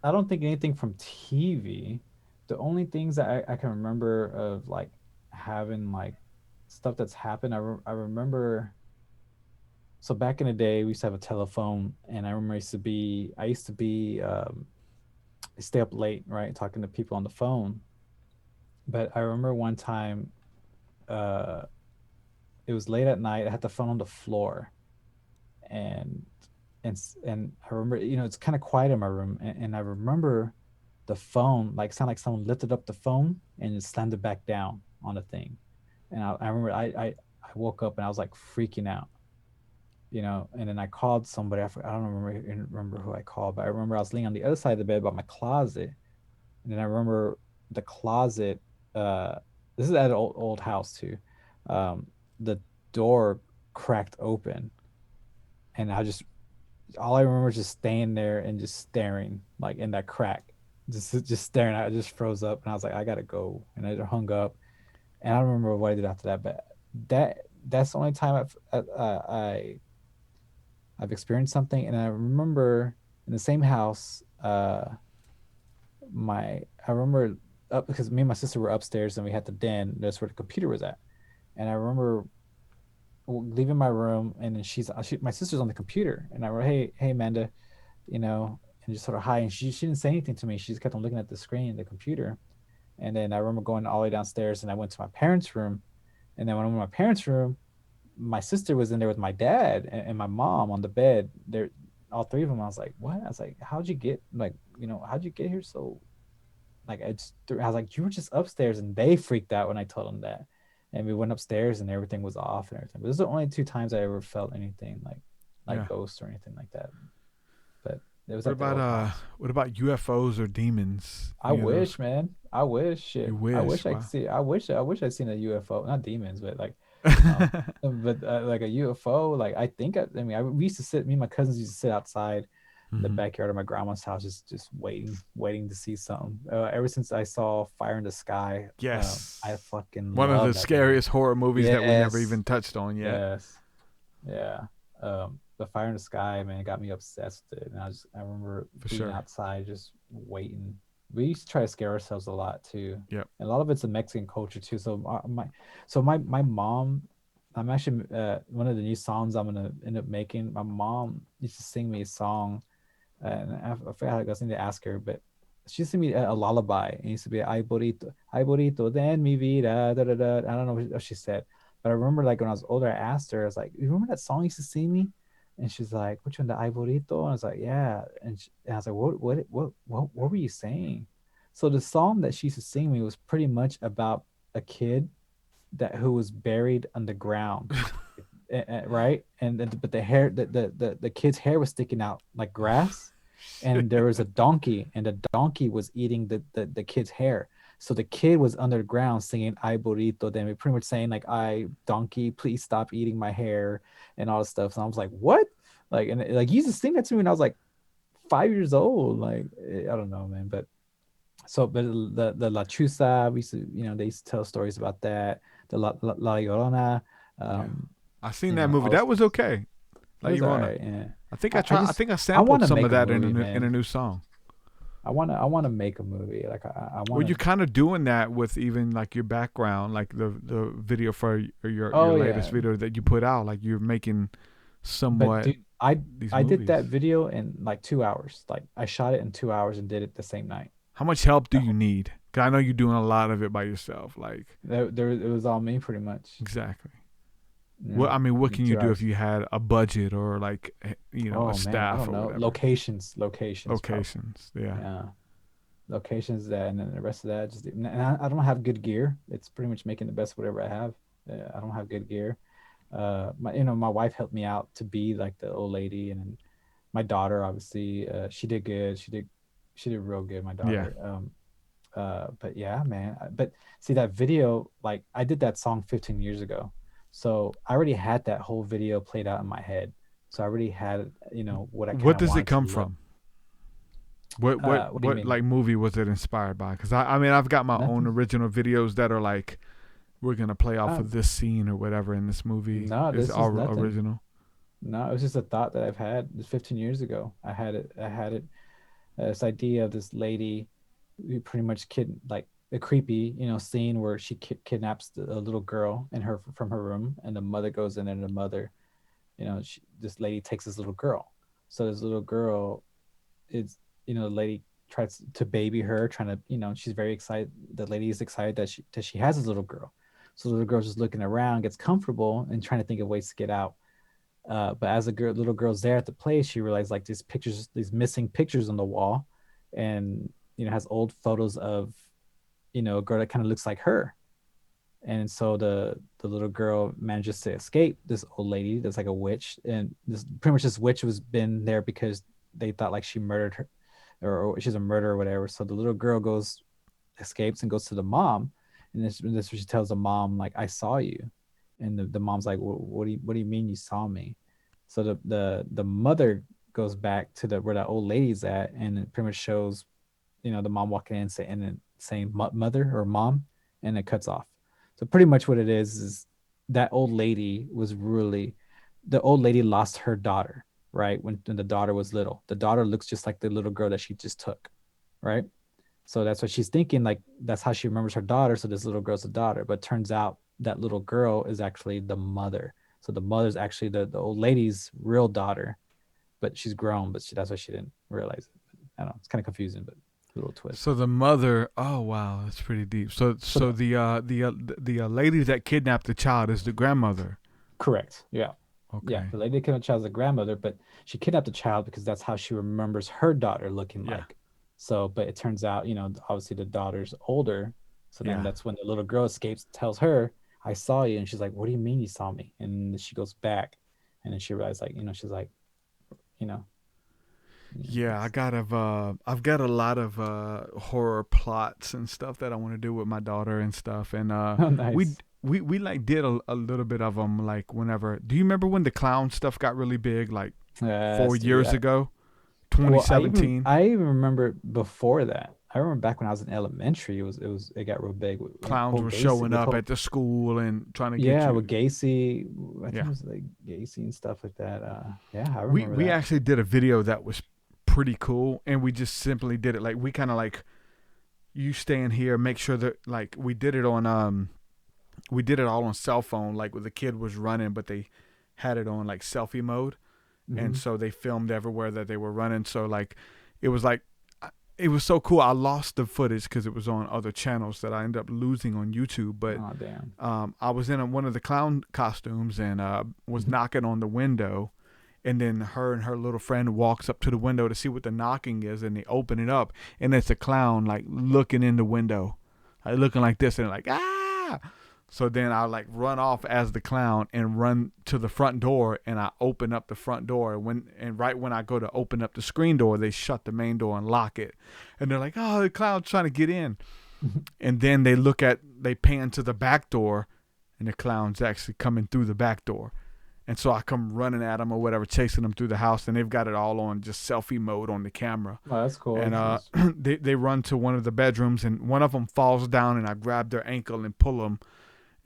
I don't think anything from TV. The only things that I can remember of like having like stuff that's happened, I remember. So back in the day, we used to have a telephone, and I remember I used to be stay up late, right, talking to people on the phone. But I remember one time, uh, it was late at night. I had the phone on the floor, and and I remember, it's kind of quiet in my room, and I remember the phone like sound like someone lifted up the phone and just slammed it back down on the thing, and I remember I woke up and I was like freaking out, and then I called somebody. I don't remember who I called, but I remember I was laying on the other side of the bed by my closet, and then I remember the closet. Uh, this is at an old house too. The door cracked open, and all I remember is just staying there and just staring like in that crack, just staring. I just froze up, and I was like, I gotta go, and I hung up. And I don't remember what I did after that, but that's the only time I've experienced something. And I remember in the same house, I remember up because me and my sister were upstairs and we had the den. That's where the computer was at. And I remember leaving my room, and then my sister's on the computer, and I wrote, hey Amanda, and just sort of hi, and she didn't say anything to me. She just kept on looking at the screen, the computer. And then I remember going all the way downstairs, and I went to my parents' room. And then when I went to my parents' room, my sister was in there with my dad and my mom on the bed. They're all three of them. I was like, what? I was like, how'd you get here? So like, I was like, you were just upstairs, and they freaked out when I told them that. And we went upstairs and everything was off and everything. But those are the only two times I ever felt anything like Yeah. ghosts or anything like that. But it was What at the old about house. what about UFOs or demons? I wish, man. I wish. Shit. You wish, I wish I wow. could see. I wish I'd seen a UFO. Not demons, but like, like a UFO. Like I mean, we used to sit. Me and my cousins used to sit outside in the Mhm. backyard of my grandma's house, just waiting to see something. Ever since I saw Fire in the Sky, Yes. I fucking One of love the that scariest horror movies that we never Yes. even touched on yet. Yes. Yeah. The Fire in the Sky, man, got me obsessed with it. And I remember For being sure. outside just waiting we used to try to scare ourselves a lot too. Yep. And a lot of it's a Mexican culture too. So my mom, I'm actually one of the new songs I'm gonna end up making. My mom used to sing me a song, and I forgot I was going to ask her, but she used to sing me a lullaby. And it used to be ay bonito de mi vida, da, da, da. I don't know what she said, but I remember like when I was older, I asked her, I was like, "You remember that song you used to sing me?" And she's like, "Which one, the ay bonito?" And I was like, "Yeah." And I was like, what were you saying?" So the song that she used to sing me was pretty much about a kid who was buried underground, right? But the hair, the kid's hair was sticking out like grass, and there was a donkey, and the donkey was eating the kid's hair. So the kid was underground singing "Ay burrito," then pretty much saying like, "I donkey, please stop eating my hair," and all this stuff. And I was like, "What?" Like, and like he used to sing that to me when I was like 5 years old. Like, I don't know, man. But the La Chusa, we used to, they used to tell stories about that. The La Llorona. I seen that movie. That was okay. La Llorona. Right, yeah. I think I think I sampled some of that in a new song. I want to make a movie. Like I want. Well, you're kind of doing that with even like your background, like the video for your latest video that you put out. Like you're making somewhat. But dude, I did that video in like 2 hours. Like I shot it in 2 hours and did it the same night. How much help do you need? Because I know you're doing a lot of it by yourself. Like it was all me pretty much. Exactly. Yeah, What what can you do if you had a budget or like a staff? I don't know. Whatever? Locations. Yeah. Locations that, and then the rest of that just. And I don't have good gear. It's pretty much making the best of whatever I have. I don't have good gear. My wife helped me out to be like the old lady, and then my daughter obviously she did good. She did real good. My daughter. Yeah. But yeah, man. But see that video, like I did that song 15 years ago. So I already had that whole video played out in my head. So I already had, what I. What does it come from? What like movie was it inspired by? Because I've got my own original videos that are like, we're gonna play off of this scene or whatever in this movie. No, this is all nothing. original. No, it was just a thought that I've had 15 years ago. I had it. This idea of this lady, who pretty much like a creepy, scene where she kidnaps a little girl from her room, and the mother goes in, and the mother, this lady takes this little girl. So this little girl is, the lady tries to baby her, trying to, she's very excited. The lady is excited that she has this little girl. So the little girl's just looking around, gets comfortable, and trying to think of ways to get out. But as the little girl's there at the place, she realized like these missing pictures on the wall, and has old photos of a girl that kind of looks like her. And so the little girl manages to escape this old lady that's like a witch, and this witch was been there because they thought like she murdered her, or she's a murderer or whatever. So the little girl escapes and goes to the mom, and this she tells the mom like, "I saw you," and the mom's like, what do you mean you saw me? So the mother goes back to where that old lady's at, and it pretty much shows the mom walking in saying mother or mom, and it cuts off. So pretty much what it is that old lady the old lady lost her daughter, right? When the daughter was little. The daughter looks just like the little girl that she just took, right? So that's what she's thinking, like that's how she remembers her daughter. So this little girl's the daughter, but turns out that little girl is actually the mother. So the mother's actually the old lady's real daughter, but she's grown, but that's why she didn't realize it. I don't know. It's kind of confusing, but a little twist. So the mother, oh wow, that's pretty deep. So the lady that kidnapped the child is the grandmother. Correct. Yeah. Okay. Yeah, the lady that kidnapped the child is the grandmother, but she kidnapped the child because that's how she remembers her daughter looking like. So, but it turns out, obviously the daughter's older. So then that's when the little girl escapes, tells her, "I saw you," and she's like, "What do you mean you saw me?" And she goes back, and then she realizes, like, she's like, Yeah, I've got a lot of horror plots and stuff that I want to do with my daughter and stuff, and nice. we like did a little bit of them, like whenever. Do you remember when the clown stuff got really big, like 4 years ago, 2017? Well, I even remember before that. I remember back when I was in elementary, it got real big. Clowns were showing up at the school and trying to get you. With Gacy. I think it was like Gacy and stuff like that. I remember we actually did a video that was pretty cool, and we just simply did it like we kind of like you stay in here, make sure that like we did it all on cell phone, like the kid was running, but they had it on like selfie mode. And so they filmed everywhere that they were running. So like, it was so cool. I lost the footage because it was on other channels that I ended up losing on YouTube. But I was in one of the clown costumes and was knocking on the window. And then her and her little friend walks up to the window to see what the knocking is. And they open it up. And it's a clown like looking in the window, like looking like this. And like, ah! So then I like run off as the clown and run to the front door, and I open up the front door. And right when I go to open up the screen door, they shut the main door and lock it. And they're like, "Oh, the clown's trying to get in." And then they pan to the back door, and the clown's actually coming through the back door. And so I come running at them or whatever, chasing them through the house, and they've got it all on just selfie mode on the camera. Oh, that's cool. And they run to one of the bedrooms, and one of them falls down, and I grab their ankle and pull them.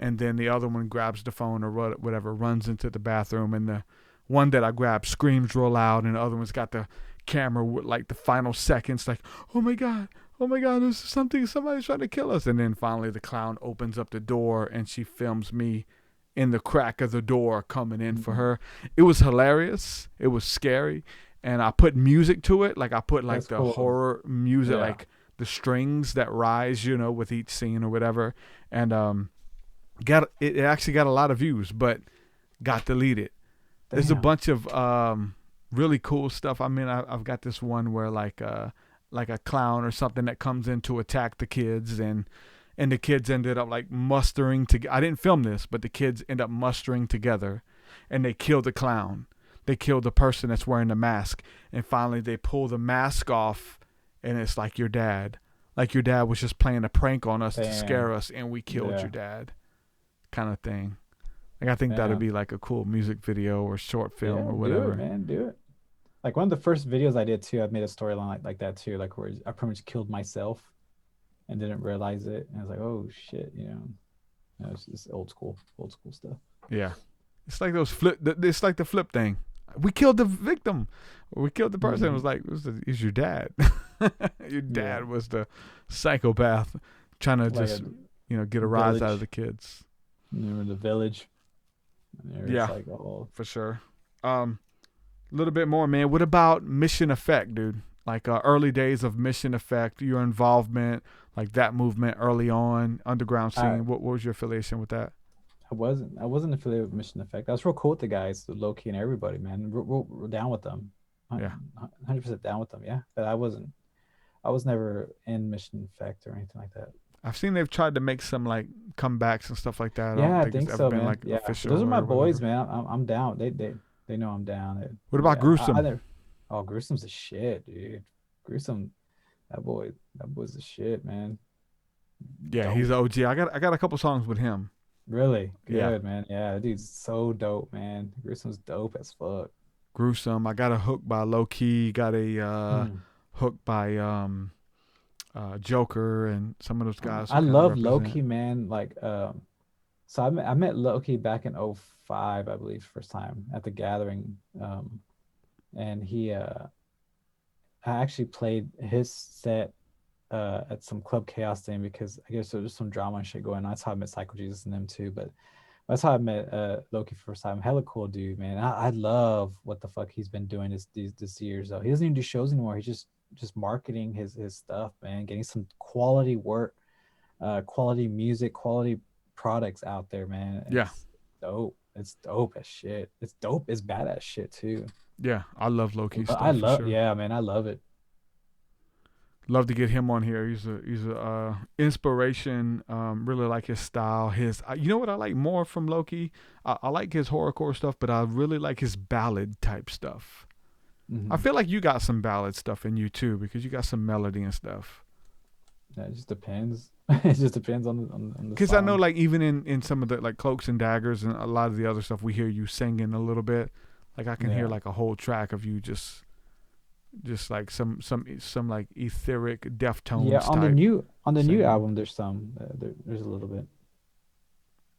And then the other one grabs the phone or whatever, runs into the bathroom. And the one that I grabbed screams real loud. And the other one's got the camera with like the final seconds, like, oh my God, there's somebody's trying to kill us. And then finally the clown opens up the door and she films me in the crack of the door coming in for her. It was hilarious. It was scary. And I put music to it. Like I put like the horror music, like the strings that rise, with each scene or whatever. And, it actually got a lot of views, but got deleted. Damn. There's a bunch of really cool stuff. I mean, I've got this one where like a clown or something that comes in to attack the kids, and the kids ended up like mustering together. I didn't film this, but the kids end up mustering together, and they kill the clown. They kill the person that's wearing the mask, and finally they pull the mask off, and it's like your dad. Like your dad was just playing a prank on us to scare us, and we killed your dad. Kind of thing. Like I think that'd be like a cool music video or short film or whatever. Do it, man. Do it. Like one of the first videos I did too, I made a storyline like that too, like where I pretty much killed myself and didn't realize it. And I was like, oh shit, it's just old school stuff. Yeah. It's like it's like the flip thing. We killed the victim. We killed the person. It was like, it's your dad. Your dad was the psychopath trying to just, get a rise out of the kids. The village. Yeah, like for sure. A little bit more, man. What about Mission Effect, dude? Like early days of Mission Effect, your involvement, like that movement early on, underground scene. What was your affiliation with that? I wasn't affiliated with Mission Effect. I was real cool with the guys, Loki and everybody, man. We're down with them. Yeah, 100% down with them. Yeah, but I was never in Mission Effect or anything like that. I've seen they've tried to make some like comebacks and stuff like that. I think so, man. Like, those are my boys, man. I'm down. They know I'm down. What about Gruesome? Gruesome's the shit, dude. Gruesome, that boy's the shit, man. Yeah, dope. He's the OG. I got a couple songs with him. Really? Good, man. Yeah, that dude's so dope, man. Gruesome's dope as fuck. Gruesome. I got a hook by Low Key. Got a hook by Joker and some of those guys. I love Loki, man. Like, so I met Loki back in 2005, I believe, first time at the Gathering, and he, I actually played his set at some Club Chaos thing because I guess there was some drama and shit going on. That's how I met Psycho Jesus and them too. But that's how I met Loki first time. Hella cool dude, man. I love what the fuck he's been doing this year. So he doesn't even do shows anymore. He's just marketing his stuff, man, getting some quality work, quality music, quality products out there, man. It's dope. It's dope as shit. It's dope. It's badass shit too. Yeah, I love Loki stuff. Yeah, man, I love it. Love to get him on here. He's a inspiration. Really like his style. You know what I like more from Loki? I like his horrorcore stuff, but I really like his ballad type stuff. I feel like you got some ballad stuff in you too, because you got some melody and stuff. Yeah, it just depends. It just depends on the because I know, like, even in some of the like Cloaks and Daggers and a lot of the other stuff, we hear you singing a little bit. Like I can hear like a whole track of you just like some like etheric Deftones. Yeah, on the singing. new album, there's some there's a little bit.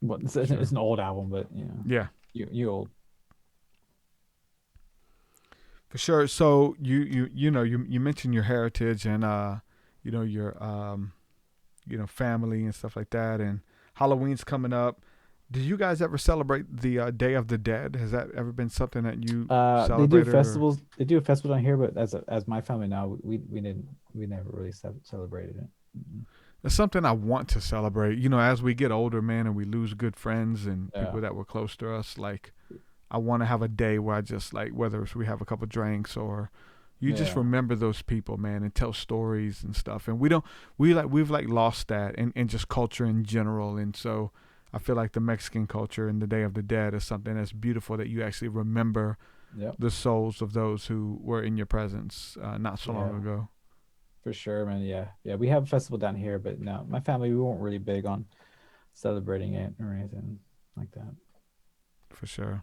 Well, it's an old album, but yeah, you old. For sure. So you mentioned your heritage and your family and stuff like that. And Halloween's coming up. Did you guys ever celebrate the Day of the Dead? Has that ever been something that you They do celebrated? festivals. They do a festival down here, but as my family now, we never really celebrated it. It's something I want to celebrate. As we get older, man, and we lose good friends and people that were close to us, like I want to have a day where I just like, whether it's we have a couple drinks or you just remember those people, man, and tell stories and stuff. And we've lost that in just culture in general. And so I feel like the Mexican culture and the Day of the Dead is something that's beautiful, that you actually remember the souls of those who were in your presence not so long ago. For sure, man. Yeah. We have a festival down here, but no, my family, we weren't really big on celebrating it or anything like that. For sure.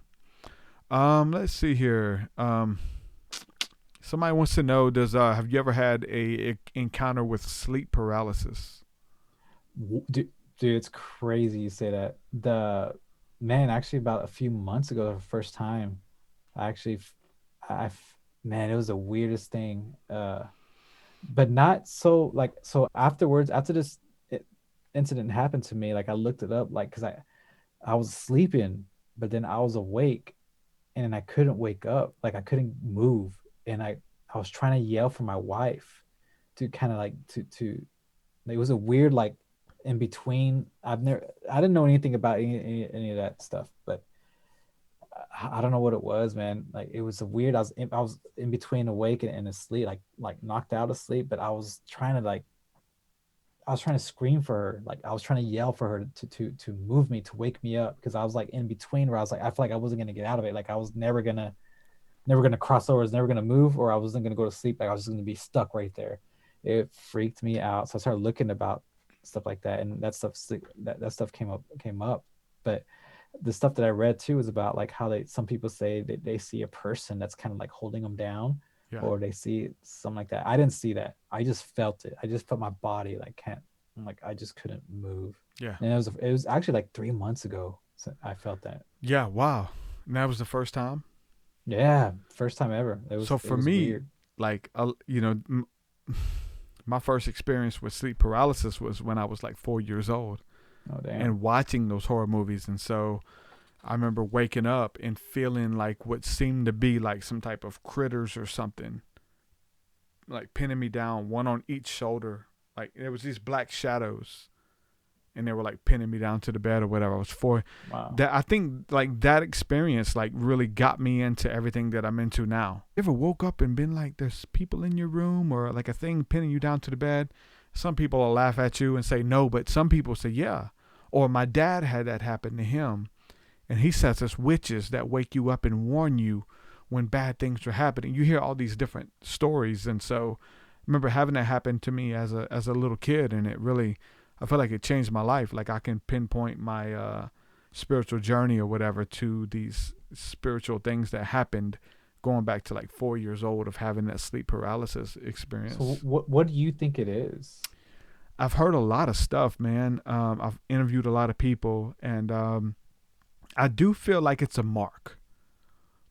Let's see here. Somebody wants to know, have you ever had a encounter with sleep paralysis? Dude, it's crazy you say that. Actually about a few months ago, the first time, it was the weirdest thing. But not so so afterwards, after this incident happened to me, like I looked it up, like, cause I was sleeping, but then I was awake and I couldn't wake up. Like I couldn't move. And I was trying to yell for my wife to kind of like, to, it was a weird, like in between. I didn't know anything about any of that stuff, but I don't know what it was, man. Like it was a weird, I was in between awake and asleep, like knocked out of sleep, but I was trying to scream for her. Like I was trying to yell for her to move me, to wake me up. Cause I was like in between where I was like, I feel like I wasn't going to get out of it. Like I was never going to cross over. I was never going to move, or I wasn't going to go to sleep. Like I was just going to be stuck right there. It freaked me out. So I started looking about stuff like that. And that stuff came up, but the stuff that I read too is about like how some people say that they see a person that's kind of like holding them down, or they see something like that. I didn't see that. I just felt it. I just felt my body I just couldn't move. Yeah. And it was actually like 3 months ago. So I felt that. Yeah. Wow. And that was the first time? Yeah. First time ever. So for me, weird. Like, my first experience with sleep paralysis was when I was like 4 years old. Oh, damn. And watching those horror movies. And so I remember waking up and feeling like what seemed to be like some type of critters or something, like pinning me down, one on each shoulder. Like there was these black shadows and they were like pinning me down to the bed or whatever. I was 4. Wow. That, I think like that experience like really got me into everything that I'm into now. You ever woke up and been like, there's people in your room or like a thing pinning you down to the bed? Some people will laugh at you and say no, but some people say yeah. Or my dad had that happen to him, and he says there's witches that wake you up and warn you when bad things are happening. You hear all these different stories, and so I remember having that happen to me as a little kid, and it really, I feel like it changed my life. Like I can pinpoint my spiritual journey or whatever to these spiritual things that happened going back to like 4 years old of having that sleep paralysis experience. So what do you think it is? I've heard a lot of stuff, man. I've interviewed a lot of people, and I do feel like it's a mark.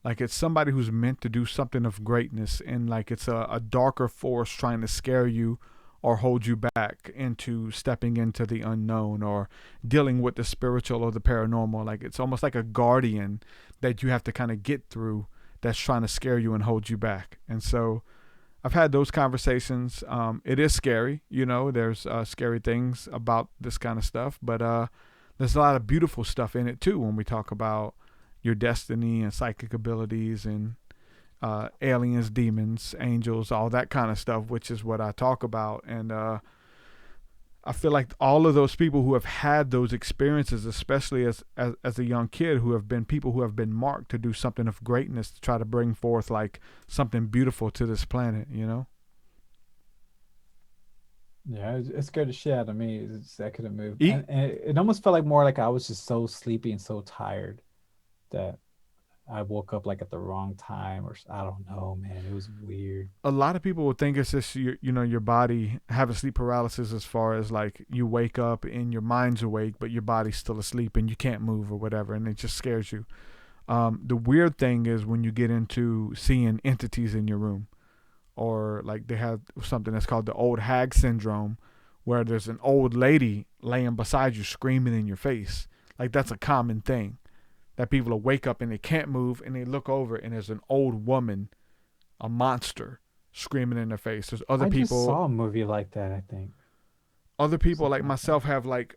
Like it's somebody who's meant to do something of greatness, and like it's a darker force trying to scare you or hold you back into stepping into the unknown or dealing with the spiritual or the paranormal. Like it's almost like a guardian that you have to kind of get through that's trying to scare you and hold you back. And so I've had those conversations. It is scary, there's scary things about this kind of stuff, but there's a lot of beautiful stuff in it too when we talk about your destiny and psychic abilities and aliens, demons, angels, all that kind of stuff, which is what I talk about. And I feel like all of those people who have had those experiences, especially as a young kid, who have been people who have been marked to do something of greatness, to try to bring forth like something beautiful to this planet, Yeah, it scared the shit out of me. I couldn't move. And it almost felt like more like I was just so sleepy and so tired that I woke up like at the wrong time, or I don't know, man. It was weird. A lot of people would think it's just your body having sleep paralysis, as far as like you wake up and your mind's awake, but your body's still asleep and you can't move or whatever, and it just scares you. The weird thing is when you get into seeing entities in your room, or like they have something that's called the old hag syndrome, where there's an old lady laying beside you screaming in your face. Like that's a common thing, that people will wake up and they can't move and they look over and there's an old woman, a monster, screaming in their face. There's other people. I just saw a movie like that, I think. Other people like myself have like,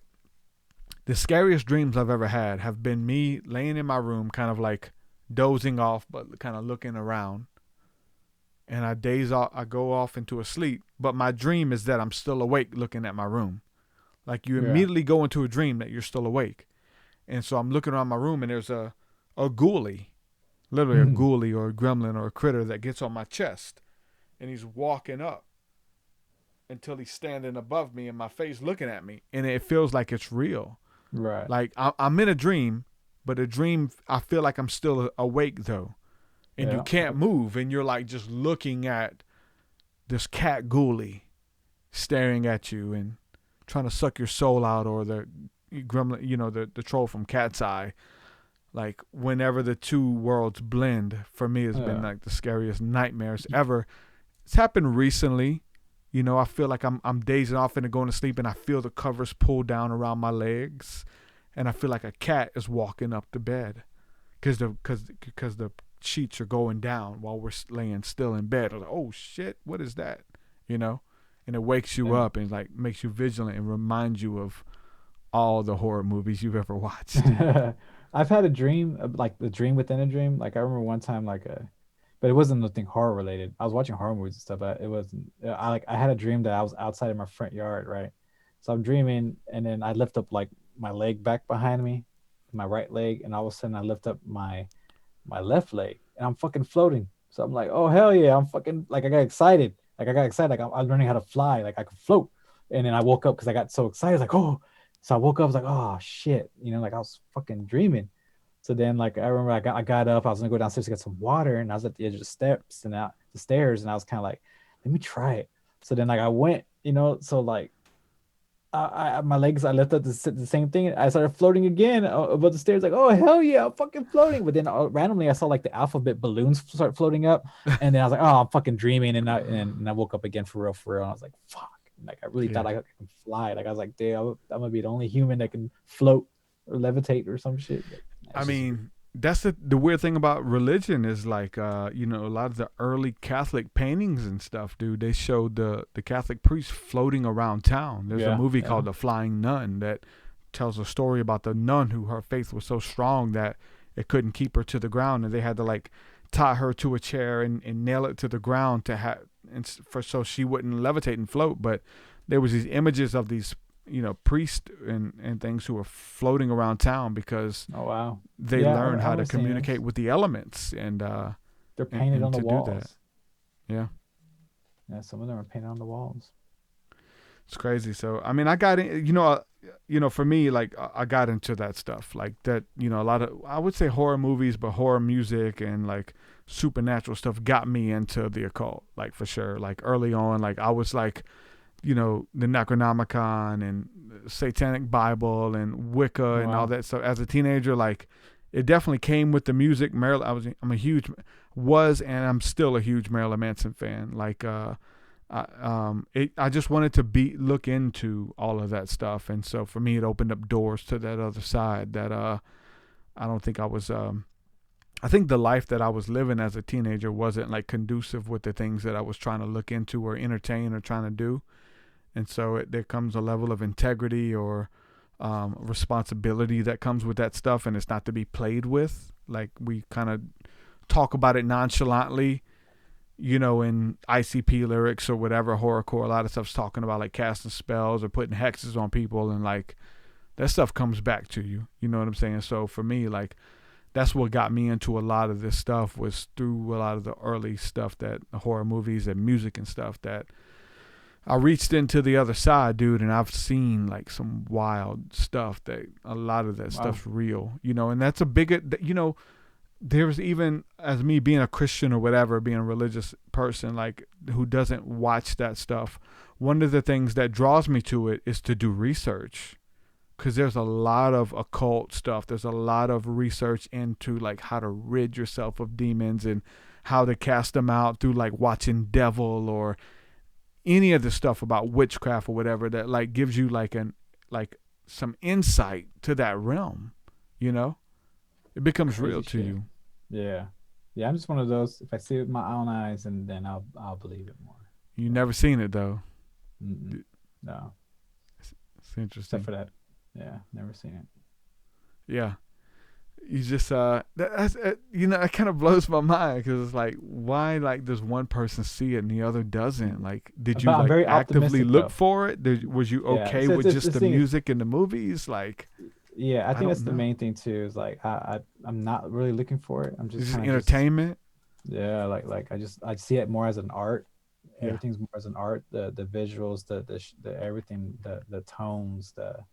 the scariest dreams I've ever had have been me laying in my room, kind of like dozing off, but kind of looking around. And I daze off, I go off into a sleep, but my dream is that I'm still awake looking at my room. Like you immediately go into a dream that you're still awake. And so I'm looking around my room and there's a ghoulie, literally a ghoulie or a gremlin or a critter that gets on my chest. And he's walking up until he's standing above me in my face looking at me. And it feels like it's real. Right. Like I'm in a dream, but a dream, I feel like I'm still awake though. And you can't move. And you're like just looking at this cat ghoulie staring at you and trying to suck your soul out, or the gremlin, you know, the troll from Cat's Eye. Like whenever the two worlds blend, for me has been like the scariest nightmares ever. It's happened recently. You know, I feel like I'm dazing off and going to sleep, and I feel the covers pull down around my legs, and I feel like a cat is walking up the bed, because the sheets are going down while we're laying still in bed. I'm like, oh shit, what is that? You know, and it wakes you up and like makes you vigilant and reminds you of all the horror movies you've ever watched. I've had a dream, like the dream within a dream. Like I remember one time, but it wasn't nothing horror related. I was watching horror movies and stuff, but it wasn't. I had a dream that I was outside in my front yard, right? So I'm dreaming, and then I lift up like my leg back behind me, my right leg, and all of a sudden I lift up my left leg, and I'm fucking floating. So I'm like, oh hell yeah, I'm fucking, like I got excited, like I'm learning how to fly, like I could float. And then I woke up because I got so excited, like oh. So I woke up, I was like, oh shit, you know, like I was fucking dreaming. So then, like, I remember I got up, I was gonna go downstairs to get some water, and I was at the edge of the stairs, and I was kind of like, let me try it. So then, like, I went, you know, so like, my legs, I lifted the same thing. I started floating again above the stairs, like, oh hell yeah, I'm fucking floating. But then randomly, I saw like the alphabet balloons start floating up, and then I was like, oh, I'm fucking dreaming, and I woke up again for real, and I was like, fuck, like I really thought I could fly. Like I was like, damn, I'm gonna be the only human that can float or levitate or some shit. I mean, that's the weird thing about religion is like, you know, a lot of the early Catholic paintings and stuff, dude, they showed the Catholic priest floating around town. There's a movie called The Flying Nun that tells a story about the nun who her faith was so strong that it couldn't keep her to the ground, and they had to like tie her to a chair and nail it to the ground so she wouldn't levitate and float. But there was these images of these, you know, priests and things who were floating around town because they learned how to communicate with the elements, and they're painted on the walls. Yeah, some of them are painted on the walls. It's crazy. So I mean, I got in, you know, for me, like I got into that stuff, like that, you know, a lot of, I would say horror movies, but horror music and like supernatural stuff got me into the occult, like for sure. Like early on, like I was like, you know, the Necronomicon and Satanic Bible and Wicca and all that stuff. As a teenager, like it definitely came with the music. I'm I'm still a huge Marilyn Manson fan. Like, I just wanted to look into all of that stuff. And so for me, it opened up doors to that other side that, I don't think I was, I think the life that I was living as a teenager wasn't like conducive with the things that I was trying to look into or entertain or trying to do. And so there comes a level of integrity or responsibility that comes with that stuff, and it's not to be played with. Like we kind of talk about it nonchalantly, you know, in ICP lyrics or whatever, horrorcore, a lot of stuff's talking about like casting spells or putting hexes on people, and like that stuff comes back to you. You know what I'm saying? So for me, like that's what got me into a lot of this stuff, was through a lot of the early stuff, that the horror movies and music and stuff, that I reached into the other side, dude, and I've seen like some wild stuff that a lot of that stuff's real, you know, and that's a bigger, you know, there's even, as me being a Christian or whatever, being a religious person, like who doesn't watch that stuff, one of the things that draws me to it is to do research, because there's a lot of occult stuff. There's a lot of research into like how to rid yourself of demons and how to cast them out through like watching Devil or any of the stuff about witchcraft or whatever that like gives you like some insight to that realm, you know, it becomes Crazy real to shit. you. Yeah. Yeah, I'm just one of those. If I see it with my own eyes, and then I'll believe it more. You never seen it though. Mm-mm. No. It's interesting. Except for that. Yeah, never seen it. Yeah. You just that's you know, it kind of blows my mind because it's like, why like does one person see it and the other doesn't? Like, did you But I'm like very actively optimistic, look though. for it? Was you Yeah, okay it's- with it's- just this the thing is- music and the movies? Like, Yeah, I think don't that's the know. main thing too. Is like I'm not really looking for it. I'm just just kind of entertainment. Yeah, like I see it more as an art. Yeah. Everything's more as an art. The visuals, the everything, the tones, the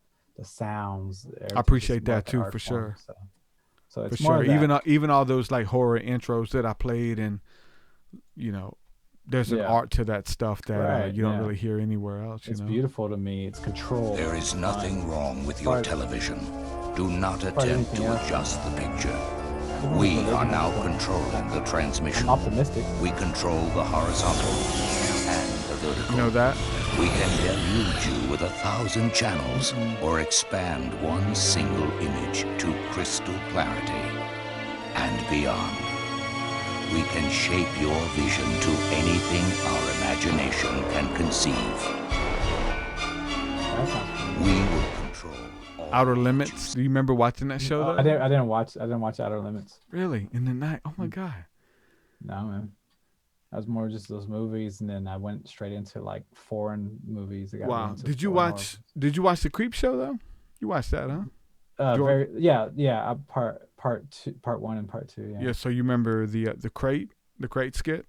sounds. everything's just appreciate more that like an too, art for form, sure. So For it's more sure. of that. Even all those like horror intros that I played, and you know, there's an Yeah. art to that stuff that Right, you don't yeah. really hear anywhere else. It's you know, beautiful to me. It's controlled. There is nothing wrong with your Far- television. Do not far attempt anything to else. adjust the picture. Even We with the are radio, now so controlling the transmission. I'm optimistic. We control the horizontal and the vertical. you know that. We can delude you with 1,000 channels or expand one single image to crystal clarity and beyond. We can shape your vision to anything our imagination can conceive. That sounds We will control all Outer Limits. Do you remember watching that show? cool. Though? I didn't watch Outer Limits. Really? In the night? Oh my god. No, man. I was more just those movies, and then I went straight into like foreign movies. I got Wow. into Did you foreign watch? Did you watch the Creep Show though? You watched that, huh? horror. Yeah. Part 1 and part 2. Yeah. So you remember the crate skit?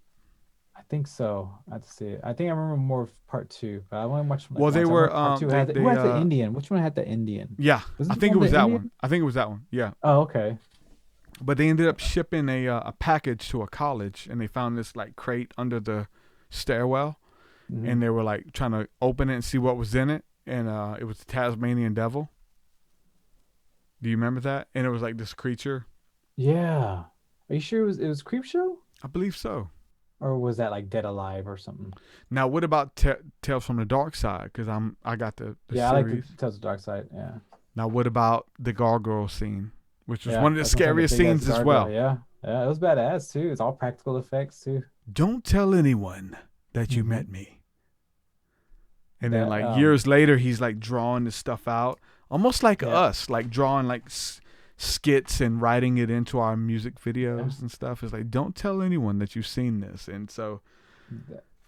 I think so. I have to see it. I think I remember more of part 2, but I want to watch. Well, they once. I were, remember part 2 they- had the, they, who had the uh, Indian? Which one had the Indian? Yeah. Was I it think it one was the that Indian? one. I think it was that one. Yeah. Oh, okay. But they ended up shipping a package to a college, and they found this like crate under the stairwell, Mhm. and they were like trying to open it and see what was in it, and it was the Tasmanian devil. Do you remember that? And it was like this creature. Yeah. Are you sure it was Creep Show? I believe so. Or was that like Dead Alive or something? Now, what about Tales from the Dark Side? Because I got the Yeah, I like series. the Tales of the Dark Side. Yeah. Now, what about the gargoyle scene, which was Yeah, one of the I was gonna say scariest big ass scenes as gargoyle, well? Yeah. Yeah, it was badass too. It's all practical effects too. Don't tell anyone that you Mhm. met me. And then, That, like years later, he's like drawing this stuff out, almost like Yeah. us, like drawing like skits and writing it into our music videos and stuff. It's like, don't tell anyone that you've seen this. And so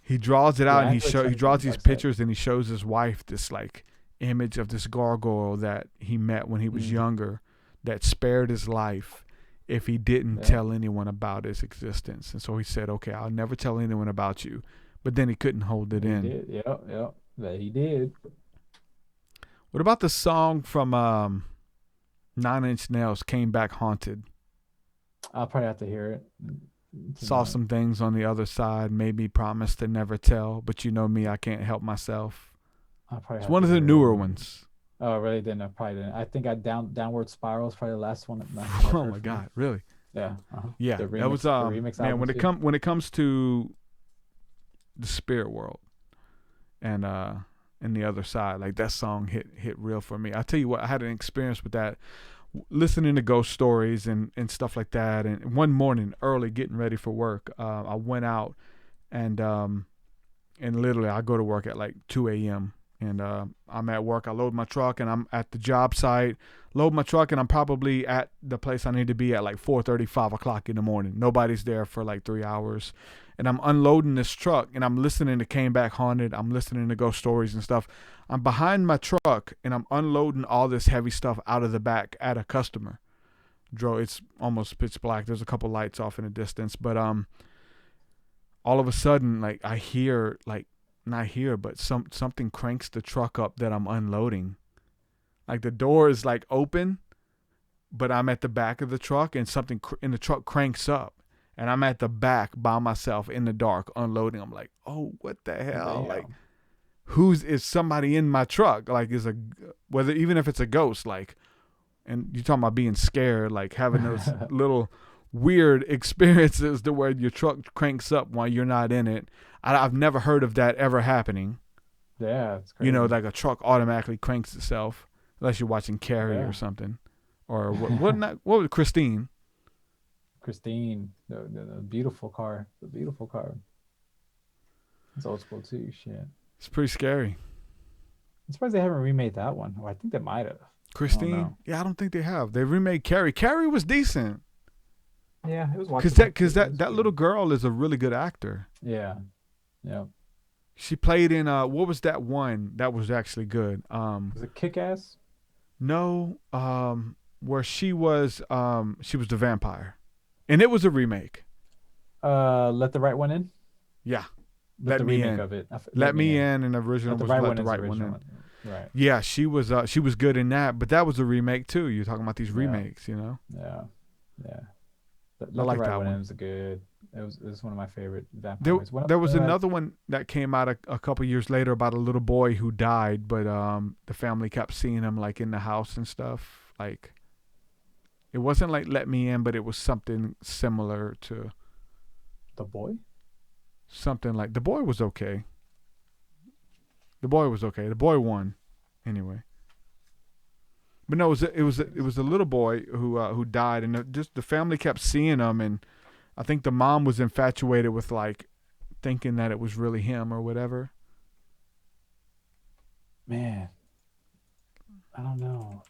he draws it out, and I actually he draws checked these the website. pictures, and he shows his wife this like image of this gargoyle that he met when he was younger, that spared his life if he didn't Yeah. tell anyone about his existence. And so he said, okay, I'll never tell anyone about you. But then he couldn't hold it He in. did. Yep. That he did. What about the song from 9 Inch Nails, Came Back Haunted? I'll probably have to hear it. Saw some things on the other side, made me promise to never tell, but you know me, I can't help myself. I'll probably It's have one to of the hear it. newer ones. Oh, really? Didn't. I probably didn't. I think I Downward Spiral is probably the last one. Oh my God, really? Yeah. Yeah, The that was the remix man. album When it comes to the spirit world and the other side, like that song hit real for me. I tell you what, I had an experience with that, listening to ghost stories and stuff like that. And one morning, early, getting ready for work, I went out and literally I go to work at like 2 a.m. and I'm at work. I load my truck and I'm at the job site. Load my truck and I'm probably at the place I need to be at like 4:30, 5 o'clock in the morning. Nobody's there for like 3 hours. And I'm unloading this truck and I'm listening to Came Back Haunted. I'm listening to ghost stories and stuff. I'm behind my truck and I'm unloading all this heavy stuff out of the back at a customer. It's almost pitch black. There's a couple lights off in the distance. But all of a sudden, like I hear, like not here, but something cranks the truck up that I'm unloading. Like the door is like open, but I'm at the back of the truck and something in the truck cranks up. And I'm at the back by myself in the dark unloading. I'm like, oh, what the hell? Damn. Like, is somebody in my truck? Like, even if it's a ghost, like, and you're talking about being scared, like having those little weird experiences to where your truck cranks up while you're not in it. I've never heard of that ever happening. Yeah, it's crazy. You know, like a truck automatically cranks itself, unless you're watching Carrie or something, or what was Christine? Christine, the beautiful car, It's old school too. Shit, It's pretty scary. I'm surprised they haven't remade that one. Oh, I think they might have. Christine? I don't think they have. They remade Carrie. Carrie was decent. Yeah, it was because that little girl is a really good actor. Yeah. She played in what was that one that was actually good? Was it Kick-Ass? No, where she was the vampire, and it was a remake. Let the Right One In. Yeah, Let Me In. Of it. Let Me In, and the original was Let the Right One In. Right. Yeah, she was good in that, but that was a remake too. You're talking about these remakes, you know? Yeah. I like that one. It was good. It was one of my favorite vampires. There was another one that came out a couple years later about a little boy who died, but the family kept seeing him like in the house and stuff. Like, it wasn't like Let Me In, but it was something similar to The Boy. Something like The Boy was okay. The boy won, anyway. But no, it was a little boy who died, and just the family kept seeing him, and I think the mom was infatuated with like thinking that it was really him or whatever. Man, I don't know.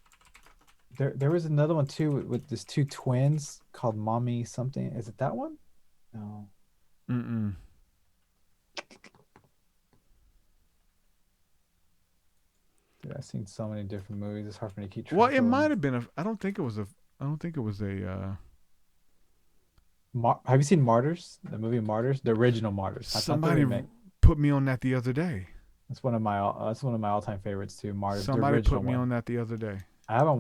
There was another one too with these two twins called Mommy something. Is it that one? No. Mm-mm. Dude, I've seen so many different movies. It's hard for me to keep track. Well, it might have been I don't think it was a. Have you seen Martyrs? The movie Martyrs, the original Martyrs. Somebody put me on that the other day. That's one of my all-time favorites too. Martyrs. Somebody put me on that the other day. I haven't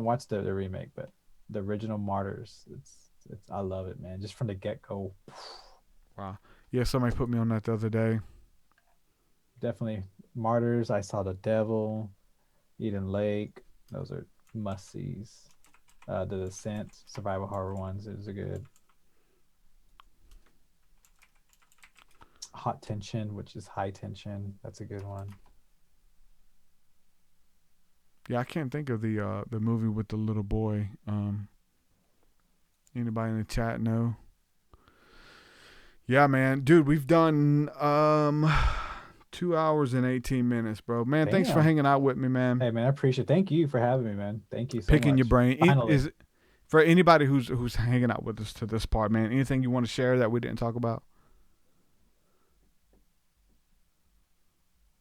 watched the remake, but the original Martyrs. It's I love it, man. Just from the get-go. Wow. Yeah, somebody put me on that the other day. Definitely Martyrs. I Saw the Devil, Eden Lake. Those are must-sees. The Descent, survival horror ones. Those are good. Hot Tension, which is High Tension. That's a good one. Yeah, I can't think of the movie with the little boy. Anybody in the chat know? Yeah, man, dude, we've done 2 hours and 18 minutes, bro. Man, Damn. Thanks for hanging out with me, man. Hey, man, I appreciate it. Thank you for having me, man. Thank you so Picking much. your brain. Finally. For anybody who's hanging out with us to this part, man, anything you want to share that we didn't talk about?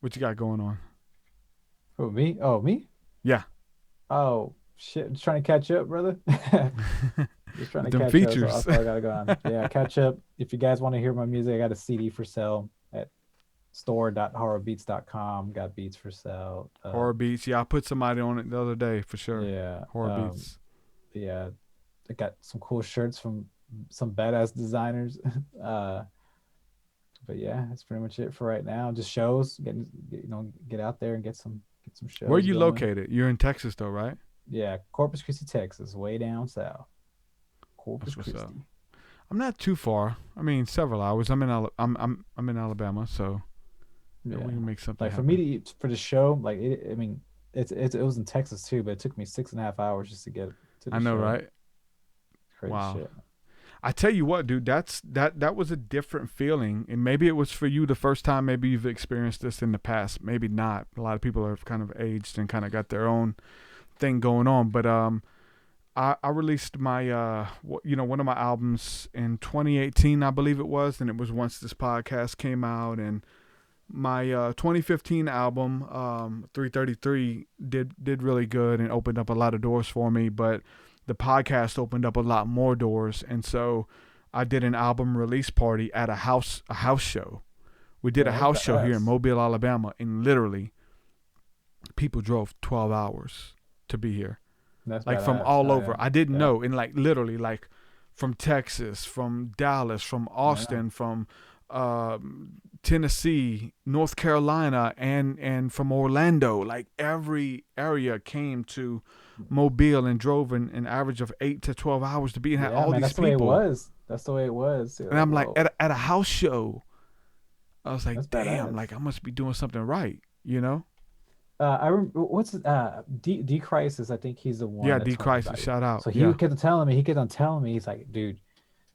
What you got going on? Who, me? Oh, me? Yeah. Oh, shit. Just trying to catch up, brother. Just trying to Them catch features. up. So I gotta go on. Yeah, catch up. If you guys want to hear my music, I got a CD for sale at store.horrorbeats.com. Got beats for sale. Horror Beats. Yeah, I put somebody on it the other day for sure. Yeah. Horror Beats. Yeah. I got some cool shirts from some badass designers. But yeah, that's pretty much it for right now. Just shows, get out there and get some shows. Where are you going. located? You're in Texas though, right? Yeah, Corpus Christi, Texas, way down south. Corpus That's what's Christi. up. I'm not too far. I mean, several hours. I'm in Alabama, so yeah, we can make something. Like happen. for me for the show, like it was in Texas too, but it took me 6.5 hours just to get to the I know, show. right? Crazy Wow. shit. I tell you what, dude, that was a different feeling, and maybe it was for you the first time. Maybe you've experienced this in the past. Maybe not. A lot of people have kind of aged and kind of got their own thing going on. But I released my one of my albums in 2018, I believe it was, and it was once this podcast came out. And my 2015 album, 333, did really good and opened up a lot of doors for me. But the podcast opened up a lot more doors, and so I did an album release party at a house show. We did a house show here in Mobile, Alabama, and literally people drove 12 hours to be here. That's like badass. from all over. Yeah. I didn't know, and like literally like from Texas, from Dallas, from Austin, from Tennessee, North Carolina, and from Orlando. Like every area came to Mobile and drove an average of 8 to 12 hours to be and had all these that's people. The way it was. That's the way it was. And I'm like, at a house show, I was like, That's damn, badass. like I must be doing something right, you know? I remember what's D Crisis. I think he's the one. Yeah, that's D Crisis, shout out. So he kept on telling me, he's like, dude,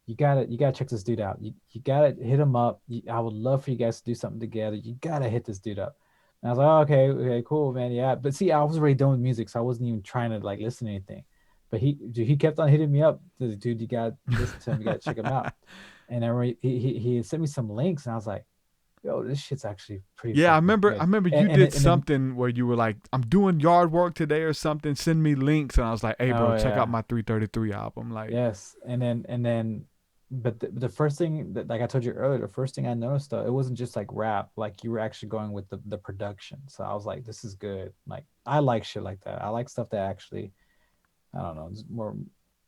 you gotta check this dude out. You gotta hit him up. I would love for you guys to do something together. You gotta hit this dude up. And I was like, oh, okay, cool, man, yeah. But see, I was already done with music, so I wasn't even trying to like listen to anything. But he kept on hitting me up. Dude, you gotta listen to him. You gotta check him out. And he sent me some links, and I was like, yo, this shit's actually pretty. Yeah, I remember. good. I remember you did something where you were like, I'm doing yard work today or something. Send me links, and I was like, hey, bro, check out my 333 album. Like, yes, and then. But the first thing that, like I told you earlier, the first thing I noticed though, it wasn't just like rap, like you were actually going with the production. So I was like, this is good. Like I like shit like that. I like stuff that actually, I don't know, it's more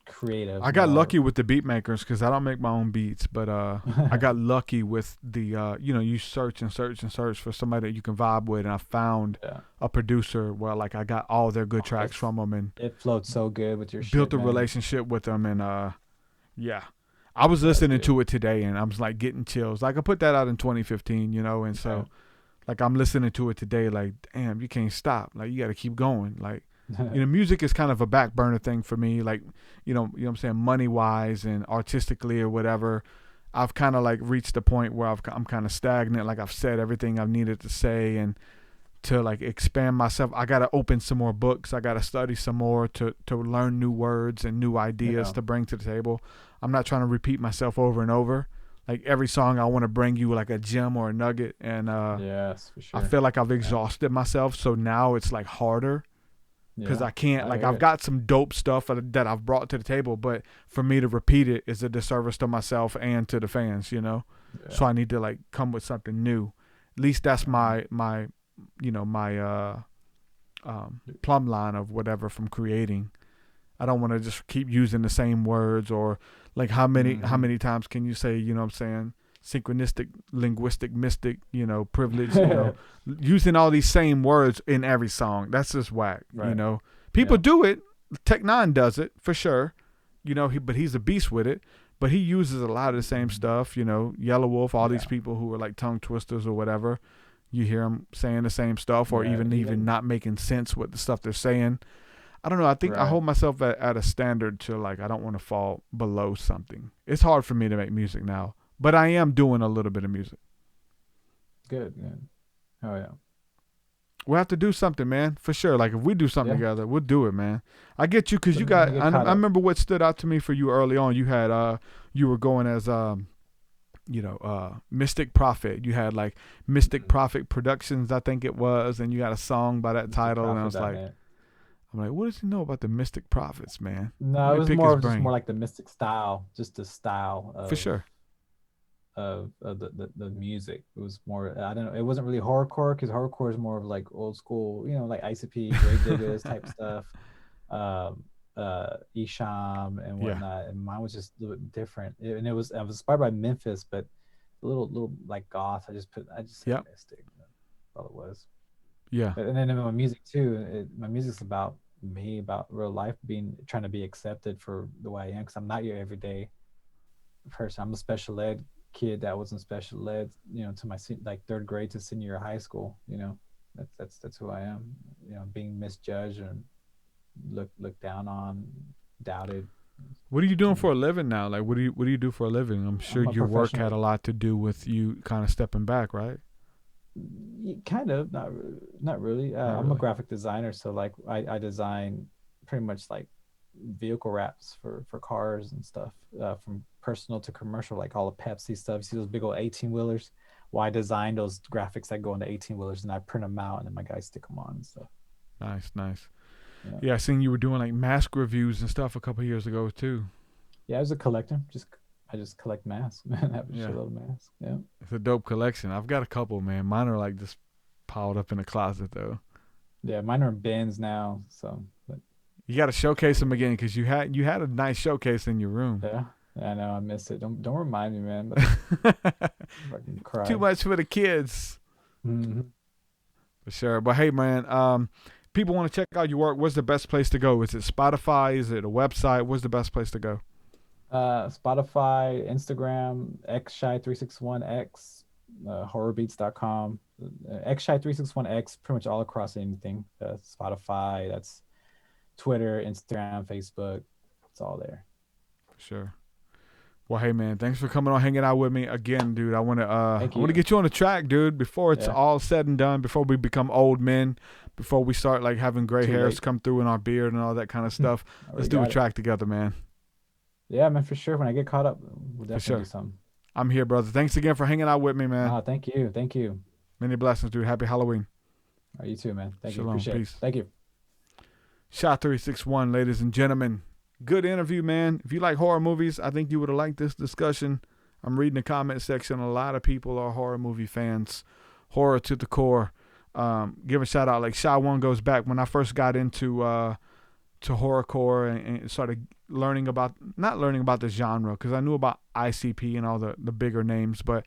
creative. I got lucky with the beat makers because I don't make my own beats, but I got lucky with the you search for somebody that you can vibe with, and I found a producer where like I got all their good tracks from them, and it flowed so good with your built shit, a man. relationship with them, and yeah. I was listening to it today, and I was like getting chills. Like I put that out in 2015, and so like I'm listening to it today. Like, damn, you can't stop. Like you got to keep going. Like, music is kind of a back burner thing for me. Like, you know what I'm saying, money wise and artistically or whatever. I've kind of like reached a point where I'm kind of stagnant. Like I've said everything I've needed to say, and to like expand myself, I got to open some more books. I got to study some more to learn new words and new ideas to bring to the table. I'm not trying to repeat myself over and over. Like every song, I want to bring you like a gem or a nugget. And yes, for sure. I feel like I've exhausted myself. So now it's like harder because I can't, like I've got some dope stuff that I've brought to the table, but for me to repeat it is a disservice to myself and to the fans, So I need to like come with something new. At least that's my plumb line of whatever from creating. I don't want to just keep using the same words, or like how many times can you say, synchronistic, linguistic, mystic, privilege, using all these same words in every song. That's just whack, People do it. Tech Nine does it for sure, but he's a beast with it. But he uses a lot of the same stuff, Yellow Wolf, all these people who are like tongue twisters or whatever. You hear them saying the same stuff, or even not making sense with the stuff they're saying. I don't know. I think I hold myself at a standard to like, I don't want to fall below something. It's hard for me to make music now, but I am doing a little bit of music. Good. Oh yeah. We'll have to do something, man, for sure. Like if we do something together, we'll do it, man. I get you because you got. I remember what stood out to me for you early on. You had you were going as Mystic Prophet. You had like Mystic Prophet Productions, I think it was, and you got a song by that title, and I was like. I'm like, what does he know about the Mystic Prophets, man? No, it was more like the Mystic style, just the style of, for sure of the music. It was more, I don't know, it wasn't really horrorcore, because horrorcore is more of like old school, like ICP, Grave Diggers type stuff, Isham and whatnot. And mine was just a little bit different. I was inspired by Memphis, but a little like goth. I just said Mystic. That's all it was. Yeah. And then in my music too, my music's about me, about real life, trying to be accepted for the way I am, because I'm not your everyday person. I'm a special ed kid that was in special ed, to my like third grade to senior year of high school. That's who I am. Being misjudged and looked down on, doubted. What are you doing for a living now? Like, what do you do for a living? I'm sure your work had a lot to do with you kind of stepping back, right? Kind of, not really. I'm a graphic designer, so like I design pretty much like vehicle wraps for cars and stuff, from personal to commercial, like all the Pepsi stuff. You see those big old 18-wheelers? Well, I design those graphics that go into 18-wheelers, and I print them out, and then my guys stick them on and stuff. Nice. Yeah, I seen you were doing like mask reviews and stuff a couple of years ago too. Yeah, I was a collector. I just collect masks, man. I have a shitload of masks. Yeah. It's a dope collection. I've got a couple, man. Mine are like just piled up in the closet though. Yeah, mine are in bins now. So, but you got to showcase them again, because you had a nice showcase in your room. Yeah, I know. I miss it. Don't remind me, man. Fucking cry. Too much for the kids. Mm-hmm. For sure. But hey, man, people want to check out your work, what's the best place to go? Is it Spotify? Is it a website? What's the best place to go? Spotify, Instagram, xSHY361x, horrorbeats.com, xSHY361x, pretty much all across anything. Spotify, that's Twitter, Instagram, Facebook, it's all there. For sure. Well, hey man, thanks for coming on, hanging out with me again, dude. I want to get you on the track, dude, before it's all said and done, before we become old men, before we start like having gray hairs come through in our beard and all that kind of stuff. Let's do a track together, man. Yeah, man, for sure. When I get caught up, we'll definitely do something. I'm here, brother. Thanks again for hanging out with me, man. Thank you. Thank you. Many blessings, dude. Happy Halloween. You too, man. Thank you. Shalom. Appreciate Peace. it. Thank you. xSHY361, ladies and gentlemen. Good interview, man. If you like horror movies, I think you would have liked this discussion. I'm reading the comment section. A lot of people are horror movie fans. Horror to the core. Give a shout out. Like Shy1 goes back when I first got into to horrorcore and started learning about, not learning about the genre, because I knew about ICP and all the bigger names, but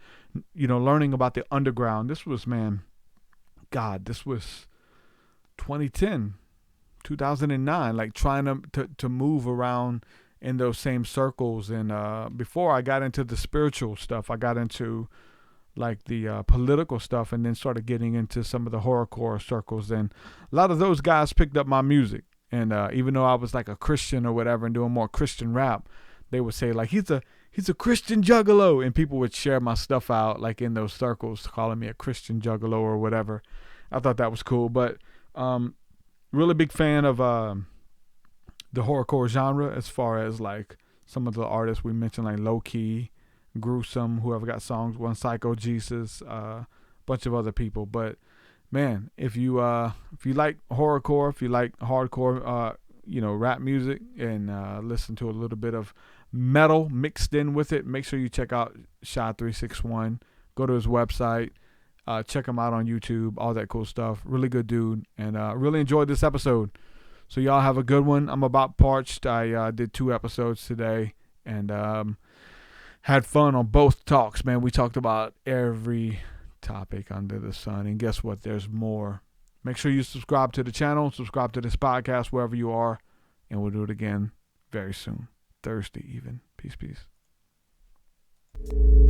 learning about the underground. This was, this was 2010. 2009, like trying to move around in those same circles. And before I got into the spiritual stuff, I got into like the political stuff, and then started getting into some of the horrorcore circles. And a lot of those guys picked up my music. And even though I was like a Christian or whatever and doing more Christian rap, they would say like, he's a Christian juggalo. And people would share my stuff out like in those circles, calling me a Christian juggalo or whatever. I thought that was cool. But really big fan of the horrorcore genre, as far as like some of the artists we mentioned, like Low Key, Gruesome, whoever got songs, One Psycho Jesus, a bunch of other people. But man, if you like horrorcore, if you like hardcore, rap music, and listen to a little bit of metal mixed in with it, make sure you check out xSHY361. Go to his website. Check him out on YouTube, all that cool stuff. Really good dude, and really enjoyed this episode. So y'all have a good one. I'm about parched. I did 2 episodes today, and had fun on both talks, man. We talked about every topic under the sun, and guess what? There's more. Make sure you subscribe to the channel, subscribe to this podcast wherever you are, and we'll do it again very soon. Thursday even. Peace, peace.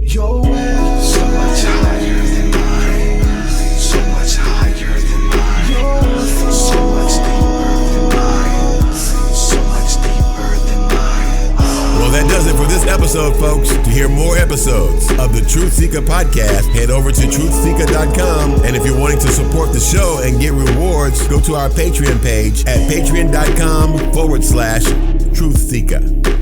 Your way so much higher than mine, so much higher than mine, so much deeper than mine, so much deeper than mine. Well, that does it for this episode, folks. To hear more episodes of the TruthSeekah podcast, head over to TruthSeekah.com. And if you're wanting to support the show and get rewards, go to our Patreon page at patreon.com/TruthSeekah.